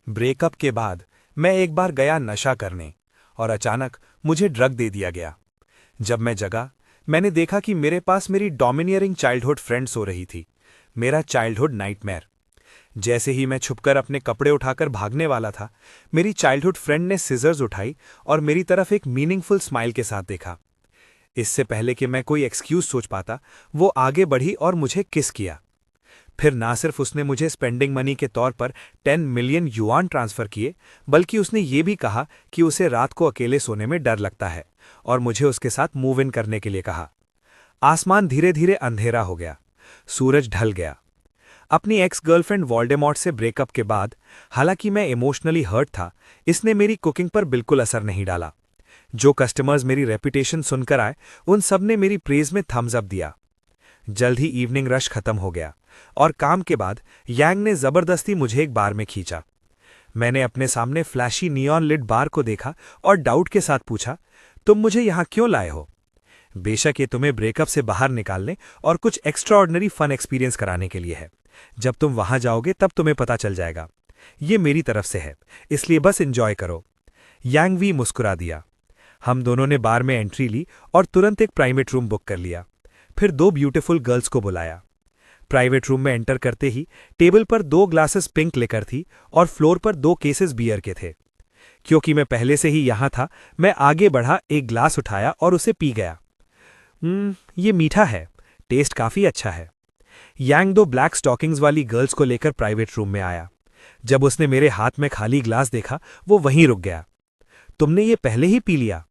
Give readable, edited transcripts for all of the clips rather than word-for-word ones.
Breakup के बाद मैं एक बार गया नशा करने और अचानक मुझे ड्रग दे दिया गया। जब मैं जगा, मैंने देखा कि मेरे पास मेरी डोमिनियरिंग चाइल्डहुड फ्रेंड सो रही थी, मेरा चाइल्डहुड नाइटमेयर। जैसे ही मैं छुपकर अपने कपड़े उठाकर भागने वाला था, मेरी चाइल्डहुड फ्रेंड ने सिजर्स उठाई और मेरी तरफ एक मीनिंगफुल स्माइल के साथ देखा। इससे पहले कि मैं कोई एक्सक्यूज सोच पाता, वो आगे बढ़ी और मुझे किस किया। फिर ना सिर्फ उसने मुझे स्पेंडिंग मनी के तौर पर 10 मिलियन युआन ट्रांसफर किए, बल्कि उसने ये भी कहा कि उसे रात को अकेले सोने में डर लगता है और मुझे उसके साथ मूव इन करने के लिए कहा। आसमान धीरे धीरे अंधेरा हो गया, सूरज ढल गया। अपनी एक्स गर्लफ्रेंड वोल्डेमॉर्ट से ब्रेकअप के बाद, हालांकि मैं इमोशनली हर्ट था, इसने मेरी कुकिंग पर बिल्कुल असर नहीं डाला। जो कस्टमर्स मेरी रेपुटेशन सुनकर आए, उन सब ने मेरी प्रेज में थम्स अप दिया। जल्द ही इवनिंग रश खत्म हो गया और काम के बाद यांग ने जबरदस्ती मुझे एक बार में खींचा। मैंने अपने सामने फ्लैशी नियॉन लिट बार को देखा और डाउट के साथ पूछा, तुम मुझे यहां क्यों लाए हो? बेशक ये तुम्हें ब्रेकअप से बाहर निकालने और कुछ एक्स्ट्राऑर्डिनरी फन एक्सपीरियंस कराने के लिए है। जब तुम वहां जाओगे तब तुम्हें पता चल जाएगा। ये मेरी तरफ से है, इसलिए बस एंजॉय करो। यांग वी मुस्कुरा दिया। हम दोनों ने बार में एंट्री ली और तुरंत एक प्राइवेट रूम बुक कर लिया। फिर 2 ब्यूटीफुल गर्ल्स को बुलाया। प्राइवेट रूम में एंटर करते ही टेबल पर 2 ग्लासेस पिंक लिकर थी और फ्लोर पर 2 केसेस बियर के थे। क्योंकि मैं पहले से ही यहां था, मैं आगे बढ़ा, एक ग्लास उठाया और उसे पी गया। ये मीठा है, टेस्ट काफी अच्छा है। यांग 2 ब्लैक स्टॉकिंग्स वाली गर्ल्स को लेकर प्राइवेट रूम में आया। जब उसने मेरे हाथ में खाली ग्लास देखा, वो वहीं रुक गया। तुमने ये पहले ही पी लिया?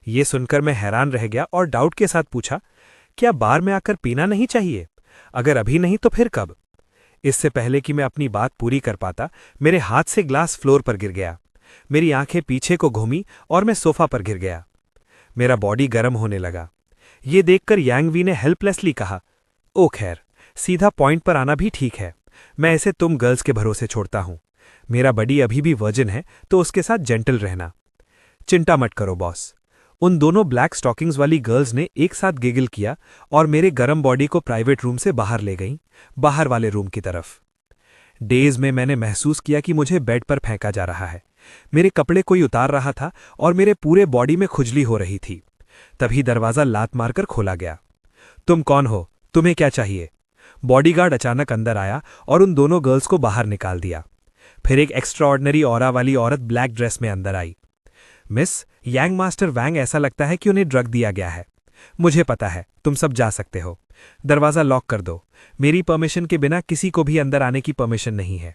ये सुनकर मैं हैरान रह गया और डाउट के साथ पूछा, क्या बार में आकर पीना नहीं चाहिए? अगर अभी नहीं तो फिर कब? इससे पहले कि मैं अपनी बात पूरी कर पाता, मेरे हाथ से ग्लास फ्लोर पर गिर गया। मेरी आंखें पीछे को घूमी और मैं सोफा पर गिर गया। मेरा बॉडी गर्म होने लगा। ये देखकर यांगवी ने हेल्पलेसली कहा, ओ खैर, सीधा पॉइंट पर आना भी ठीक है। मैं ऐसे तुम गर्ल्स के भरोसे छोड़ता हूं। मेरा बडी अभी भी वर्जिन है, तो उसके साथ जेंटल रहना। चिंता मत करो बॉस। उन दोनों ब्लैक स्टॉकिंग्स वाली गर्ल्स ने एक साथ गिगल किया और मेरे गरम बॉडी को प्राइवेट रूम से बाहर ले गईं, बाहर वाले रूम की तरफ। डेज में मैंने महसूस किया कि मुझे बेड पर फेंका जा रहा है। मेरे कपड़े कोई उतार रहा था और मेरे पूरे बॉडी में खुजली हो रही थी। तभी दरवाजा लात मारकर खोला गया। तुम कौन हो? तुम्हें क्या चाहिए? बॉडीगार्ड अचानक अंदर आया और उन दोनों गर्ल्स को बाहर निकाल दिया। फिर एक एक्स्ट्राऑर्डिनरी ऑरा वाली औरत ब्लैक ड्रेस में अंदर आई। मिस, यांग मास्टर वैंग ऐसा लगता है कि उन्हें ड्रग दिया गया है। मुझे पता है, तुम सब जा सकते हो। दरवाजा लॉक कर दो। मेरी परमिशन के बिना किसी को भी अंदर आने की परमिशन नहीं है।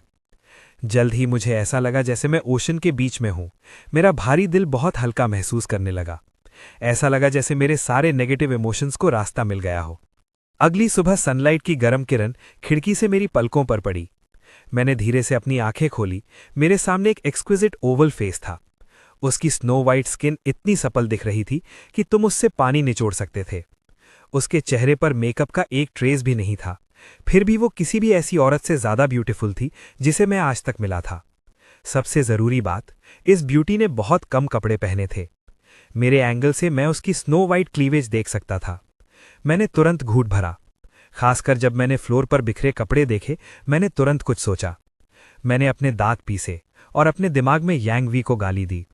जल्द ही मुझे ऐसा लगा जैसे मैं ओशन के बीच में हूं। मेरा भारी दिल बहुत हल्का महसूस करने लगा। ऐसा लगा जैसे मेरे सारे नेगेटिव इमोशंस को रास्ता मिल गया हो। अगली सुबह सनलाइट की गर्म किरण खिड़की से मेरी पलकों पर पड़ी। मैंने धीरे से अपनी आंखें खोली। मेरे सामने एक एक्सक्विजिट ओवल फेस था। उसकी स्नो वाइट स्किन इतनी सपल दिख रही थी कि तुम उससे पानी निचोड़ सकते थे। उसके चेहरे पर मेकअप का एक ट्रेस भी नहीं था। फिर भी वो किसी भी ऐसी औरत से ज्यादा ब्यूटीफुल थी जिसे मैं आज तक मिला था। सबसे जरूरी बात, इस ब्यूटी ने बहुत कम कपड़े पहने थे। मेरे एंगल से मैं उसकी स्नो वाइट क्लीवेज देख सकता था। मैंने तुरंत घूंट भरा। खासकर जब मैंने फ्लोर पर बिखरे कपड़े देखे, मैंने तुरंत कुछ सोचा। मैंने अपने दांत पीसे और अपने दिमाग में यांग वी को गाली दी।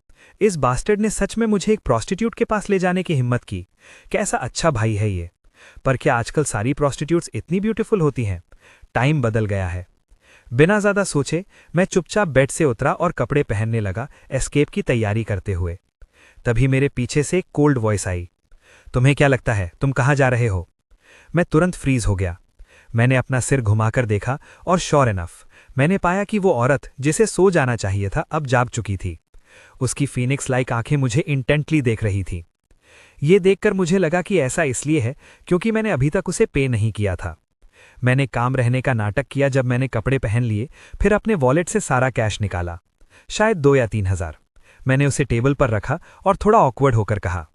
इस बास्टर्ड ने सच में मुझे एक प्रोस्टिट्यूट के पास ले जाने की हिम्मत की। कैसा अच्छा भाई है ये। पर क्या आजकल सारी प्रोस्टिट्यूट्स इतनी ब्यूटीफुल होती हैं? टाइम बदल गया है। बिना ज्यादा सोचे मैं चुपचाप बेड से उतरा और कपड़े पहनने लगा, एस्केप की तैयारी करते हुए। तभी मेरे पीछे से एक कोल्ड वॉइस आई, तुम्हें क्या लगता है तुम कहाँ जा रहे हो? मैं तुरंत फ्रीज हो गया। मैंने अपना सिर घुमाकर देखा और श्योर इनफ मैंने पाया कि वो औरत जिसे सो जाना चाहिए था, अब जाग चुकी थी। उसकी फीनिक्स लाइक आंखें मुझे इंटेंटली देख रही थी। ये देखकर मुझे लगा कि ऐसा इसलिए है क्योंकि मैंने अभी तक उसे पे नहीं किया था। मैंने काम रहने का नाटक किया जब मैंने कपड़े पहन लिए, फिर अपने वॉलेट से सारा कैश निकाला, शायद 2 या 3 हज़ार। मैंने उसे टेबल पर रखा और थोड़ा ऑकवर्ड होकर कहा,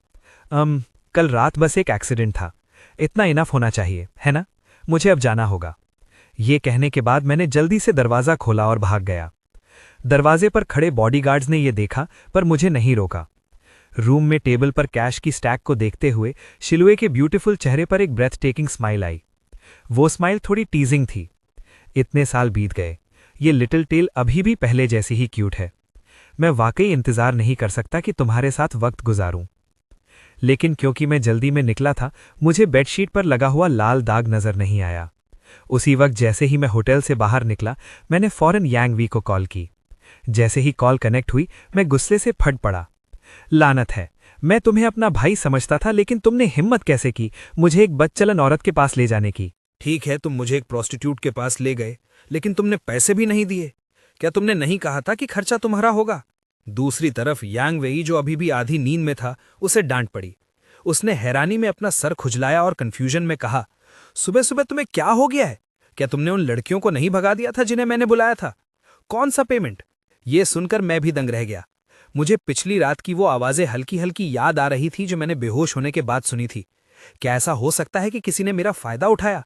कल रात बस एक एक्सीडेंट था। इतना इनफ होना चाहिए, है ना? मुझे अब जाना होगा। ये कहने के बाद मैंने जल्दी से दरवाजा खोला और भाग गया। दरवाजे पर खड़े बॉडीगार्ड्स ने यह देखा पर मुझे नहीं रोका। रूम में टेबल पर कैश की स्टैक को देखते हुए शिलुए के ब्यूटीफुल चेहरे पर एक ब्रेथ टेकिंग स्माइल आई। वो स्माइल थोड़ी टीजिंग थी। इतने साल बीत गए, ये लिटिल टेल अभी भी पहले जैसी ही क्यूट है। मैं वाकई इंतजार नहीं कर सकता कि तुम्हारे साथ वक्त गुजारूं। लेकिन क्योंकि मैं जल्दी में निकला था, मुझे बेडशीट पर लगा हुआ लाल दाग नजर नहीं आया। उसी वक्त जैसे ही मैं होटल से बाहर निकला, मैंने फौरन यांग वी को कॉल की। जैसे ही कॉल कनेक्ट हुई, मैं गुस्से से फट पड़ा। लानत है, मैं तुम्हें अपना भाई समझता था, लेकिन तुमने हिम्मत कैसे की मुझे एक बदचलन औरत के पास ले जाने की। ठीक है, तुम मुझे एक प्रोस्टिट्यूट के पास ले गए, लेकिन तुमने पैसे भी नहीं दिए। क्या तुमने नहीं कहा था कि खर्चा तुम्हारा होगा? दूसरी तरफ यांग वेई, जो अभी भी आधी नींद में था, उसे डांट पड़ी। उसने हैरानी में अपना सर खुजलाया और कंफ्यूजन में कहा, सुबह सुबह तुम्हें क्या हो गया है? क्या तुमने उन लड़कियों को नहीं भगा दिया था जिन्हें मैंने बुलाया था? कौन सा पेमेंट? ये सुनकर मैं भी दंग रह गया। मुझे पिछली रात की वो आवाजें हल्की हल्की याद आ रही थी जो मैंने बेहोश होने के बाद सुनी थी। क्या ऐसा हो सकता है कि किसी ने मेरा फायदा उठाया?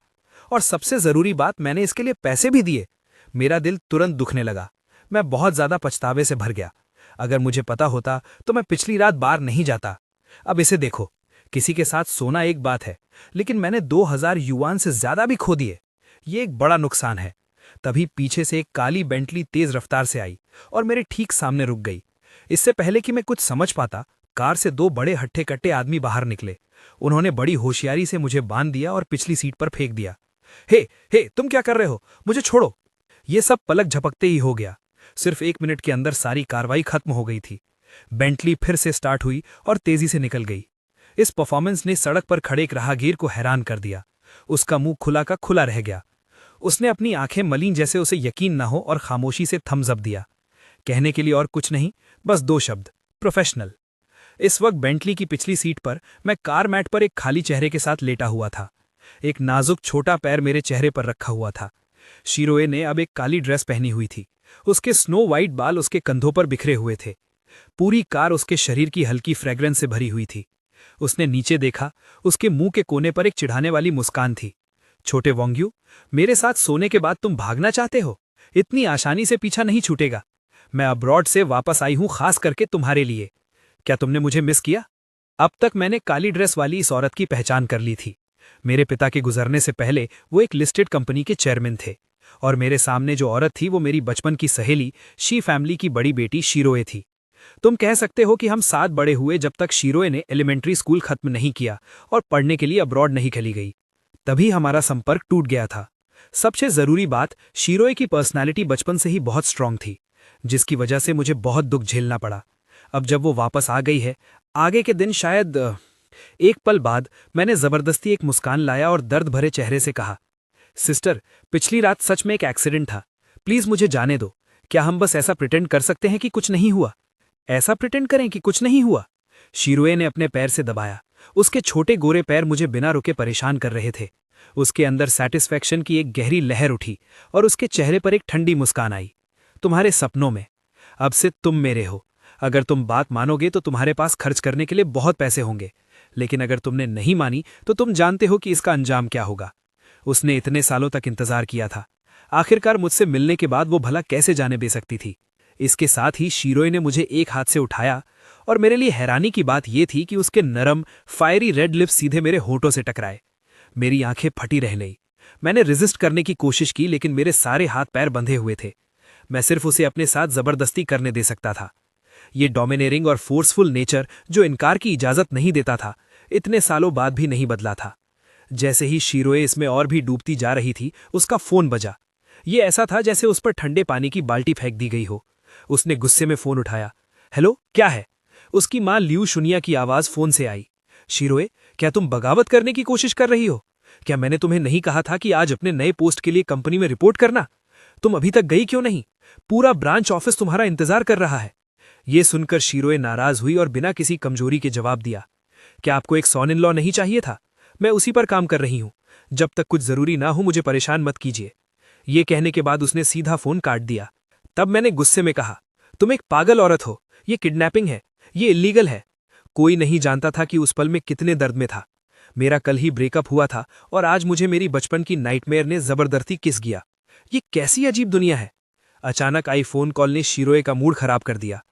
और सबसे जरूरी बात, मैंने इसके लिए पैसे भी दिए। मेरा दिल तुरंत दुखने लगा। मैं बहुत ज्यादा पछतावे से भर गया। अगर मुझे पता होता तो मैं पिछली रात बाहर नहीं जाता। अब इसे देखो, किसी के साथ सोना एक बात है, लेकिन मैंने 2000 युआन से ज्यादा भी खो दिए। ये एक बड़ा नुकसान है। तभी पीछे से एक काली बेंटली तेज रफ्तार से आई और मेरे ठीक सामने रुक गई। इससे पहले कि मैं कुछ समझ पाता, कार से दो बड़े हट्टे कट्टे आदमी बाहर निकले। उन्होंने बड़ी होशियारी से मुझे बांध दिया और पिछली सीट पर फेंक दिया। हे हे, तुम क्या कर रहे हो? मुझे छोड़ो। ये सब पलक झपकते ही हो गया। सिर्फ 1 मिनट के अंदर सारी कार्रवाई खत्म हो गई थी। बेंटली फिर से स्टार्ट हुई और तेजी से निकल गई। इस परफॉर्मेंस ने सड़क पर खड़े एक राहगीर को हैरान कर दिया। उसका मुंह खुला का खुला रह गया। उसने अपनी आंखें मलीन जैसे उसे यकीन न हो और खामोशी से थम्स अप दिया। कहने के लिए और कुछ नहीं, बस 2 शब्द, प्रोफेशनल। इस वक्त बेंटली की पिछली सीट पर मैं कार मैट पर एक खाली चेहरे के साथ लेटा हुआ था। एक नाजुक छोटा पैर मेरे चेहरे पर रखा हुआ था। शिरोए ने अब एक काली ड्रेस पहनी हुई थी। उसके स्नो वाइट बाल उसके कंधों पर बिखरे हुए थे। पूरी कार उसके शरीर की हल्की फ्रेग्रेंस से भरी हुई थी। उसने नीचे देखा। उसके मुंह के कोने पर एक चिढ़ाने वाली मुस्कान थी। छोटे वोंग्यू, मेरे साथ सोने के बाद तुम भागना चाहते हो? इतनी आसानी से पीछा नहीं छूटेगा। मैं अब्रॉड से वापस आई हूं खास करके तुम्हारे लिए। क्या तुमने मुझे मिस किया? अब तक मैंने काली ड्रेस वाली इस औरत की पहचान कर ली थी। मेरे पिता के गुजरने से पहले वो एक लिस्टेड कंपनी के चेयरमैन थे। और मेरे सामने जो औरत थी वो मेरी बचपन की सहेली शी फैमिली की बड़ी बेटी शिरोए थी। तुम कह सकते हो कि हम साथ बड़े हुए जब तक शिरोए ने एलिमेंट्री स्कूल खत्म नहीं किया और पढ़ने के लिए अब्रॉड नहीं चली गई। तभी हमारा संपर्क टूट गया था। सबसे जरूरी बात, शिरोए की पर्सनालिटी बचपन से ही बहुत स्ट्रांग थी, जिसकी वजह से मुझे बहुत दुख झेलना पड़ा। अब जब वो वापस आ गई है, आगे के दिन शायद। एक पल बाद मैंने जबरदस्ती एक मुस्कान लाया और दर्द भरे चेहरे से कहा, सिस्टर, पिछली रात सच में एक एक्सीडेंट था। प्लीज मुझे जाने दो। क्या हम बस ऐसा प्रिटेंड कर सकते हैं कि कुछ नहीं हुआ? ऐसा प्रिटेंड करें कि कुछ नहीं हुआ? शिरोए ने अपने पैर से दबाया। उसके छोटे गोरे पैर मुझे बिना रुके परेशान कर रहे थे। उसके अंदर सैटिस्फैक्शन की एक गहरी लहर उठी और उसके चेहरे पर एक ठंडी मुस्कान आई। तुम्हारे सपनों में। अब से तुम मेरे हो। अगर तुम बात मानोगे तो तुम्हारे पास खर्च करने के लिए बहुत पैसे होंगे, लेकिन अगर तुमने नहीं मानी तो तुम जानते हो कि इसका अंजाम क्या होगा। उसने इतने सालों तक इंतजार किया था। आखिरकार मुझसे मिलने के बाद वो भला कैसे जाने दे सकती थी। इसके साथ ही शिरोए ने मुझे एक हाथ से उठाया और मेरे लिए हैरानी की बात यह थी कि उसके नरम फायरी रेड लिप्स सीधे मेरे होठों से टकराए। मेरी आंखें फटी रह गई। मैंने रेजिस्ट करने की कोशिश की, लेकिन मेरे सारे हाथ पैर बंधे हुए थे। मैं सिर्फ उसे अपने साथ जबरदस्ती करने दे सकता था। ये डोमिनेरिंग और फोर्सफुल नेचर जो इनकार की इजाजत नहीं देता था, इतने सालों बाद भी नहीं बदला था। जैसे ही शिरोए इसमें और भी डूबती जा रही थी, उसका फोन बजा। ये ऐसा था जैसे उस पर ठंडे पानी की बाल्टी फेंक दी गई हो। उसने गुस्से में फोन उठाया। हेलो, क्या है? उसकी मां लियू शुनिया की आवाज फोन से आई। शिरोए, क्या तुम बगावत करने की कोशिश कर रही हो? क्या मैंने तुम्हें नहीं कहा था कि आज अपने नए पोस्ट के लिए कंपनी में रिपोर्ट करना? तुम अभी तक गई क्यों नहीं? पूरा ब्रांच ऑफिस तुम्हारा इंतजार कर रहा है। ये सुनकर शिरोए नाराज हुई और बिना किसी कमजोरी के जवाब दिया, क्या आपको एक सॉन इन लॉ नहीं चाहिए था? मैं उसी पर काम कर रही हूं। जब तक कुछ जरूरी ना हो मुझे परेशान मत कीजिए। ये कहने के बाद उसने सीधा फोन काट दिया। तब मैंने गुस्से में कहा, तुम एक पागल औरत हो। ये किडनैपिंग है, ये इल्लीगल है। कोई नहीं जानता था कि उस पल में कितने दर्द में था। मेरा कल ही ब्रेकअप हुआ था और आज मुझे मेरी बचपन की नाइटमेयर ने जबरदस्ती किस किया। ये कैसी अजीब दुनिया है। अचानक आई फोन कॉल ने शिरोए का मूड खराब कर दिया।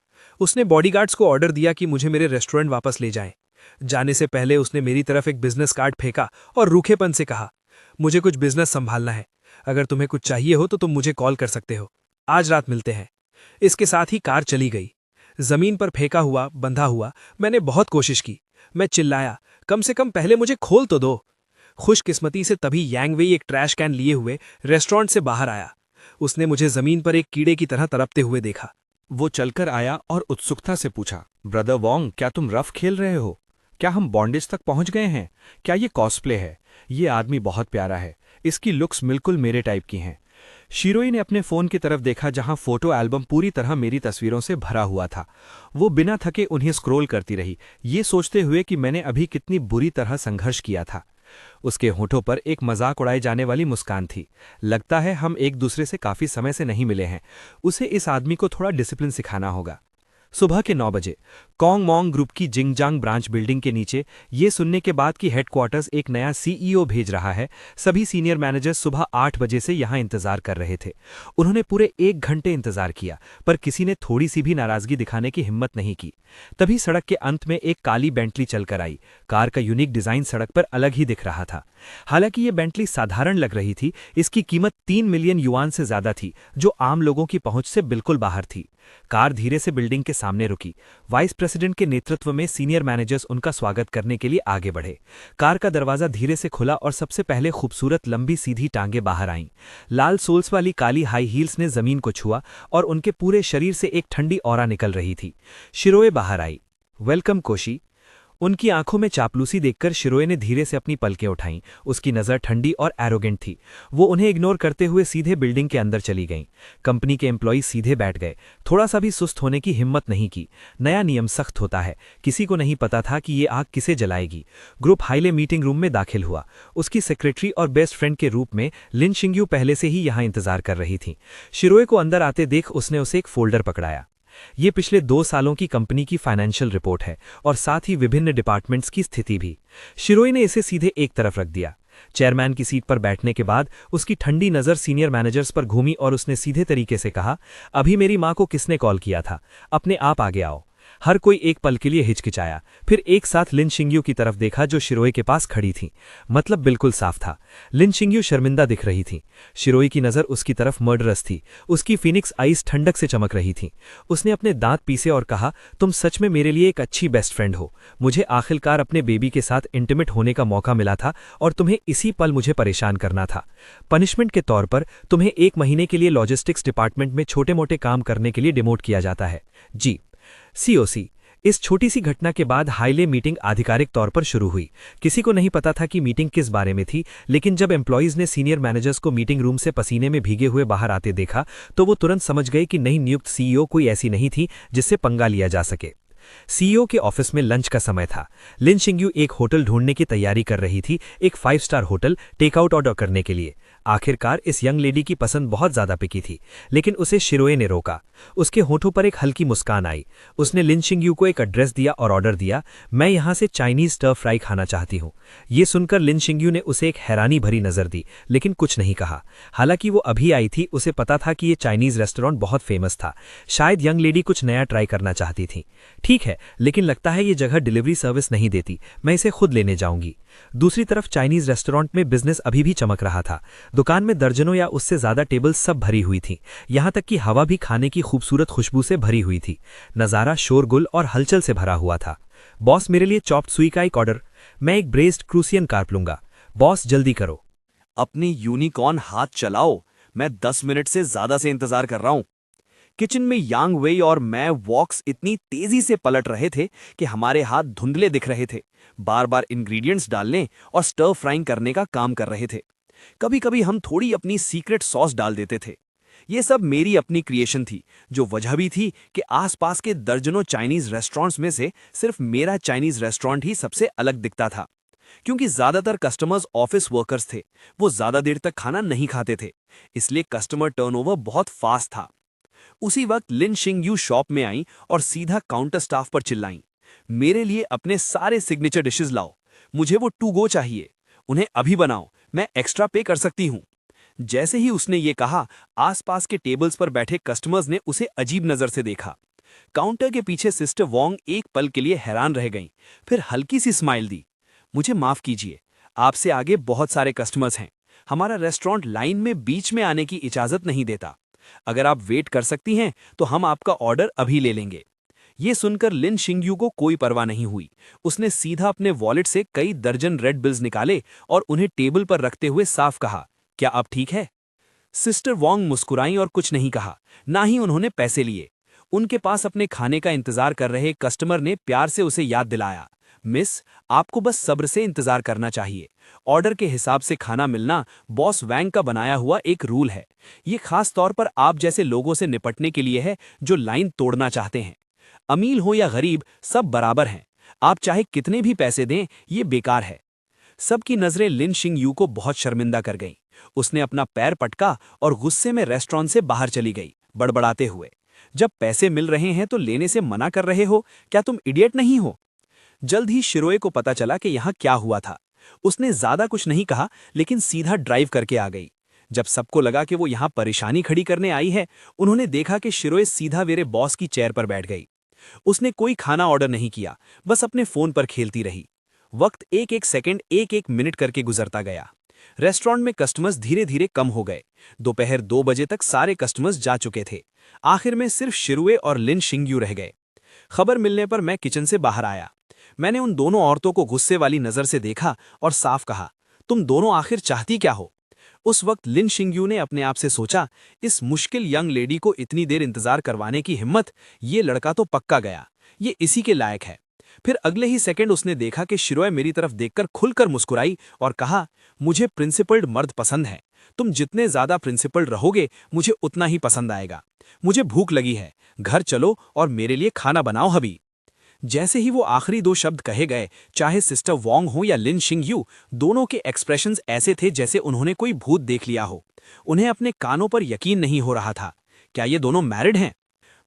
उसने बॉडीगार्ड्स को ऑर्डर दिया कि मुझे मेरे रेस्टोरेंट वापस ले जाएं। जाने से पहले उसने मेरी तरफ एक बिजनेस कार्ड फेंका और रूखेपन से कहा, मुझे कुछ बिजनेस संभालना है। अगर तुम्हें कुछ चाहिए हो तो तुम मुझे कॉल कर सकते हो। आज रात मिलते हैं। इसके साथ ही कार चली गई। जमीन पर फेंका हुआ, बंधा हुआ, मैंने बहुत कोशिश की। मैं चिल्लाया, कम से कम पहले मुझे खोल तो दो। खुशकिस्मती से तभी यांग वेई एक ट्रैश कैन लिए हुए रेस्टोरेंट से बाहर आया। उसने मुझे जमीन पर एक कीड़े की तरह तड़पते हुए देखा। वो चलकर आया और उत्सुकता से पूछा, ब्रदर वोंग, क्या तुम रफ खेल रहे हो? क्या हम बॉन्डेज तक पहुंच गए हैं? क्या ये कॉस्प्ले है? ये आदमी बहुत प्यारा है। इसकी लुक्स बिल्कुल मेरे टाइप की हैं। शिरोई ने अपने फोन की तरफ देखा, जहां फोटो एल्बम पूरी तरह मेरी तस्वीरों से भरा हुआ था। वो बिना थके उन्हें स्क्रॉल करती रही, ये सोचते हुए कि मैंने अभी कितनी बुरी तरह संघर्ष किया था। उसके होठों पर एक मजाक उड़ाई जाने वाली मुस्कान थी। लगता है हम एक दूसरे से काफी समय से नहीं मिले हैं। उसे इस आदमी को थोड़ा डिसिप्लिन सिखाना होगा। सुबह के 9 बजे कॉन्ग मॉन्ग ग्रुप की जिंगजांग ब्रांच बिल्डिंग के नीचे ये सुनने के बाद कि हेडक्वार्टर्स एक नया सीईओ भेज रहा है, सभी सीनियर मैनेजर्स सुबह 8 बजे से यहां इंतजार कर रहे थे। उन्होंने पूरे 1 घंटे इंतजार किया, पर किसी ने थोड़ी सी भी नाराजगी दिखाने की हिम्मत नहीं की। तभी सड़क के अंत में एक काली बेंटली चलकर आई। कार का यूनिक डिजाइन सड़क पर अलग ही दिख रहा था। हालांकि ये बेंटली साधारण लग रही थी, इसकी कीमत 3 मिलियन युआन से ज्यादा थी, जो आम लोगों की पहुंच से बिल्कुल बाहर थी। कार धीरे से बिल्डिंग के सामने रुकी। वाइस प्रेसिडेंट के नेतृत्व में सीनियर मैनेजर्स उनका स्वागत करने के लिए आगे बढ़े। कार का दरवाजा धीरे से खुला और सबसे पहले खूबसूरत लंबी सीधी टांगे बाहर आईं। लाल सोल्स वाली काली हाई हील्स ने जमीन को छुआ और उनके पूरे शरीर से एक ठंडी ऑरा निकल रही थी। शिरोए बाहर आई। वेलकम कोशी। उनकी आंखों में चापलूसी देखकर शिरोए ने धीरे से अपनी पलकें उठाईं। उसकी नज़र ठंडी और एरोगेंट थी। वो उन्हें इग्नोर करते हुए सीधे बिल्डिंग के अंदर चली गईं। कंपनी के एम्प्लॉई सीधे बैठ गए, थोड़ा सा भी सुस्त होने की हिम्मत नहीं की। नया नियम सख्त होता है, किसी को नहीं पता था कि ये आग किसे जलाएगी। ग्रुप हाईले मीटिंग रूम में दाखिल हुआ। उसकी सेक्रेटरी और बेस्ट फ्रेंड के रूप में लिन शिंग्यू पहले से ही यहाँ इंतजार कर रही थी। शिरोए को अंदर आते देख उसने उसे एक फोल्डर पकड़ाया। ये पिछले 2 सालों की कंपनी की फाइनेंशियल रिपोर्ट है और साथ ही विभिन्न डिपार्टमेंट्स की स्थिति भी। शिरोई ने इसे सीधे एक तरफ रख दिया। चेयरमैन की सीट पर बैठने के बाद उसकी ठंडी नज़र सीनियर मैनेजर्स पर घूमी और उसने सीधे तरीके से कहा, अभी मेरी माँ को किसने कॉल किया था? अपने आप आगे आओ। हर कोई एक पल के लिए हिचकिचाया, फिर एक साथ लिन शिंग्यू की तरफ देखा जो शिरोई के पास खड़ी थी। मतलब बिल्कुल साफ था, लिन शिंग्यू शर्मिंदा दिख रही थी। शिरोई की नज़र उसकी तरफ मर्डरस थी। उसकी फिनिक्स आईज ठंडक से चमक रही थी। उसने अपने दांत पीसे और कहा, तुम सच में मेरे लिए एक अच्छी बेस्ट फ्रेंड हो। मुझे आखिरकार अपने बेबी के साथ इंटीमेट होने का मौका मिला था और तुम्हें इसी पल मुझे परेशान करना था। पनिशमेंट के तौर पर तुम्हें 1 महीने के लिए लॉजिस्टिक्स डिपार्टमेंट में छोटे मोटे काम करने के लिए डिमोट किया जाता है। जी सीओसी। इस छोटी सी घटना के बाद हाईले मीटिंग आधिकारिक तौर पर शुरू हुई। किसी को नहीं पता था कि मीटिंग किस बारे में थी, लेकिन जब एम्प्लॉइज ने सीनियर मैनेजर्स को मीटिंग रूम से पसीने में भीगे हुए बाहर आते देखा तो वो तुरंत समझ गए कि नई नियुक्त सीईओ कोई ऐसी नहीं थी जिससे पंगा लिया जा सके। सीईओ के ऑफिस में लंच का समय था। लिन शिंग्यू एक होटल ढूंढने की तैयारी कर रही थी, एक 5 स्टार होटल टेकआउट ऑर्डर करने के लिए। आखिरकार इस यंग लेडी की पसंद बहुत ज्यादा पिकी थी, लेकिन उसे शिरोए ने रोका। उसके होठों पर एक हल्की मुस्कान आई। उसने लिन शिंग्यू को एक एड्रेस दिया और ऑर्डर दिया, मैं यहां से चाइनीज स्टर फ्राई खाना चाहती हूं। ये सुनकर लिन शिंग्यू ने उसे एक हैरानी भरी नजर दी, लेकिन कुछ नहीं कहा। हालांकि वो अभी आई थी, उसे पता था कि ये चाइनीज रेस्टोरेंट बहुत फेमस था। शायद यंग लेडी कुछ नया ट्राई करना चाहती थी। ठीक है, लेकिन लगता है ये जगह डिलीवरी सर्विस नहीं देती, मैं इसे खुद लेने जाऊंगी। दूसरी तरफ चाइनीज रेस्टोरेंट में बिजनेस अभी भी चमक रहा था। दुकान में दर्जनों या उससे ज्यादा टेबल सब भरी हुई थी। यहां तक कि हवा भी खाने की खूबसूरत खुशबू से भरी हुई थी। नजारा शोरगुल और हलचल से भरा हुआ था। बॉस, मेरे लिए चॉप्ड सुई का एक ऑर्डर। मैं एक ब्रेस्ड क्रूसियन कार्प लूंगा। बॉस, जल्दी करो। अपनी यूनिकॉर्न हाथ चलाओ, मैं 10 मिनट से ज्यादा से इंतजार कर रहा हूं। किचन में यांग वेई और मैं वॉक्स इतनी तेजी से पलट रहे थे कि हमारे हाथ धुंधले दिख रहे थे। बार बार इंग्रेडिएंट्स डालने और स्टर फ्राइंग करने का काम कर रहे थे। कभी कभी हम थोड़ी अपनी सीक्रेट सॉस डाल देते थे। ये सब मेरी अपनी क्रिएशन थी, जो वजह भी थी कि आसपास के दर्जनों चाइनीज रेस्टोरेंट्स में से सिर्फ मेरा चाइनीज रेस्टोरेंट ही सबसे अलग दिखता था। क्योंकि ज्यादातर कस्टमर्स ऑफिस वर्कर्स थे, वो ज्यादा देर तक खाना नहीं खाते थे, इसलिए कस्टमर टर्नओवर बहुत फास्ट था। उसी वक्त लिन शिंग्यू शॉप में आई और सीधा काउंटर स्टाफ पर चिल्लाई, मेरे लिए अपने सारे सिग्नेचर डिशेस लाओ। मुझे वो टू गो चाहिए। उन्हें अभी बनाओ, मैं एक्स्ट्रा पे कर सकती हूँ। जैसे ही उसने ये कहा, आसपास के टेबल्स पर बैठे कस्टमर्स ने उसे अजीब नजर से देखा। काउंटर के पीछे सिस्टर वोंग एक पल के लिए हैरान रह गईं, फिर हल्की सी स्माइल दी। मुझे माफ कीजिए, आपसे आगे बहुत सारे कस्टमर्स हैं। हमारा रेस्टोरेंट लाइन में बीच में आने की इजाजत नहीं देता। अगर आप वेट कर सकती हैं तो हम आपका ऑर्डर अभी ले लेंगे। ये सुनकर लिन शिंगयू को कोई परवाह नहीं हुई। उसने सीधा अपने वॉलेट से कई दर्जन रेड बिल्स निकाले और उन्हें टेबल पर रखते हुए साफ कहा, क्या अब ठीक है? सिस्टर वॉन्ग मुस्कुराई और कुछ नहीं कहा, ना ही उन्होंने पैसे लिए। उनके पास अपने खाने का इंतजार कर रहे कस्टमर ने प्यार से उसे याद दिलाया, मिस, आपको बस सब्र से इंतजार करना चाहिए। ऑर्डर के हिसाब से खाना मिलना बॉस वैंग का बनाया हुआ एक रूल है। ये खास तौर पर आप जैसे लोगों से निपटने के लिए है जो लाइन तोड़ना चाहते हैं। अमीर हो या गरीब, सब बराबर हैं। आप चाहे कितने भी पैसे दें, ये बेकार है। सबकी नजरें लिन शिंगयू को बहुत शर्मिंदा कर गईं। उसने अपना पैर पटका और गुस्से में रेस्टोरेंट से बाहर चली गई, बड़बड़ाते हुए, जब पैसे मिल रहे हैं तो लेने से मना कर रहे हो? क्या तुम इडियट नहीं हो? जल्द ही शिरोए को पता चला कि यहाँ क्या हुआ था। उसने ज्यादा कुछ नहीं कहा, लेकिन सीधा ड्राइव करके आ गई। जब सबको लगा कि वो यहाँ परेशानी खड़ी करने आई है, उन्होंने देखा कि शिरोए सीधा मेरे बॉस की चेयर पर बैठ गई। उसने कोई खाना ऑर्डर नहीं किया, बस अपने फोन पर खेलती रही। वक्त एक एक सेकंड, एक एक मिनट करके गुजरता गया। रेस्टोरेंट में कस्टमर्स धीरे धीरे कम हो गए। दोपहर 2 बजे तक सारे कस्टमर्स जा चुके थे। आखिर में सिर्फ शिरुए और लिन शिंगयू रह गए। खबर मिलने पर मैं किचन से बाहर आया। मैंने उन दोनों औरतों को गुस्से वाली नजर से देखा और साफ कहा, तुम दोनों आखिर चाहती क्या हो? उस वक्त लिन शिंगयू ने अपने आप से सोचा, इस मुश्किल यंग लेडी को इतनी देर इंतजार करवाने की हिम्मत, ये लड़का तो पक्का गया, ये इसी के लायक है। फिर अगले ही सेकंड उसने देखा कि शिरोए मेरी तरफ देखकर खुलकर मुस्कुराई और कहा, मुझे प्रिंसिपल्ड मर्द पसंद है। तुम जितने ज्यादा प्रिंसिपल्ड रहोगे, मुझे उतना ही पसंद आएगा। मुझे भूख लगी है, घर चलो और मेरे लिए खाना बनाओ हबी। जैसे ही वो आखिरी 2 शब्द कहे गए, चाहे सिस्टर वॉन्ग हो या लिन शिंगयू, दोनों के एक्सप्रेशंस ऐसे थे जैसे उन्होंने कोई भूत देख लिया हो। उन्हें अपने कानों पर यकीन नहीं हो रहा था। क्या ये दोनों मैरिड हैं?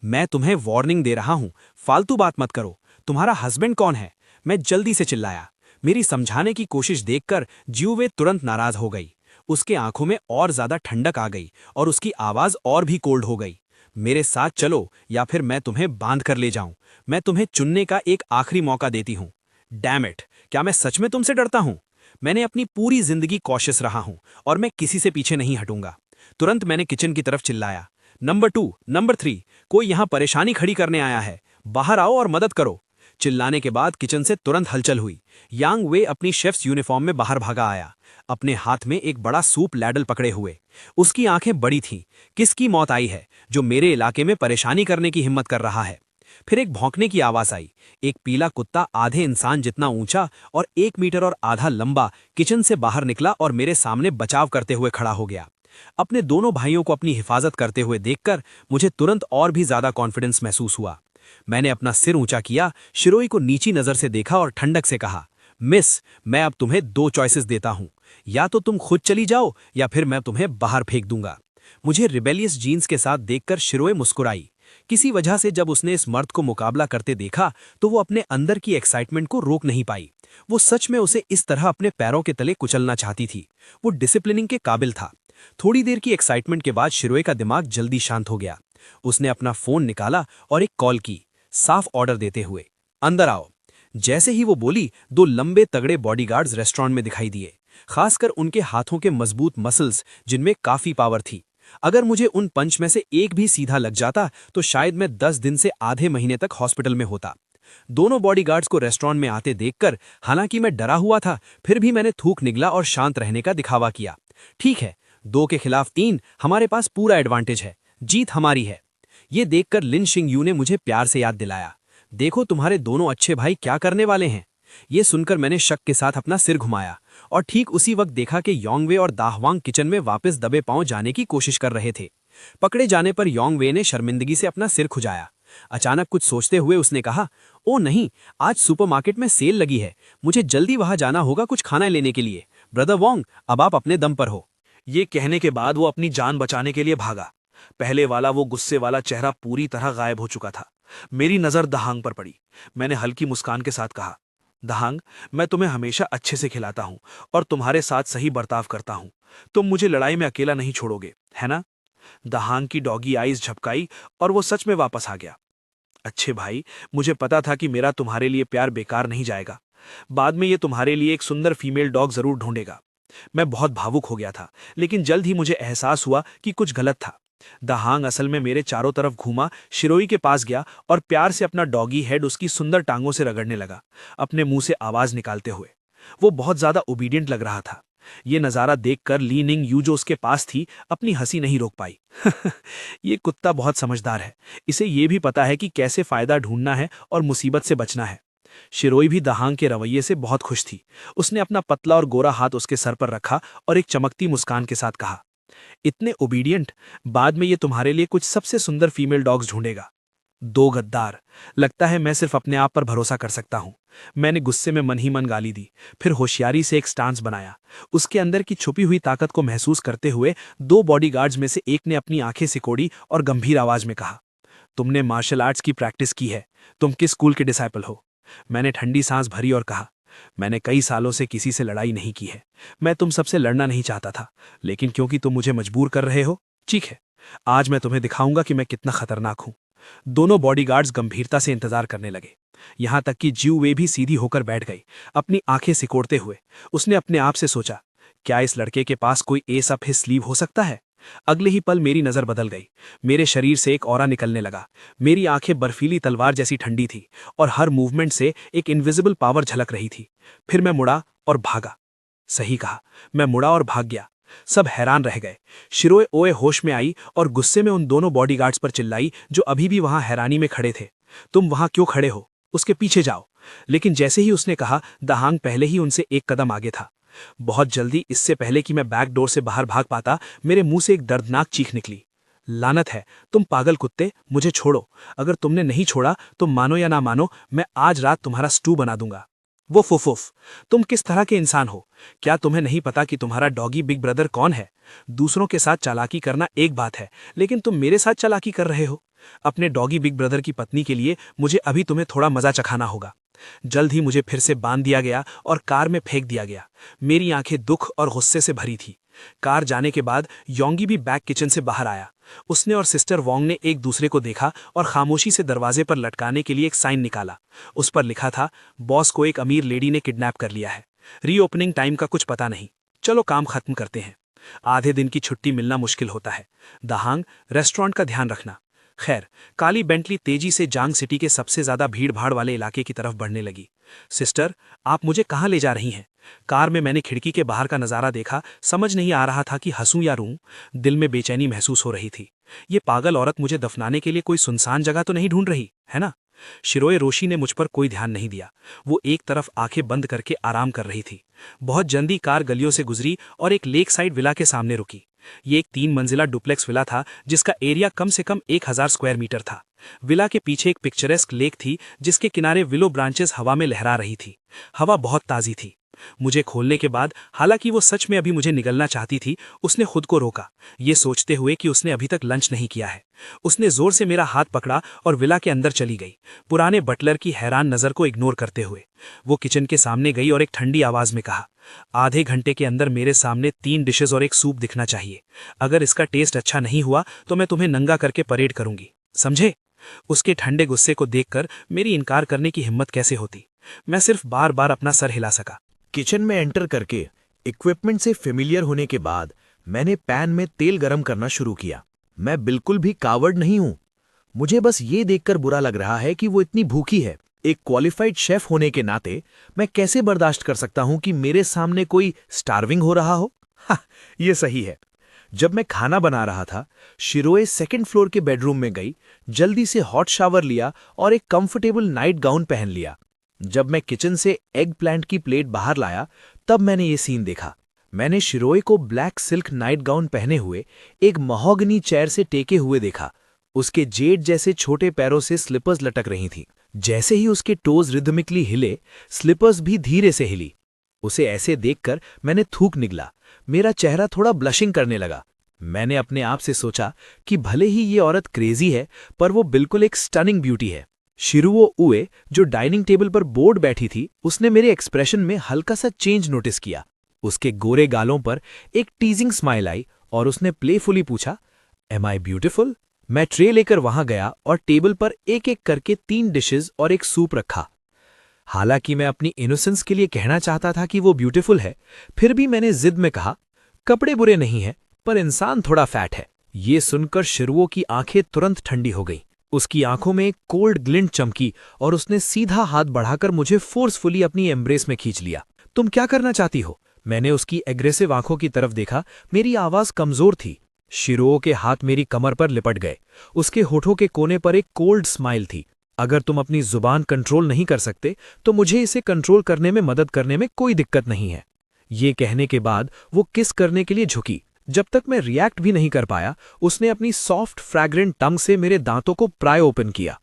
मैं तुम्हें वार्निंग दे रहा हूं, फालतू बात मत करो। तुम्हारा हस्बैंड कौन है? मैं जल्दी से चिल्लाया। मेरी समझाने की कोशिश देखकर जियुवे तुरंत नाराज हो गई। उसके आंखों में और ज्यादा ठंडक आ गई और उसकी आवाज और भी कोल्ड हो गई। मेरे साथ चलो या फिर मैं तुम्हें बांध कर ले जाऊं। मैं तुम्हें चुनने का एक आखिरी मौका देती हूं। डैम इट, क्या मैं सच में तुमसे डरता हूं? मैंने अपनी पूरी जिंदगी कॉशियस रहा हूं और मैं किसी से पीछे नहीं हटूंगा। तुरंत मैंने किचन की तरफ चिल्लाया, नंबर 2, नंबर 3, कोई यहां परेशानी खड़ी करने आया है, बाहर आओ और मदद करो। चिल्लाने के बाद किचन से तुरंत हलचल हुई। यांग वे अपनी शेफ्स यूनिफॉर्म में बाहर भागा आया, अपने हाथ में एक बड़ा सूप लैडल पकड़े हुए। उसकी आंखें बड़ी थीं। किसकी मौत आई है जो मेरे इलाके में परेशानी करने की हिम्मत कर रहा है? फिर एक भौंकने की आवाज आई। एक पीला कुत्ता आधे इंसान जितना ऊंचा और 1 मीटर और आधा लंबा किचन से बाहर निकला और मेरे सामने बचाव करते हुए खड़ा हो गया। अपने दोनों भाइयों को अपनी हिफाजत करते हुए देखकर मुझे तुरंत और भी ज्यादा कॉन्फिडेंस महसूस हुआ। मैंने अपना सिर ऊंचा किया, शिरोई को नीची नजर से देखा और ठंडक से कहा, मिस, मैं अब तुम्हें 2 चॉइसेस देता हूं, या तो तुम खुद चली जाओ या फिर मैं तुम्हें बाहर फेंक दूंगा। मुझे रिबेलियस जीन्स के साथ देखकर शिरोए मुस्कुराई। किसी वजह से जब उसने इस मर्द को मुकाबला करते देखा तो वो अपने अंदर की एक्साइटमेंट को रोक नहीं पाई। वो सच में उसे इस तरह अपने पैरों के तले कुचलना चाहती थी। वो डिसिप्लिनिंग के काबिल था। थोड़ी देर की एक्साइटमेंट के बाद शिरोए का दिमाग जल्दी शांत हो गया। उसने अपना फोन निकाला और एक कॉल की, साफ ऑर्डर देते हुए, अंदर आओ। जैसे ही वो बोली, 2 लंबे तगड़े बॉडीगार्ड्स रेस्टोरेंट में दिखाई दिए, खासकर उनके हाथों के मजबूत मसल्स जिनमें काफी पावर थी। अगर मुझे उन पंच में से एक भी सीधा लग जाता तो शायद मैं 10 दिन से आधे महीने तक हॉस्पिटल में होता। दोनों बॉडीगार्ड्स को रेस्टोरेंट में आते देखकर, हालांकि मैं डरा हुआ था, फिर भी मैंने थूक निगला और शांत रहने का दिखावा किया। ठीक है, 2 के खिलाफ 3, हमारे पास पूरा एडवांटेज है, जीत हमारी है। ये देखकर लिन शिंगयू ने मुझे प्यार से याद दिलाया, देखो तुम्हारे दोनों अच्छे भाई क्या करने वाले हैं। ये सुनकर मैंने शक के साथ अपना सिर घुमाया और ठीक उसी वक्त देखा कि योंगवे और दाहवांग किचन में वापस दबे पांव जाने की कोशिश कर रहे थे। पकड़े जाने पर योंगवे ने शर्मिंदगी से अपना सिर खुजाया। अचानक कुछ सोचते हुए उसने कहा, ओ नहीं, आज सुपरमार्केट में सेल लगी है, मुझे जल्दी वहां जाना होगा कुछ खाना लेने के लिए। ब्रदर वोंग, अब आप अपने दम पर हो। ये कहने के बाद वो अपनी जान बचाने के लिए भागा। पहले वाला वो गुस्से वाला चेहरा पूरी तरह गायब हो चुका था। मेरी नजर दहांग पर पड़ी। मैंने हल्की मुस्कान के साथ कहा, दहांग, मैं तुम्हें हमेशा अच्छे से खिलाता हूं और तुम्हारे साथ सही बर्ताव करता हूं। तुम मुझे लड़ाई में अकेला नहीं छोड़ोगे, है ना? दहांग की डॉगी आईज झपकाई और वो सच में वापस आ गया। अच्छे भाई, मुझे पता था कि मेरा तुम्हारे लिए प्यार बेकार नहीं जाएगा। बाद में ये तुम्हारे लिए एक सुंदर फीमेल डॉग जरूर ढूंढेगा। मैं बहुत भावुक हो गया था, लेकिन जल्द ही मुझे एहसास हुआ कि कुछ गलत था। दहांग असल में मेरे चारों तरफ घूमा, शिरोई के पास गया और प्यार से अपना डॉगी हेड उसकी सुंदर टांगों से रगड़ने लगा, अपने मुंह से आवाज निकालते हुए। वो बहुत ज्यादा ओबीडियंट लग रहा था। ये नजारा देखकर ली निंग यू जो उसके पास थी अपनी हंसी नहीं रोक पाई। ये कुत्ता बहुत समझदार है, इसे ये भी पता है कि कैसे फायदा ढूंढना है और मुसीबत से बचना है। शिरोई भी दहांग के रवैये से बहुत खुश थी। उसने अपना पतला और गोरा हाथ उसके सर पर रखा और एक चमकती मुस्कान के साथ कहा, इतने ओबीडियंट, बाद में ये तुम्हारे लिए कुछ सबसे सुंदर फीमेल डॉग्स ढूंढेगा। दो गद्दार, लगता है मैं सिर्फ अपने आप पर भरोसा कर सकता हूं। मैंने गुस्से में मन ही मन गाली दी, फिर होशियारी से एक स्टांस बनाया। उसके अंदर की छुपी हुई ताकत को महसूस करते हुए दो बॉडीगार्ड्स में से एक ने अपनी आंखें सिकोड़ी और गंभीर आवाज में कहा, तुमने मार्शल आर्ट्स की प्रैक्टिस की है, तुम किस स्कूल के डिसाइपल हो? मैंने ठंडी सांस भरी और कहा, मैंने कई सालों से किसी से लड़ाई नहीं की है। मैं तुम सबसे लड़ना नहीं चाहता था, लेकिन क्योंकि तुम मुझे मजबूर कर रहे हो, ठीक है, आज मैं तुम्हें दिखाऊंगा कि मैं कितना खतरनाक हूं। दोनों बॉडीगार्ड्स गंभीरता से इंतजार करने लगे, यहां तक कि ज्यू वे भी सीधी होकर बैठ गई, अपनी आंखें सिकोड़ते हुए। उसने अपने आप से सोचा, क्या इस लड़के के पास कोई एस अप हिज स्लीव हो सकता है? अगले ही पल मेरी नजर बदल गई। मेरे शरीर से एक ऑरा निकलने लगा। मेरी आंखें बर्फीली तलवार जैसी ठंडी थी और हर मूवमेंट से एक इनविजिबल पावर झलक रही थी। फिर मैं मुड़ा और भागा। सही कहा, मैं मुड़ा और भाग गया। सब हैरान रह गए। शिरोए ओए होश में आई और गुस्से में उन दोनों बॉडीगार्ड्स पर चिल्लाई जो अभी भी वहां हैरानी में खड़े थे, तुम वहां क्यों खड़े हो? उसके पीछे जाओ। लेकिन जैसे ही उसने कहा, दहांग पहले ही उनसे एक कदम आगे था। बहुत जल्दी, इससे पहले कि मैं बैक डोर से बाहर भाग पाता, मेरे मुंह से एक दर्दनाक चीख निकली, लानत है, तुम पागल कुत्ते, मुझे छोड़ो। अगर तुमने नहीं छोड़ा तो मानो या ना मानो, मैं आज रात तुम्हारा स्टू बना दूंगा। वो फुफ, तुम किस तरह के इंसान हो? क्या तुम्हें नहीं पता कि तुम्हारा डॉगी बिग ब्रदर कौन है? दूसरों के साथ चालाकी करना एक बात है, लेकिन तुम मेरे साथ चालाकी कर रहे हो। अपने डॉगी बिग ब्रदर की पत्नी के लिए मुझे अभी तुम्हें थोड़ा मजा चखाना होगा। जल्द ही मुझे फिर से बांध दिया गया और कार में फेंक दिया गया। मेरी आंखें दुख और गुस्से से भरी थी। कार जाने के बाद योंगी भी बैक किचन से बाहर आया। उसने और सिस्टर वोंग ने एक दूसरे को देखा और खामोशी से दरवाजे पर लटकाने के लिए एक साइन निकाला। उस पर लिखा था, बॉस को एक अमीर लेडी ने किडनैप कर लिया है। रीओपनिंग टाइम का कुछ पता नहीं, चलो काम खत्म करते हैं। आधे दिन की छुट्टी मिलना मुश्किल होता है। दहांग, रेस्टोरेंट का ध्यान रखना। खैर, काली बेंटली तेजी से जांग सिटी के सबसे ज्यादा भीड़-भाड़ वाले इलाके की तरफ बढ़ने लगी। सिस्टर, आप मुझे कहाँ ले जा रही हैं? कार में मैंने खिड़की के बाहर का नजारा देखा। समझ नहीं आ रहा था कि हंसूं या रोऊं। दिल में बेचैनी महसूस हो रही थी। ये पागल औरत मुझे दफनाने के लिए कोई सुनसान जगह तो नहीं ढूंढ रही है ना? शिरोए रोशी ने मुझ पर कोई ध्यान नहीं दिया। वो एक तरफ आंखें बंद करके आराम कर रही थी। बहुत जल्दी कार गलियों से गुजरी और एक लेक साइड विला के सामने रुकी। ये एक 3 मंजिला डुप्लेक्स विला था जिसका एरिया कम से कम 1000 स्क्वायर मीटर था। विला के पीछे एक पिक्चरेस्क लेक थी जिसके किनारे विलो ब्रांचेस हवा में लहरा रही थी। हवा बहुत ताजी थी। मुझे खोलने के बाद, हालांकि वो सच में अभी मुझे निगलना चाहती थी, उसने खुद को रोका, ये सोचते हुए कि उसने अभी तक लंच नहीं किया है। उसने जोर से मेरा हाथ पकड़ा और विला के अंदर चली गई, पुराने बटलर की हैरान नजर को इग्नोर करते हुए। वो किचन के सामने गई और एक ठंडी आवाज में कहा, आधे घंटे के अंदर मेरे सामने 3 डिशेज और एक सूप दिखना चाहिए। अगर इसका टेस्ट अच्छा नहीं हुआ तो मैं तुम्हें नंगा करके परेड करूंगी, समझे? उसके ठंडे गुस्से को देखकर मेरी इनकार करने की हिम्मत कैसे होती। मैं सिर्फ बार बार अपना सर हिला सका। किचन में एंटर करके इक्विपमेंट से फेमिलियर होने के बाद मैंने पैन में तेल गरम करना शुरू किया। मैं बिल्कुल भी कावर्ड नहीं हूं। मुझे बस ये देखकर बुरा लग रहा है कि वो इतनी भूखी है। एक क्वालिफाइड शेफ होने के नाते मैं कैसे बर्दाश्त कर सकता हूं कि मेरे सामने कोई स्टार्विंग हो रहा हो? ये सही है। जब मैं खाना बना रहा था, शिरोए 2nd फ्लोर के बेडरूम में गई, जल्दी से हॉट शावर लिया और एक कंफर्टेबल नाइट गाउन पहन लिया। जब मैं किचन से एग प्लांट की प्लेट बाहर लाया, तब मैंने ये सीन देखा। मैंने शिरोए को ब्लैक सिल्क नाइट गाउन पहने हुए एक महोगनी चेयर से टेके हुए देखा। उसके जेड जैसे छोटे पैरों से स्लिपर्स लटक रही थीं। जैसे ही उसके टोज रिदमिकली हिले, स्लिपर्स भी धीरे से हिली। उसे ऐसे देखकर मैंने थूक निगला। मेरा चेहरा थोड़ा ब्लशिंग करने लगा। मैंने अपने आप से सोचा कि भले ही ये औरत क्रेजी है, पर वो बिल्कुल एक स्टनिंग ब्यूटी है। शिरुओ उए, जो डाइनिंग टेबल पर बोर्ड बैठी थी, उसने मेरे एक्सप्रेशन में हल्का सा चेंज नोटिस किया। उसके गोरे गालों पर एक टीजिंग स्माइल आई और उसने प्लेफुली पूछा, एम आई ब्यूटिफुल? मैं ट्रे लेकर वहां गया और टेबल पर एक एक करके 3 डिशेज और एक सूप रखा। हालांकि मैं अपनी इनोसेंस के लिए कहना चाहता था कि वो ब्यूटिफुल है, फिर भी मैंने जिद में कहा, कपड़े बुरे नहीं हैं, पर इंसान थोड़ा फैट है। ये सुनकर शिरुओ की आंखें तुरंत ठंडी हो गईं। उसकी आंखों में एक कोल्ड ग्लिंट चमकी और उसने सीधा हाथ बढ़ाकर मुझे फोर्सफुली अपनी एम्ब्रेस में खींच लिया। तुम क्या करना चाहती हो? मैंने उसकी एग्रेसिव आंखों की तरफ देखा। मेरी आवाज कमजोर थी। शिरुओ के हाथ मेरी कमर पर लिपट गए। उसके होठों के कोने पर एक कोल्ड स्माइल थी। अगर तुम अपनी जुबान कंट्रोल नहीं कर सकते तो मुझे इसे कंट्रोल करने में मदद करने में कोई दिक्कत नहीं है। ये कहने के बाद वो किस करने के लिए झुकी। जब तक मैं रिएक्ट भी नहीं कर पाया, उसने अपनी सॉफ्ट फ्रैग्रेंट टंग से मेरे दांतों को प्राय ओपन किया।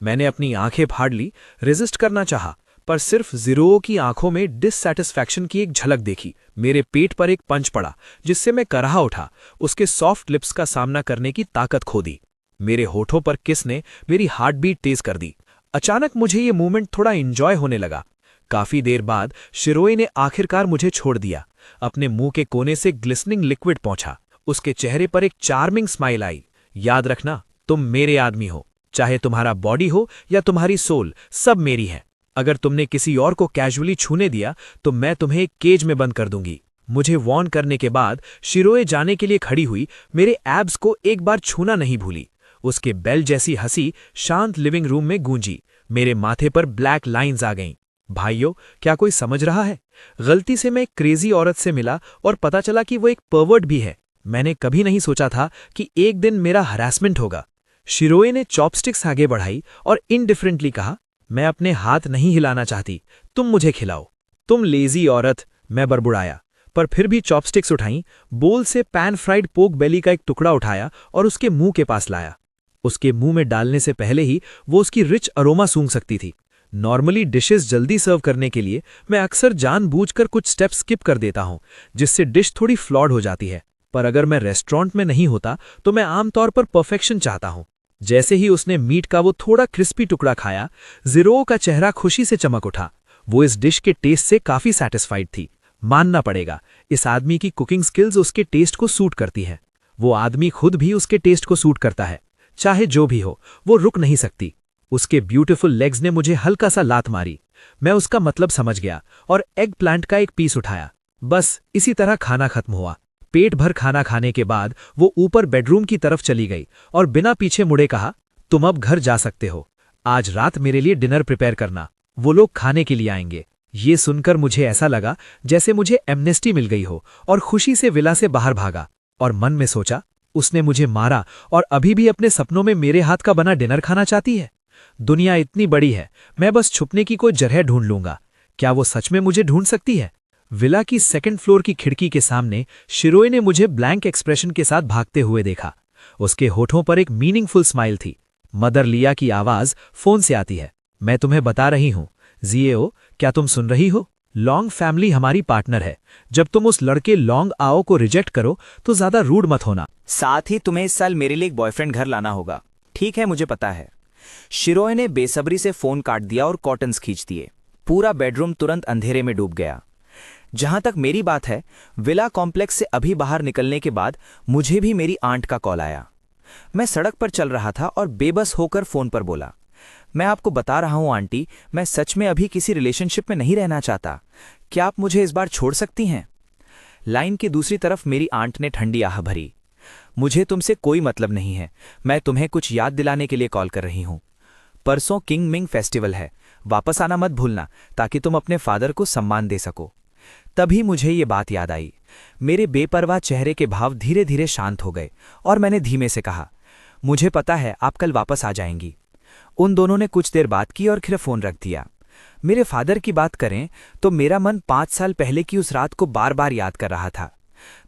मैंने अपनी आंखें फाड़ ली, रेजिस्ट करना चाहा, पर सिर्फ ज़िरो की आंखों में डिससैटिस्फैक्शन की एक झलक देखी। मेरे पेट पर एक पंच पड़ा जिससे मैं कराह उठा। उसके सॉफ्ट लिप्स का सामना करने की ताकत खो दी। मेरे होठों पर किस ने मेरी हार्ट बीट तेज कर दी। अचानक मुझे ये मूवमेंट थोड़ा इंजॉय होने लगा। काफी देर बाद शिरोए ने आखिरकार मुझे छोड़ दिया। अपने मुंह के कोने से ग्लिसनिंग लिक्विड पहुंचा। उसके चेहरे पर एक चार्मिंग स्माइल आई। याद रखना, तुम मेरे आदमी हो। चाहे तुम्हारा बॉडी हो या तुम्हारी सोल, सब मेरी है। अगर तुमने किसी और को कैजुअली छूने दिया तो मैं तुम्हें एक केज में बंद कर दूंगी। मुझे वॉर्न करने के बाद शिरोए जाने के लिए खड़ी हुई। मेरे एब्स को एक बार छूना नहीं भूली। उसके बेल जैसी हंसी शांत लिविंग रूम में गूंजी। मेरे माथे पर ब्लैक लाइंस आ गईं। भाइयों, क्या कोई समझ रहा है? गलती से मैं एक क्रेजी औरत से मिला और पता चला कि वो एक परवर्ट भी है। मैंने कभी नहीं सोचा था कि एक दिन मेरा हरासमेंट होगा। शिरोए ने चॉपस्टिक्स आगे बढ़ाई और इनडिफरेंटली कहा, मैं अपने हाथ नहीं हिलाना चाहती, तुम मुझे खिलाओ। तुम लेजी औरत, मैं बड़बड़ाया, पर फिर भी चॉपस्टिक्स उठाई। बोल से पैन फ्राइड पोक बेली का एक टुकड़ा उठाया और उसके मुंह के पास लाया। उसके मुंह में डालने से पहले ही वो उसकी रिच अरोमा सूंघ सकती थी। नॉर्मली डिशेस जल्दी सर्व करने के लिए मैं अक्सर जानबूझकर कुछ स्टेप्स स्किप कर देता हूं, जिससे डिश थोड़ी फ्लॉड हो जाती है। पर अगर मैं रेस्टोरेंट में नहीं होता तो मैं आमतौर पर परफेक्शन चाहता हूं। जैसे ही उसने मीट का वो थोड़ा क्रिस्पी टुकड़ा खाया, ज़िरो का चेहरा खुशी से चमक उठा। वो इस डिश के टेस्ट से काफी सैटिस्फाइड थी। मानना पड़ेगा, इस आदमी की कुकिंग स्किल्स उसके टेस्ट को सूट करती है। वो आदमी खुद भी उसके टेस्ट को सूट करता है। चाहे जो भी हो, वो रुक नहीं सकती। उसके ब्यूटीफुल लेग्स ने मुझे हल्का सा लात मारी। मैं उसका मतलब समझ गया और एग प्लांट का एक पीस उठाया। बस इसी तरह खाना खत्म हुआ। पेट भर खाना खाने के बाद वो ऊपर बेडरूम की तरफ चली गई और बिना पीछे मुड़े कहा, तुम अब घर जा सकते हो। आज रात मेरे लिए डिनर प्रिपेयर करना, वो लोग खाने के लिए आएंगे। ये सुनकर मुझे ऐसा लगा जैसे मुझे एमनेस्टी मिल गई हो और खुशी से विला से बाहर भागा। और मन में सोचा, उसने मुझे मारा और अभी भी अपने सपनों में मेरे हाथ का बना डिनर खाना चाहती है। दुनिया इतनी बड़ी है, मैं बस छुपने की कोई जगह ढूंढ लूंगा। क्या वो सच में मुझे ढूंढ सकती है? विला की सेकंड फ्लोर की खिड़की के सामने शिरोए ने मुझे ब्लैंक एक्सप्रेशन के साथ भागते हुए देखा। उसके होठों पर एक मीनिंगफुल स्माइल थी। मदर लिया की आवाज फोन से आती है, मैं तुम्हें बता रही हूं। जीएओ, क्या तुम सुन रही हो? लॉन्ग फैमिली हमारी पार्टनर है। जब तुम उस लड़के लॉन्ग आओ को रिजेक्ट करो तो ज्यादा रूड मत होना। साथ ही तुम्हें इस साल मेरे लिए एक बॉयफ्रेंड घर लाना होगा। ठीक है, मुझे पता है। शिरोए ने बेसब्री से फोन काट दिया और कॉटन्स खींच दिए। पूरा बेडरूम तुरंत अंधेरे में डूब गया। जहां तक मेरी बात है, विला कॉम्प्लेक्स से अभी बाहर निकलने के बाद मुझे भी मेरी आंट का कॉल आया। मैं सड़क पर चल रहा था और बेबस होकर फोन पर बोला, मैं आपको बता रहा हूं आंटी, मैं सच में अभी किसी रिलेशनशिप में नहीं रहना चाहता। क्या आप मुझे इस बार छोड़ सकती हैं? लाइन की दूसरी तरफ मेरी आंट ने ठंडी आह भरी, मुझे तुमसे कोई मतलब नहीं है। मैं तुम्हें कुछ याद दिलाने के लिए कॉल कर रही हूं। परसों किंग मिंग फेस्टिवल है, वापस आना मत भूलना ताकि तुम अपने फादर को सम्मान दे सको। तभी मुझे ये बात याद आई। मेरे बेपरवाह चेहरे के भाव धीरे धीरे शांत हो गए और मैंने धीमे से कहा, मुझे पता है आप कल वापस आ जाएंगी। उन दोनों ने कुछ देर बात की और फिर फोन रख दिया। मेरे फादर की बात करें तो मेरा मन 5 साल पहले की उस रात को बार बार याद कर रहा था।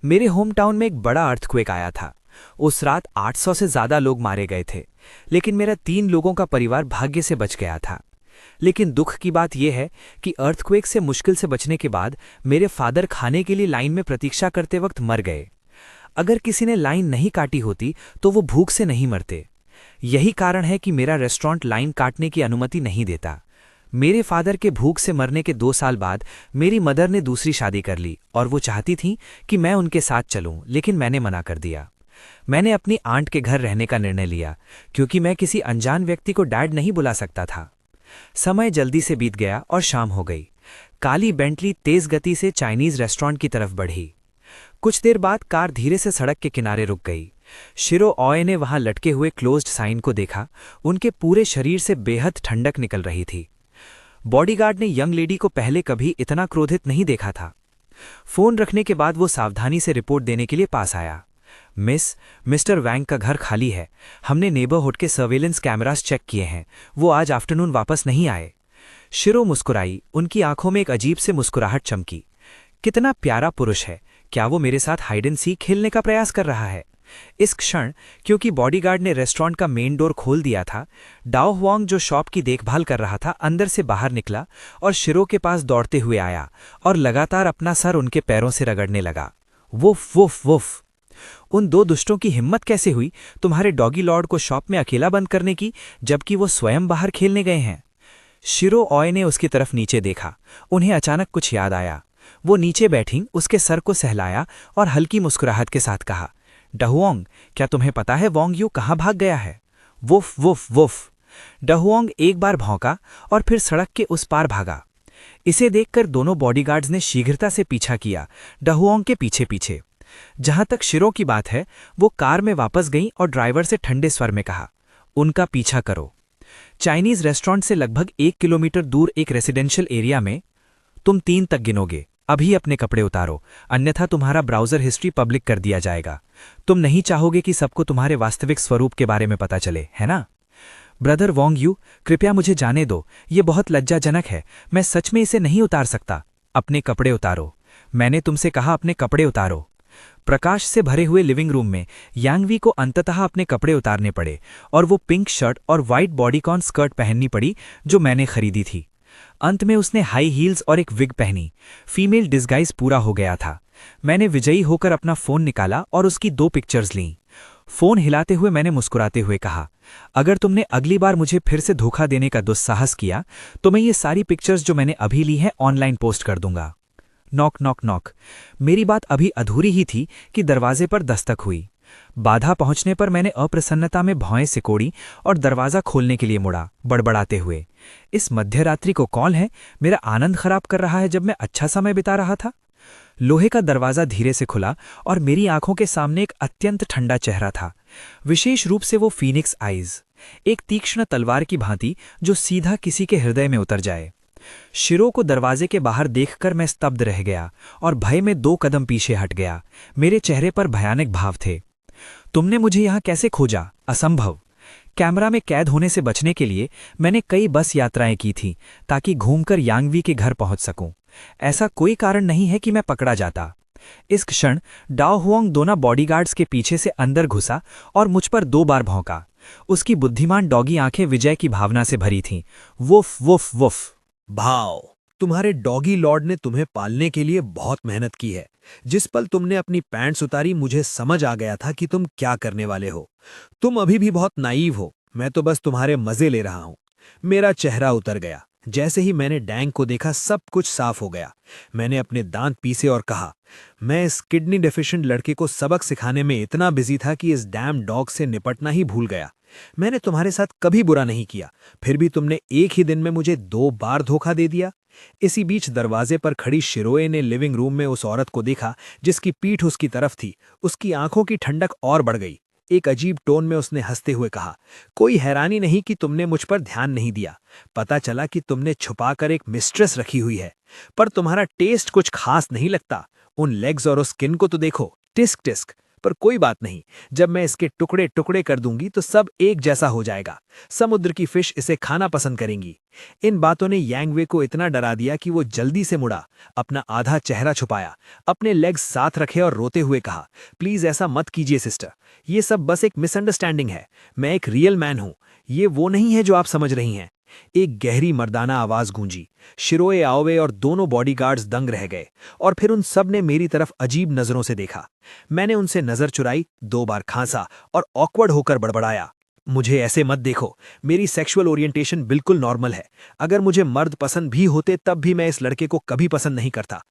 मेरे होम टाउन में एक बड़ा अर्थक्वेक आया था। उस रात 800 से ज्यादा लोग मारे गए थे, लेकिन मेरा 3 लोगों का परिवार भाग्य से बच गया था। लेकिन दुख की बात यह है कि अर्थक्वेक से मुश्किल से बचने के बाद मेरे फादर खाने के लिए लाइन में प्रतीक्षा करते वक्त मर गए। अगर किसी ने लाइन नहीं काटी होती तो वो भूख से नहीं मरते। यही कारण है कि मेरा रेस्टोरेंट लाइन काटने की अनुमति नहीं देता। मेरे फादर के भूख से मरने के 2 साल बाद मेरी मदर ने दूसरी शादी कर ली और वो चाहती थी कि मैं उनके साथ चलूं, लेकिन मैंने मना कर दिया। मैंने अपनी आंट के घर रहने का निर्णय लिया क्योंकि मैं किसी अनजान व्यक्ति को डैड नहीं बुला सकता था। समय जल्दी से बीत गया और शाम हो गई। काली बेंटली तेज गति से चाइनीज रेस्टोरेंट की तरफ बढ़ी। कुछ देर बाद कार धीरे से सड़क के किनारे रुक गई। शिरो ऑय ने वहां लटके हुए क्लोज्ड साइन को देखा। उनके पूरे शरीर से बेहद ठंडक निकल रही थी। बॉडीगार्ड ने यंग लेडी को पहले कभी इतना क्रोधित नहीं देखा था। फोन रखने के बाद वो सावधानी से रिपोर्ट देने के लिए पास आया। मिस्टर वैंग का घर खाली है। हमने नेबरहुड के सर्वेलेंस कैमरास चेक किए हैं। वो आज आफ्टरनून वापस नहीं आए। शिरो मुस्कुराई। उनकी आंखों में एक अजीब से मुस्कुराहट चमकी। कितना प्यारा पुरुष है। क्या वो मेरे साथ हाइड एंड सीक खेलने का प्रयास कर रहा है? इस क्षण, क्योंकि बॉडीगार्ड ने रेस्टोरेंट का मेन डोर खोल दिया था, डाओ हुआंग जो शॉप की देखभाल कर रहा था अंदर से बाहर निकला और शिरो के पास दौड़ते हुए आया और लगातार अपना सर उनके पैरों से रगड़ने लगा। Woof woof woof. उन दो दुष्टों की हिम्मत कैसे हुई तुम्हारे डॉगी लॉर्ड को शॉप में अकेला बंद करने की, जबकि वो स्वयं बाहर खेलने गए हैं? शिरो ऑय ने उसकी तरफ नीचे देखा। उन्हें अचानक कुछ याद आया। वो नीचे बैठी उसके सर को सहलाया और हल्की मुस्कुराहट के साथ कहा, डहुओंग, क्या तुम्हें पता है वोंग यू कहाँ भाग गया है? Woof woof woof. डहुओंग एक बार भौंका और फिर सड़क के उस पार भागा। इसे देखकर दोनों बॉडीगार्ड्स ने शीघ्रता से पीछा किया, डहुओंग के पीछे पीछे। जहां तक शिरो की बात है, वो कार में वापस गईं और ड्राइवर से ठंडे स्वर में कहा, उनका पीछा करो। चाइनीज रेस्टोरेंट से लगभग 1 किलोमीटर दूर एक रेसिडेंशियल एरिया में। तुम 3 तक गिनोगे। अभी अपने कपड़े उतारो, अन्यथा तुम्हारा ब्राउजर हिस्ट्री पब्लिक कर दिया जाएगा। तुम नहीं चाहोगे कि सबको तुम्हारे वास्तविक स्वरूप के बारे में पता चले, है ना? ब्रदर वोंग यू, कृपया मुझे जाने दो। ये बहुत लज्जाजनक है। मैं सच में इसे नहीं उतार सकता। अपने कपड़े उतारो। मैंने तुमसे कहा अपने कपड़े उतारो। प्रकाश से भरे हुए लिविंग रूम में यांगवी को अंततः अपने कपड़े उतारने पड़े और वो पिंक शर्ट और वाइट बॉडीकॉन स्कर्ट पहननी पड़ी जो मैंने खरीदी थी। अंत में उसने हाई हील्स और एक विग पहनी। फीमेल डिस्गाइज पूरा हो गया था। मैंने विजयी होकर अपना फोन निकाला और उसकी 2 पिक्चर्स लीं। फोन हिलाते हुए मैंने मुस्कुराते हुए कहा, अगर तुमने अगली बार मुझे फिर से धोखा देने का दुस्साहस किया तो मैं ये सारी पिक्चर्स जो मैंने अभी ली हैं ऑनलाइन पोस्ट कर दूंगा। Knock knock knock. मेरी बात अभी अधूरी ही थी कि दरवाजे पर दस्तक हुई। बाधा पहुंचने पर मैंने अप्रसन्नता में भौएं सिकोड़ी और दरवाजा खोलने के लिए मुड़ा, बड़बड़ाते हुए, इस मध्यरात्रि को कौन है? मेरा आनंद खराब कर रहा है जब मैं अच्छा समय बिता रहा था। लोहे का दरवाजा धीरे से खुला और मेरी आंखों के सामने एक अत्यंत ठंडा चेहरा था, विशेष रूप से वो फीनिक्स आइज, एक तीक्ष्ण तलवार की भांति जो सीधा किसी के हृदय में उतर जाए। शिरो को दरवाजे के बाहर देखकर मैं स्तब्ध रह गया और भय में 2 कदम पीछे हट गया। मेरे चेहरे पर भयानक भाव थे। तुमने मुझे यहां कैसे खोजा? असंभव। कैमरा में कैद होने से बचने के लिए मैंने कई बस यात्राएं की थी ताकि घूमकर यांगवी के घर पहुंच सकूं। ऐसा कोई कारण नहीं है कि मैं पकड़ा जाता। इस क्षण डाओ हुआंग दोनों बॉडीगार्ड्स के पीछे से अंदर घुसा और मुझ पर 2 बार भौंका। उसकी बुद्धिमान डॉगी आंखें विजय की भावना से भरी थीं। Woof woof woof. भाव, तुम्हारे डॉगी लॉर्ड ने तुम्हें पालने के लिए बहुत मेहनत की है। जिस पल तुमने अपनी पैंट्स उतारी मुझे समझ आ गया था कि तुम क्या करने वाले हो। तुम अभी भी बहुत नाइव हो। मैं तो बस तुम्हारे मजे ले रहा हूं। मेरा चेहरा उतर गया। जैसे ही मैंने डैंग को देखा सब कुछ साफ हो गया। मैंने अपने दांत पीसे और कहा, मैं इस किडनी डेफिशिएंट लड़के को सबक सिखाने में इतना बिजी था कि इस डैम डॉग से निपटना ही भूल गया। मैंने तुम्हारे साथ कभी बुरा नहीं किया, फिर भी तुमने एक ही दिन में मुझे 2 बार धोखा दे दिया। इसी बीच दरवाजे पर खड़ी शिरोए ने लिविंग रूम में उस औरत को देखा जिसकी पीठ उसकी तरफ थी। उसकी आंखों की ठंडक और बढ़ गई। एक अजीब टोन में उसने हंसते हुए कहा, कोई हैरानी नहीं कि तुमने मुझ पर ध्यान नहीं दिया। पता चला कि तुमने छुपाकर एक मिस्ट्रेस रखी हुई है, पर तुम्हारा टेस्ट कुछ खास नहीं लगता। उन लेग्स और उस स्किन को तो देखो, टिस्क टिस्क। पर कोई बात नहीं, जब मैं इसके टुकड़े टुकड़े कर दूंगी तो सब एक जैसा हो जाएगा। समुद्र की फिश इसे खाना पसंद करेंगी। इन बातों ने यांगवे को इतना डरा दिया कि वो जल्दी से मुड़ा, अपना आधा चेहरा छुपाया, अपने लेग्स साथ रखे और रोते हुए कहा, प्लीज ऐसा मत कीजिए सिस्टर, ये सब बस एक मिसअंडरस्टैंडिंग है। मैं एक रियल मैन हूं, ये वो नहीं है जो आप समझ रही हैं। एक गहरी मर्दाना आवाज गूंजी। शिरोए आओवे और दोनों बॉडीगार्ड्स दंग रह गए और फिर उन सब ने मेरी तरफ अजीब नजरों से देखा। मैंने उनसे नजर चुराई, 2 बार खांसा और ऑकवर्ड होकर बड़बड़ाया, मुझे ऐसे मत देखो, मेरी सेक्सुअल ओरिएंटेशन बिल्कुल नॉर्मल है। अगर मुझे मर्द पसंद भी होते तब भी मैं इस लड़के को कभी पसंद नहीं करता।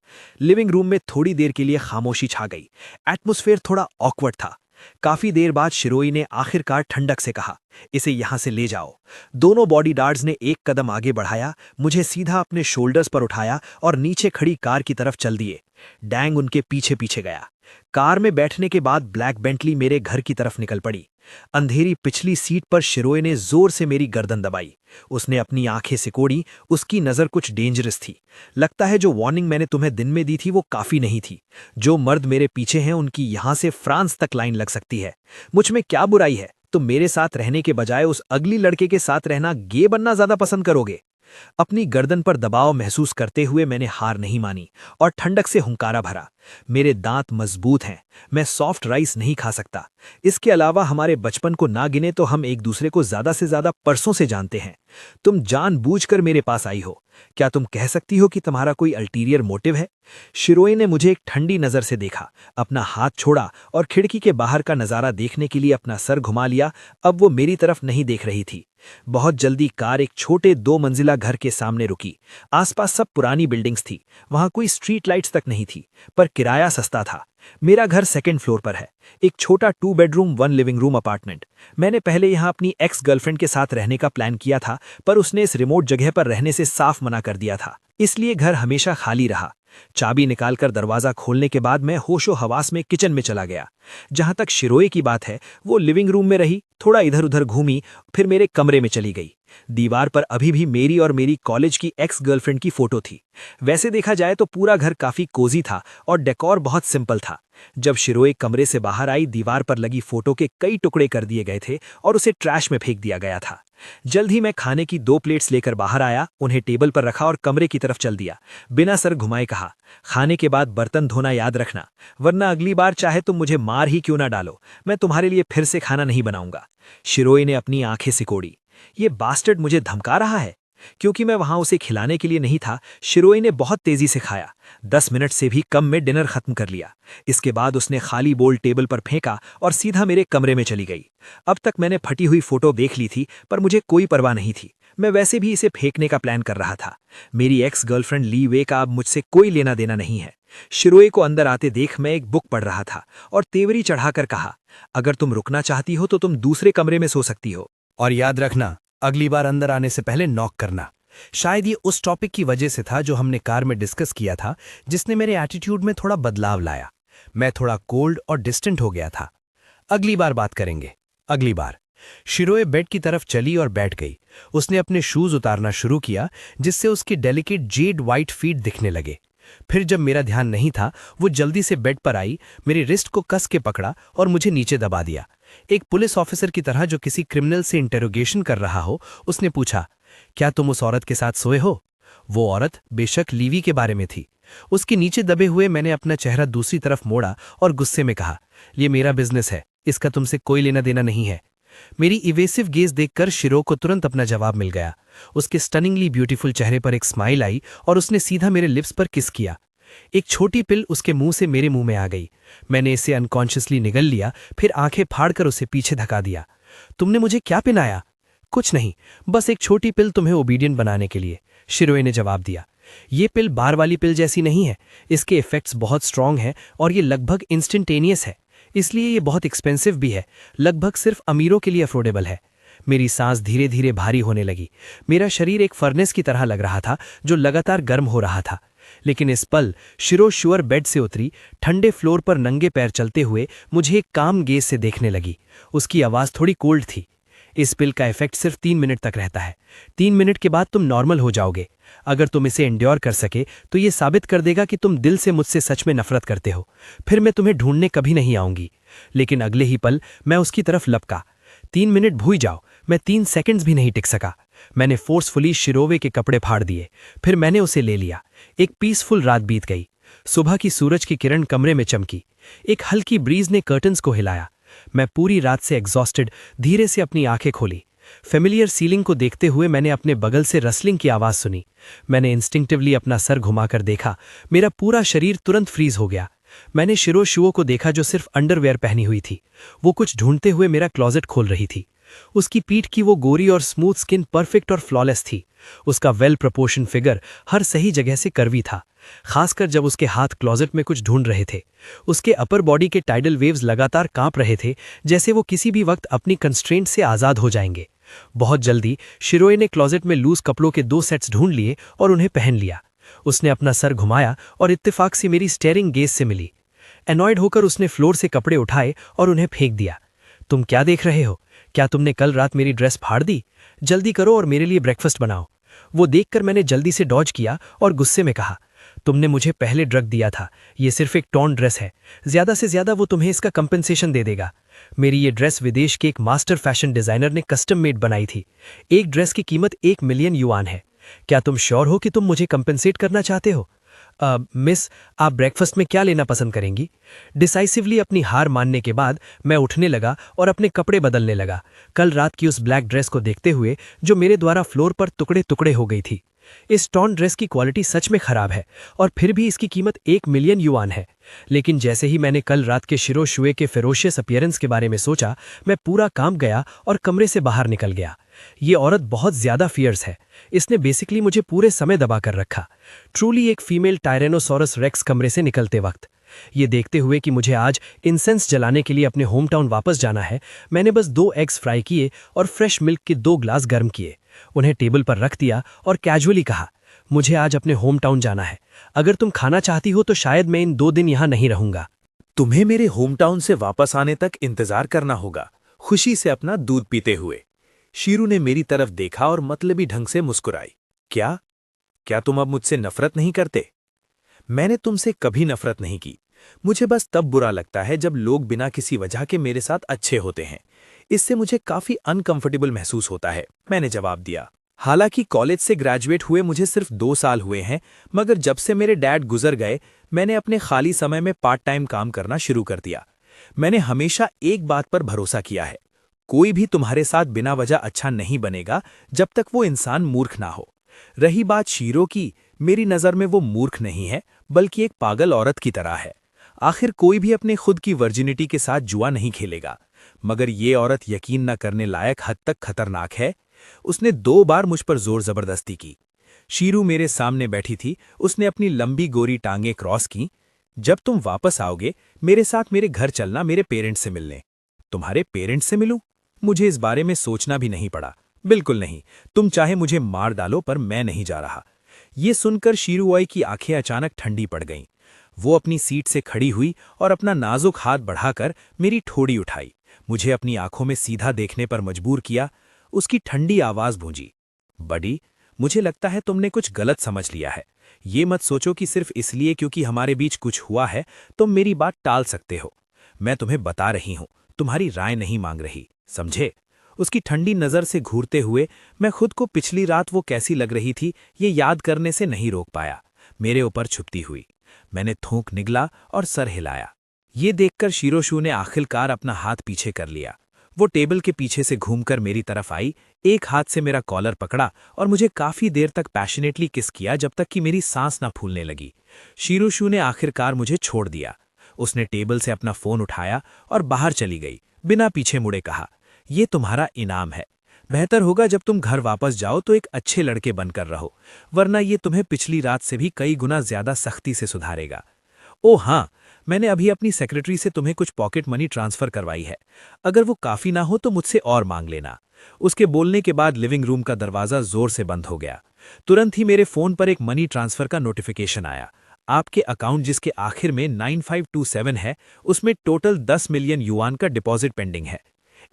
लिविंग रूम में थोड़ी देर के लिए खामोशी छा गई। एटमॉस्फेयर थोड़ा ऑकवर्ड था। काफी देर बाद शिरोई ने आखिरकार ठंडक से कहा, इसे यहां से ले जाओ। दोनों बॉडीगार्ड्स ने एक कदम आगे बढ़ाया, मुझे सीधा अपने शोल्डर्स पर उठाया और नीचे खड़ी कार की तरफ चल दिए। डैंग उनके पीछे पीछे गया। कार में बैठने के बाद ब्लैक बेंटली मेरे घर की तरफ निकल पड़ी। अंधेरी पिछली सीट पर शिरोए ने जोर से मेरी गर्दन दबाई। उसने अपनी आंखें सिकोड़ी। उसकी नज़र कुछ डेंजरस थी। लगता है जो वार्निंग मैंने तुम्हें दिन में दी थी वो काफ़ी नहीं थी। जो मर्द मेरे पीछे हैं उनकी यहाँ से फ्रांस तक लाइन लग सकती है। मुझ में क्या बुराई है? तुम मेरे साथ रहने के बजाय उस अगली लड़के के साथ रहना, गे बनना ज़्यादा पसंद करोगे। अपनी गर्दन पर दबाव महसूस करते हुए मैंने हार नहीं मानी और ठंडक से हुंकारा भरा। मेरे दांत मजबूत हैं, मैं सॉफ्ट राइस नहीं खा सकता। इसके अलावा हमारे बचपन को ना गिने तो हम एक दूसरे को ज्यादा से ज्यादा परसों से जानते हैं। तुम जानबूझकर मेरे पास आई हो। क्या तुम कह सकती हो कि तुम्हारा कोई अल्टीरियर मोटिव है? शिरोए ने मुझे एक ठंडी नजर से देखा, अपना हाथ छोड़ा और खिड़की के बाहर का नजारा देखने के लिए अपना सर घुमा लिया। अब वो मेरी तरफ नहीं देख रही थी। बहुत जल्दी कार एक छोटे 2 मंजिला घर के सामने रुकी। आसपास सब पुरानी बिल्डिंग्स थी। वहां कोई स्ट्रीट लाइट्स तक नहीं थी, पर किराया सस्ता था। मेरा घर 2nd फ्लोर पर है, एक छोटा 2 बेडरूम 1 लिविंग रूम अपार्टमेंट। मैंने पहले यहां अपनी एक्स गर्लफ्रेंड के साथ रहने का प्लान किया था, पर उसने इस रिमोट जगह पर रहने से साफ मना कर दिया था। इसलिए घर हमेशा खाली रहा। चाबी निकालकर दरवाजा खोलने के बाद मैं होशो हवास में किचन में चला गया। जहां तक शिरोए की बात है, वो लिविंग रूम में रही, थोड़ा इधर उधर घूमी, फिर मेरे कमरे में चली गई। दीवार पर अभी भी मेरी और मेरी कॉलेज की एक्स गर्लफ्रेंड की फोटो थी। वैसे देखा जाए तो पूरा घर काफी कोजी था और डेकोर बहुत सिंपल था। जब शिरोए कमरे से बाहर आई, दीवार पर लगी फोटो के कई टुकड़े कर दिए गए थे और उसे ट्रैश में फेंक दिया गया था। जल्द ही मैं खाने की 2 प्लेट्स लेकर बाहर आया, उन्हें टेबल पर रखा और कमरे की तरफ चल दिया। बिना सर घुमाए कहा, खाने के बाद बर्तन धोना याद रखना, वरना अगली बार चाहे तुम मुझे मार ही क्यों ना डालो, मैं तुम्हारे लिए फिर से खाना नहीं बनाऊंगा। शिरोए ने अपनी आंखें सिकोड़ी। ये बास्टर्ड मुझे धमका रहा है। क्योंकि मैं वहां उसे खिलाने के लिए नहीं था, शिरोए ने बहुत तेजी से खाया। 10 मिनट से भी कम में डिनर खत्म कर लिया। इसके बाद उसने खाली बोल टेबल पर फेंका और सीधा मेरे कमरे में चली गई। अब तक मैंने फटी हुई फोटो देख ली थी, पर मुझे कोई परवाह नहीं थी। मैं वैसे भी इसे फेंकने का प्लान कर रहा था। मेरी एक्स गर्लफ्रेंड ली वे का अब मुझसे कोई लेना देना नहीं है। शिरोए को अंदर आते देख मैं एक बुक पढ़ रहा था और तेवरी चढ़ाकर कहा, अगर तुम रुकना चाहती हो तो तुम दूसरे कमरे में सो सकती हो। और याद रखना, अगली बार अंदर आने से पहले नॉक करना। शायद ये उस टॉपिक की वजह से था जो हमने कार में डिस्कस किया था, जिसने मेरे एटीट्यूड में थोड़ा बदलाव लाया। मैं थोड़ा कोल्ड और डिस्टेंट हो गया था। अगली बार बात करेंगे, अगली बार। शिरोए बेड की तरफ चली और बैठ गई। उसने अपने शूज उतारना शुरू किया, जिससे उसकी डेलिकेट जेड वाइट फीट दिखने लगे। फिर जब मेरा ध्यान नहीं था, वो जल्दी से बेड पर आई, मेरी रिस्ट को कस के पकड़ा और मुझे नीचे दबा दिया। एक पुलिस ऑफिसर की तरह जो किसी क्रिमिनल से इंटेरोगेशन कर रहा हो, उसने पूछा, क्या तुम उस औरत के साथ सोए हो? वो औरत बेशक लीवी के बारे में थी। उसके नीचे दबे हुए मैंने अपना चेहरा दूसरी तरफ मोड़ा और गुस्से में कहा, ये मेरा बिजनेस है, इसका तुमसे कोई लेना देना नहीं है। मेरी इवेसिव गेज देखकर शिरो को तुरंत अपना जवाब मिल गया। उसके स्टनिंगली ब्यूटीफुल चेहरे पर एक स्माइल आई और उसने सीधा मेरे लिप्स पर किस किया। एक छोटी पिल उसके मुंह से मेरे मुंह में आ गई। मैंने इसे अनकॉन्शियसली निगल लिया, फिर आंखें फाड़कर उसे पीछे धका दिया। तुमने मुझे क्या पिलाया? कुछ नहीं, बस एक छोटी पिल तुम्हें ओबीडियंट बनाने के लिए, शिरोए ने जवाब दिया। ये पिल बार वाली पिल जैसी नहीं है। इसके इफेक्ट्स बहुत स्ट्रांग हैं और ये लगभग इंस्टेंटेनियस है, इसलिए ये बहुत एक्सपेंसिव भी है। लगभग सिर्फ अमीरों के लिए अफोर्डेबल है। मेरी सांस धीरे धीरे भारी होने लगी। मेरा शरीर एक फर्नेस की तरह लग रहा था जो लगातार गर्म हो रहा था। लेकिन इस पल शिरो श्योर बेड से उतरी, ठंडे फ्लोर पर नंगे पैर चलते हुए मुझे एक काम गेज से देखने लगी। उसकी आवाज़ थोड़ी कोल्ड थी। इस पिल का इफेक्ट सिर्फ 3 मिनट तक रहता है। 3 मिनट के बाद तुम नॉर्मल हो जाओगे। अगर तुम इसे एंड्योर कर सके तो ये साबित कर देगा कि तुम दिल से मुझसे सच में नफरत करते हो। फिर मैं तुम्हें ढूंढने कभी नहीं आऊंगी। लेकिन अगले ही पल मैं उसकी तरफ लपका। 3 मिनट भूल जाओ, मैं 3 सेकंड्स भी नहीं टिक सका। मैंने फोर्सफुली शिरोवे के कपड़े फाड़ दिए। फिर मैंने उसे ले लिया। एक पीसफुल रात बीत गई। सुबह की सूरज की किरण कमरे में चमकी। एक हल्की ब्रीज ने कर्टन्स को हिलाया। मैं पूरी रात से एग्जॉस्टेड धीरे से अपनी आंखें खोली। फेमिलियर सीलिंग को देखते हुए मैंने अपने बगल से रसलिंग की आवाज़ सुनी। मैंने इंस्टिंक्टिवली अपना सर घुमाकर देखा। मेरा पूरा शरीर तुरंत फ्रीज हो गया। मैंने शिरो शुओ को देखा जो सिर्फ अंडरवेयर पहनी हुई थी। वो कुछ ढूंढते हुए मेरा क्लोजेट खोल रही थी। उसकी पीठ की वो गोरी और स्मूथ स्किन परफेक्ट और फ्लॉलेस थी। उसका वेल प्रोपोर्शन फिगर हर सही जगह से कर्वी था, खासकर जब उसके हाथ क्लोजेट में कुछ ढूंढ रहे थे। उसके अपर बॉडी के टाइडल वेव्स लगातार कांप रहे थे, जैसे वो किसी भी वक्त अपनी कंस्ट्रेंट से आज़ाद हो जाएंगे। बहुत जल्दी शिरोए ने क्लोजेट में लूज कपड़ों के 2 सेट्स ढूंढ लिए और उन्हें पहन लिया। उसने अपना सर घुमाया और इत्तेफाक से मेरी स्टेयरिंग गेज से मिली। एनॉयड होकर उसने फ्लोर से कपड़े उठाए और उन्हें फेंक दिया। तुम क्या देख रहे हो? क्या तुमने कल रात मेरी ड्रेस फाड़ दी? जल्दी करो और मेरे लिए ब्रेकफास्ट बनाओ। वो देखकर मैंने जल्दी से डॉज किया और गुस्से में कहा, तुमने मुझे पहले ड्रग दिया था, ये सिर्फ एक टॉर्न ड्रेस है, ज्यादा से ज्यादा वो तुम्हें इसका कंपनसेशन दे देगा। मेरी ये ड्रेस विदेश के एक मास्टर फैशन डिजाइनर ने कस्टम मेड बनाई थी। एक ड्रेस की कीमत 1 मिलियन युआन है। क्या तुम श्योर हो कि तुम मुझे कंपनसेट करना चाहते हो? मिस, आप ब्रेकफास्ट में क्या लेना पसंद करेंगी? डिसाइसिवली अपनी हार मानने के बाद मैं उठने लगा और अपने कपड़े बदलने लगा, कल रात की उस ब्लैक ड्रेस को देखते हुए जो मेरे द्वारा फ्लोर पर टुकड़े टुकड़े हो गई थी। इस टॉर्न ड्रेस की क्वालिटी सच में खराब है और फिर भी इसकी कीमत 1 मिलियन युआन है। लेकिन जैसे ही मैंने कल रात के शिरो शुए के फेरोशियस अपीयरेंस के बारे में सोचा, मैं पूरा काम गया और कमरे से बाहर निकल गया। ये औरत बहुत ज्यादा फियर्स है। इसने बेसिकली मुझे पूरे समय दबा कर रखा। ट्रूली एक फीमेल टायरेनोसॉरस रेक्स कमरे से निकलते वक्त। ये देखते हुए कि मुझे आज इंसेंस जलाने के लिए अपने होम टाउन वापस जाना है, मैंने बस 2 एग्स फ्राई किए और फ्रेश मिल्क के 2 ग्लास गर्म किए, उन्हें टेबल पर रख दिया और कैजुअली कहा, मुझे आज अपने होम टाउन जाना है। अगर तुम खाना चाहती हो तो शायद मैं इन 2 दिन यहां नहीं रहूंगा। तुम्हें मेरे होम टाउन से वापस आने तक इंतजार करना होगा, खुशी से अपना दूध पीते हुए। शीरू ने मेरी तरफ देखा और मतलबी ढंग से मुस्कुराई। क्या तुम अब मुझसे नफरत नहीं करते? मैंने तुमसे कभी नफरत नहीं की। मुझे बस तब बुरा लगता है जब लोग बिना किसी वजह के मेरे साथ अच्छे होते हैं। इससे मुझे काफी अनकंफर्टेबल महसूस होता है, मैंने जवाब दिया। हालांकि कॉलेज से ग्रेजुएट हुए मुझे सिर्फ 2 साल हुए हैं, मगर जब से मेरे डैड गुजर गए, मैंने अपने खाली समय में पार्ट टाइम काम करना शुरू कर दिया। मैंने हमेशा एक बात पर भरोसा किया है, कोई भी तुम्हारे साथ बिना वजह अच्छा नहीं बनेगा जब तक वो इंसान मूर्ख ना हो। रही बात शीरो की, मेरी नज़र में वो मूर्ख नहीं है, बल्कि एक पागल औरत की तरह है। आखिर कोई भी अपने खुद की वर्जिनिटी के साथ जुआ नहीं खेलेगा, मगर ये औरत यकीन न करने लायक हद तक खतरनाक है। उसने 2 बार मुझ पर जोर जबरदस्ती की। शीरू मेरे सामने बैठी थी, उसने अपनी लंबी गोरी टांगें क्रॉस की। जब तुम वापस आओगे, मेरे साथ मेरे घर चलना मेरे पेरेंट्स से मिलने। तुम्हारे पेरेंट्स से मिलूं? मुझे इस बारे में सोचना भी नहीं पड़ा। बिल्कुल नहीं, तुम चाहे मुझे मार डालो पर मैं नहीं जा रहा। ये सुनकर शीरूआई की आंखें अचानक ठंडी पड़ गईं। वो अपनी सीट से खड़ी हुई और अपना नाजुक हाथ बढ़ाकर मेरी ठोड़ी उठाई, मुझे अपनी आंखों में सीधा देखने पर मजबूर किया। उसकी ठंडी आवाज गूंजी, बडी, मुझे लगता है तुमने कुछ गलत समझ लिया है। ये मत सोचो कि सिर्फ इसलिए क्योंकि हमारे बीच कुछ हुआ है तुम मेरी बात टाल सकते हो। मैं तुम्हें बता रही हूं, तुम्हारी राय नहीं मांग रही, समझे? उसकी ठंडी नज़र से घूरते हुए मैं खुद को पिछली रात वो कैसी लग रही थी ये याद करने से नहीं रोक पाया। मेरे ऊपर छुपती हुई मैंने थूक निगला और सर हिलाया। ये देखकर शीरोशू ने आखिरकार अपना हाथ पीछे कर लिया। वो टेबल के पीछे से घूमकर मेरी तरफ आई, एक हाथ से मेरा कॉलर पकड़ा और मुझे काफी देर तक पैशनेटली किस किया जब तक कि मेरी सांस ना फूलने लगी। शीरोशू ने आखिरकार मुझे छोड़ दिया। उसने टेबल से अपना फोन उठाया और बाहर चली गई, बिना पीछे मुड़े कहा, ये तुम्हारा इनाम है। बेहतर होगा जब तुम घर वापस जाओ तो एक अच्छे लड़के बनकर रहो, वरना ये तुम्हें पिछली रात से भी कई गुना ज्यादा सख्ती से सुधारेगा। ओह हाँ, मैंने अभी अपनी सेक्रेटरी से तुम्हें कुछ पॉकेट मनी ट्रांसफर करवाई है। अगर वो काफी ना हो तो मुझसे और मांग लेना। उसके बोलने के बाद लिविंग रूम का दरवाजा जोर से बंद हो गया। तुरंत ही मेरे फोन पर एक मनी ट्रांसफर का नोटिफिकेशन आया। आपके अकाउंट जिसके आखिर में 9527 है, उसमें टोटल 10 मिलियन युआन का डिपॉजिट पेंडिंग है।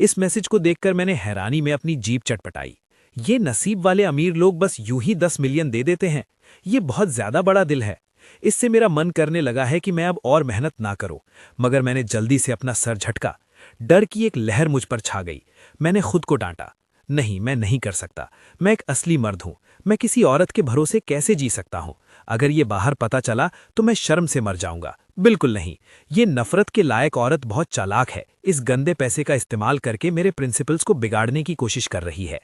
इस मैसेज को देखकर मैंने हैरानी में अपनी जीभ चटपटाई। ये नसीब वाले अमीर लोग बस यूं ही 10 मिलियन दे देते हैं। ये बहुत ज्यादा बड़ा दिल है। इससे मेरा मन करने लगा है कि मैं अब और मेहनत ना करूं, मगर मैंने जल्दी से अपना सर झटका। डर की एक लहर मुझ पर छा गई। मैंने खुद को डांटा, नहीं, मैं नहीं कर सकता। मैं एक असली मर्द हूं। मैं किसी औरत के भरोसे कैसे जी सकता हूं? अगर ये बाहर पता चला तो मैं शर्म से मर जाऊंगा। बिल्कुल नहीं, ये नफरत के लायक औरत बहुत चालाक है। इस गंदे पैसे का इस्तेमाल करके मेरे प्रिंसिपल्स को बिगाड़ने की कोशिश कर रही है।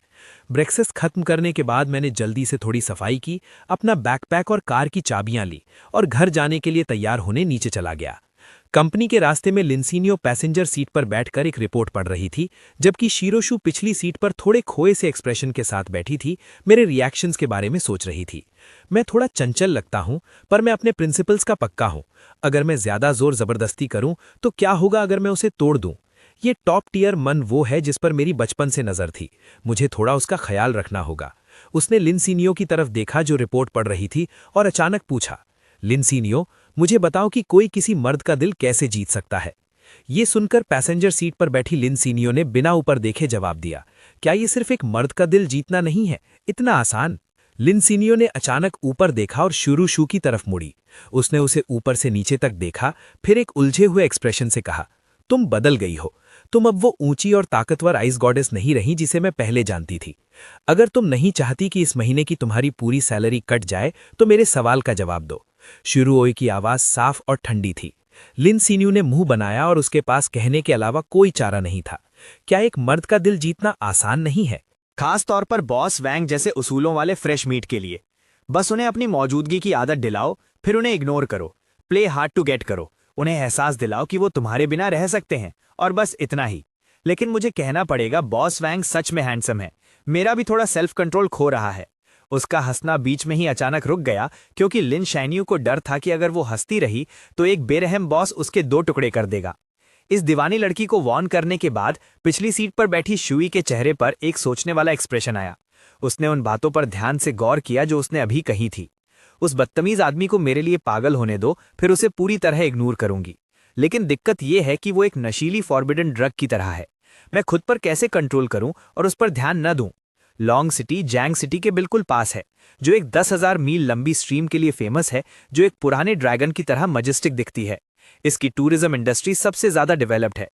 ब्रेकफास्ट खत्म करने के बाद मैंने जल्दी से थोड़ी सफाई की, अपना बैकपैक और कार की चाबियां ली और घर जाने के लिए तैयार होने नीचे चला गया। कंपनी के रास्ते में लिंसिनियो पैसेंजर सीट पर बैठकर एक रिपोर्ट पढ़ रही थी, जबकि शीरोशू पिछली सीट पर थोड़े खोए से एक्सप्रेशन के साथ बैठी थी, मेरे रिएक्शंस के बारे में सोच रही थी। मैं थोड़ा चंचल लगता हूं, पर मैं अपने प्रिंसिपल्स का पक्का हूं। अगर मैं ज्यादा जोर जबरदस्ती करूं तो क्या होगा अगर मैं उसे तोड़ दूं? ये टॉप टियर मन वो है जिस पर मेरी बचपन से नजर थी। मुझे थोड़ा उसका ख्याल रखना होगा। उसने लिंसिनियो की तरफ देखा जो रिपोर्ट पढ़ रही थी और अचानक पूछा, लिंसिनियो, मुझे बताओ कि कोई किसी मर्द का दिल कैसे जीत सकता है। ये सुनकर पैसेंजर सीट पर बैठी लिन सीनियो ने बिना ऊपर देखे जवाब दिया, क्या ये सिर्फ एक मर्द का दिल जीतना नहीं है, इतना आसान। लिन सीनियो ने अचानक ऊपर देखा और शुरू शू की तरफ मुड़ी। उसने उसे ऊपर से नीचे तक देखा, फिर एक उलझे हुए एक्सप्रेशन से कहा, तुम बदल गई हो। तुम अब वो ऊंची और ताकतवर आइस गॉडेस नहीं रही जिसे मैं पहले जानती थी। अगर तुम नहीं चाहती कि इस महीने की तुम्हारी पूरी सैलरी कट जाए तो मेरे सवाल का जवाब दो। शुरूओई की आवाज साफ और ठंडी थी। लिन सीनियो ने मुंह बनाया और उसके पास कहने के अलावा कोई चारा नहीं था। क्या एक मर्द का दिल जीतना आसान नहीं है? खास तौर पर बॉस वैंग जैसे उसूलों वाले फ्रेश मीट के लिए। बस उन्हें अपनी मौजूदगी की आदत दिलाओ, फिर उन्हें इग्नोर करो। प्ले हार्ड टू गेट करो। उन्हें एहसास दिलाओ कि वो तुम्हारे बिना रह सकते हैं, और बस इतना ही। लेकिन मुझे कहना पड़ेगा, बॉस वैंग सच में हैंडसम है। मेरा भी थोड़ा सेल्फ कंट्रोल खो रहा है। उसका हंसना बीच में ही अचानक रुक गया, क्योंकि लिन शैन्यू को डर था कि अगर वो हंसती रही तो एक बेरहम बॉस उसके 2 टुकड़े कर देगा। इस दीवानी लड़की को वॉर्न करने के बाद पिछली सीट पर बैठी शुई के चेहरे पर एक सोचने वाला एक्सप्रेशन आया। उसने उन बातों पर ध्यान से गौर किया जो उसने अभी कही थी। उस बदतमीज आदमी को मेरे लिए पागल होने दो, फिर उसे पूरी तरह इग्नोर करूंगी। लेकिन दिक्कत यह है कि वो एक नशीली फॉरबिडन ड्रग की तरह है। मैं खुद पर कैसे कंट्रोल करूं और उस पर ध्यान न दूं? लॉन्ग सिटी जैंग सिटी के बिल्कुल पास है, जो एक 10,000 मील लंबी स्ट्रीम के लिए फेमस है, जो एक पुराने ड्रैगन की तरह मजेस्टिक दिखती है। इसकी टूरिज्म इंडस्ट्री सबसे ज्यादा डेवलप्ड है।